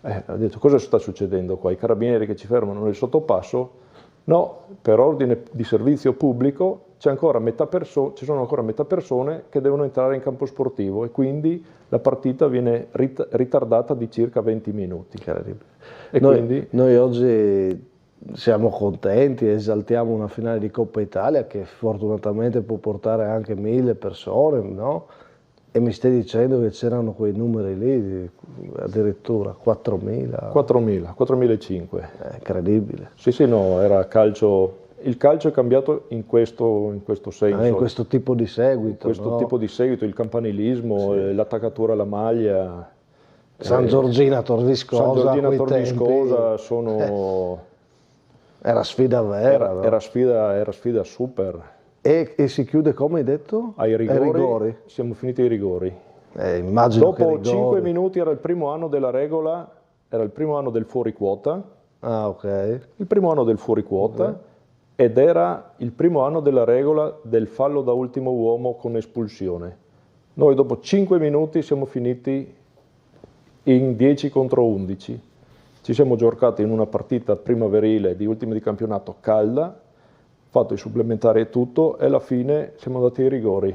Ho detto: cosa sta succedendo qua? I carabinieri che ci fermano nel sottopasso? No, per ordine di servizio pubblico ci sono ancora metà persone che devono entrare in campo sportivo e quindi la partita viene ritardata di circa 20 minuti. E noi oggi siamo contenti, esaltiamo una finale di Coppa Italia che fortunatamente può portare anche 1000 persone, no? E mi stai dicendo che c'erano quei numeri lì, addirittura 4.000? 4.500. È incredibile. Sì, no, era calcio. Il calcio è cambiato in questo senso. In questo tipo di seguito. In questo tipo di seguito, il campanilismo, l'attaccatura alla maglia. San Giorgina Tor Viskosa. San Giorgina Tor Viskosa sono. Era sfida vera. Era sfida super. E si chiude come hai detto? Ai rigori. Siamo finiti ai rigori. Immagino dopo 5 minuti era il primo anno della regola, era il primo anno del fuori quota. Ah, ok. Il primo anno del fuori quota. Okay. Ed era il primo anno della regola del fallo da ultimo uomo con espulsione. Noi dopo 5 minuti siamo finiti in 10 contro 11. Ci siamo giocati in una partita primaverile di ultime di campionato calda, fatto i supplementari e tutto, e alla fine siamo andati ai rigori.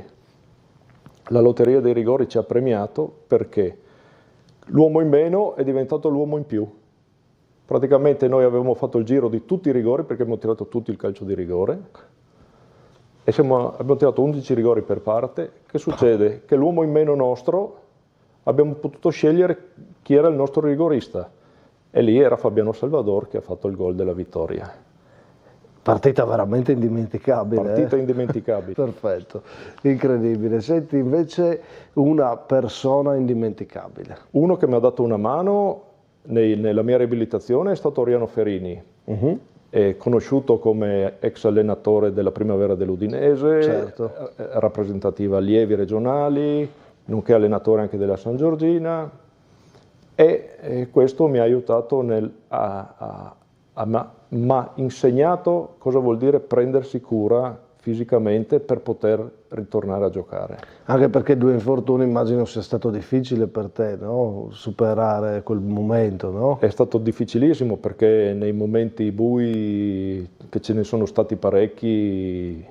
La lotteria dei rigori ci ha premiato perché l'uomo in meno è diventato l'uomo in più. Praticamente noi avevamo fatto il giro di tutti i rigori perché abbiamo tirato tutti il calcio di rigore e abbiamo tirato 11 rigori per parte. Che succede? Che l'uomo in meno nostro abbiamo potuto scegliere chi era il nostro rigorista e lì era Fabiano Salvador che ha fatto il gol della vittoria. Partita veramente indimenticabile. Partita indimenticabile. Perfetto, incredibile. Senti, invece una persona indimenticabile. Uno che mi ha dato una mano nella mia riabilitazione è stato Oriano Ferini, è conosciuto come ex allenatore della Primavera dell'Udinese, certo. Rappresentativa allievi regionali, nonché allenatore anche della San Giorgina, e questo mi ha aiutato mi ha insegnato cosa vuol dire prendersi cura fisicamente per poter ritornare a giocare. Anche perché 2 infortuni immagino sia stato difficile per te, no? Superare quel momento, no? È stato difficilissimo perché nei momenti bui, che ce ne sono stati parecchi,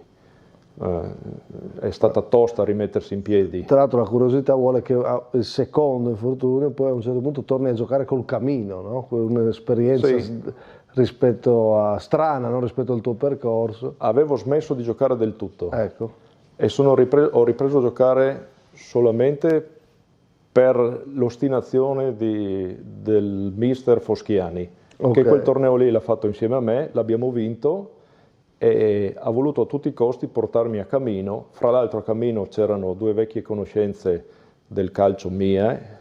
è stata tosta rimettersi in piedi. Tra l'altro la curiosità vuole che il secondo infortunio poi a un certo punto torni a giocare col Camino, no? Un'esperienza strana, no? Rispetto al tuo percorso. Avevo smesso di giocare del tutto. Ecco. E ho ripreso a giocare solamente per l'ostinazione del mister Foschiani, che quel torneo lì l'ha fatto insieme a me, l'abbiamo vinto e ha voluto a tutti i costi portarmi a Camino. Fra l'altro a Camino c'erano 2 vecchie conoscenze del calcio mie,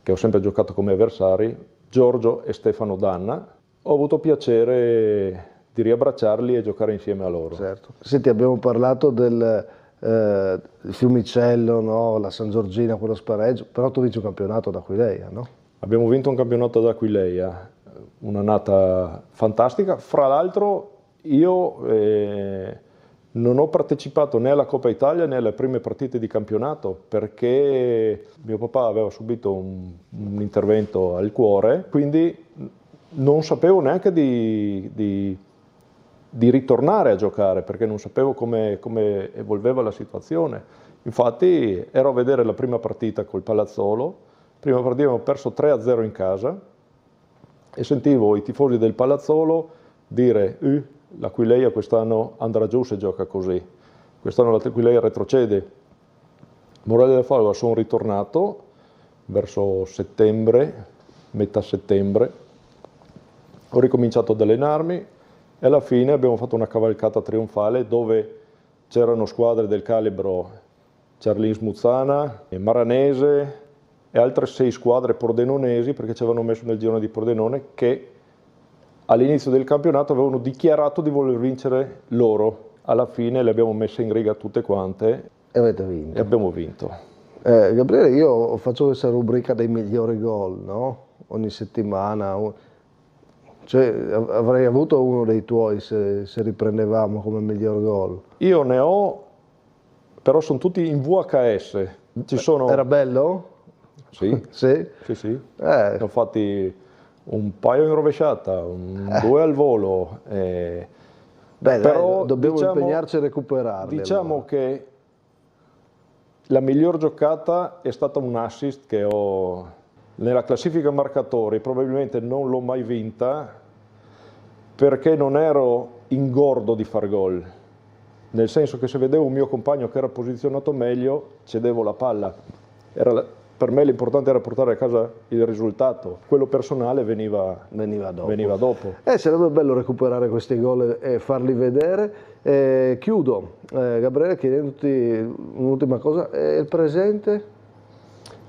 che ho sempre giocato come avversari, Giorgio e Stefano Danna. Ho avuto piacere di riabbracciarli e giocare insieme a loro. Certo. Senti, abbiamo parlato del Fiumicello, no? La San Giorgina, quello spareggio, però tu vinci un campionato ad Aquileia, no? Abbiamo vinto un campionato ad Aquileia, un'annata fantastica. Fra l'altro io non ho partecipato né alla Coppa Italia né alle prime partite di campionato perché mio papà aveva subito un intervento al cuore, quindi non sapevo neanche di ritornare a giocare, perché non sapevo come evolveva la situazione. Infatti ero a vedere la prima partita col Palazzolo, prima partita abbiamo perso 3-0 in casa e sentivo i tifosi del Palazzolo dire l'Aquileia quest'anno andrà giù se gioca così, quest'anno l'Aquileia retrocede. Morale della favola, sono ritornato verso settembre, metà settembre, ho ricominciato ad allenarmi e alla fine abbiamo fatto una cavalcata trionfale dove c'erano squadre del calibro Ciarlins Muzzana, Maranese e altre 6 squadre pordenonesi, perché ci avevano messo nel girone di Pordenone, che all'inizio del campionato avevano dichiarato di voler vincere loro. Alla fine le abbiamo messe in riga tutte quante e avete vinto. E abbiamo vinto. Gabriele, io faccio questa rubrica dei migliori gol, no? Ogni settimana. Cioè, avrei avuto uno dei tuoi se riprendevamo come miglior gol. Io ne ho, però sono tutti in VHS. Ci sono... Era bello? Sì. Sì? Sì. Ne ho fatti un paio in rovesciata, 2 al volo. Beh, però dobbiamo impegnarci a recuperarli. Diciamo allora, che la miglior giocata è stata un assist che ho nella classifica marcatori, probabilmente non l'ho mai vinta perché non ero ingordo di far gol, nel senso che se vedevo un mio compagno che era posizionato meglio cedevo la palla. Per me l'importante era portare a casa il risultato, quello personale veniva dopo. Sarebbe bello recuperare questi gol e farli vedere. Chiudo, Gabriele, chiedendoti un'ultima cosa, il presente?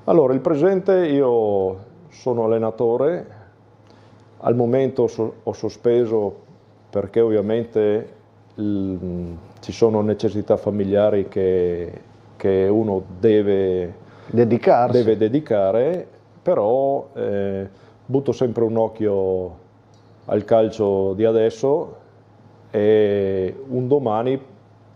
Allora, il presente, io sono allenatore, al momento ho sospeso perché ovviamente ci sono necessità familiari che uno deve dedicare, però butto sempre un occhio al calcio di adesso e un domani,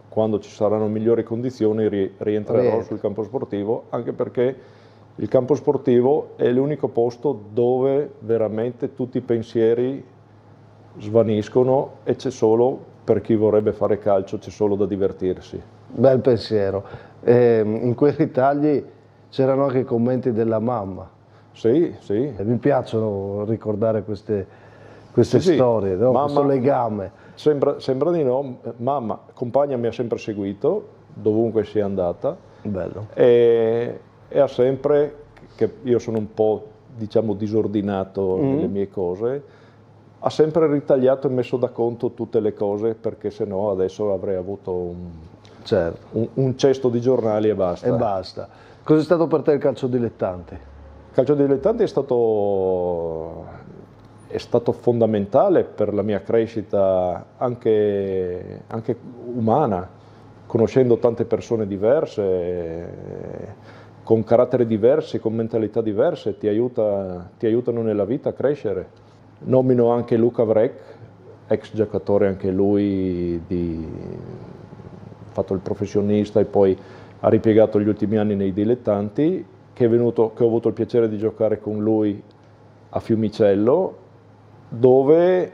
quando ci saranno migliori condizioni, rientrerò sul campo sportivo, anche perché il campo sportivo è l'unico posto dove veramente tutti i pensieri svaniscono e c'è solo, per chi vorrebbe fare calcio, c'è solo da divertirsi. Bel pensiero. In quei ritagli c'erano anche i commenti della mamma. Sì. Mi piacciono ricordare queste storie, no? Mamma, questo legame. Sembra di no, mamma, compagna, mi ha sempre seguito, dovunque sia andata. Bello. E ha sempre, che io sono un po', diciamo, disordinato nelle mie cose, ha sempre ritagliato e messo da conto tutte le cose, perché sennò adesso avrei avuto un cesto di giornali e basta. Cos'è stato per te il calcio dilettante? Il calcio dilettante è stato fondamentale per la mia crescita anche umana, conoscendo tante persone diverse, con caratteri diversi, con mentalità diverse, ti aiutano nella vita a crescere. Nomino anche Luca Vrek, ex giocatore anche lui, ha fatto il professionista e poi ha ripiegato gli ultimi anni nei dilettanti, che ho avuto il piacere di giocare con lui a Fiumicello, dove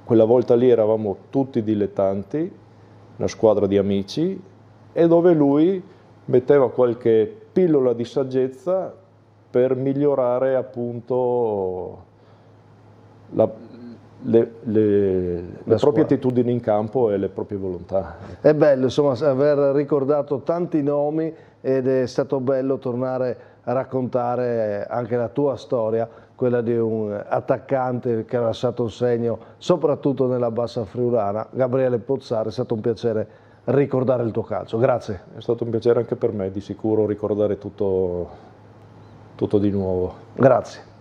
quella volta lì eravamo tutti dilettanti, una squadra di amici, e dove lui metteva qualche pillola di saggezza per migliorare appunto le proprie attitudini in campo e le proprie volontà. È bello, insomma, aver ricordato tanti nomi ed è stato bello tornare a raccontare anche la tua storia, quella di un attaccante che ha lasciato un segno soprattutto nella Bassa Friulana. Gabriele Pozzar, è stato un piacere ricordare il tuo calcio. Grazie. È stato un piacere anche per me, di sicuro, ricordare tutto di nuovo. Grazie.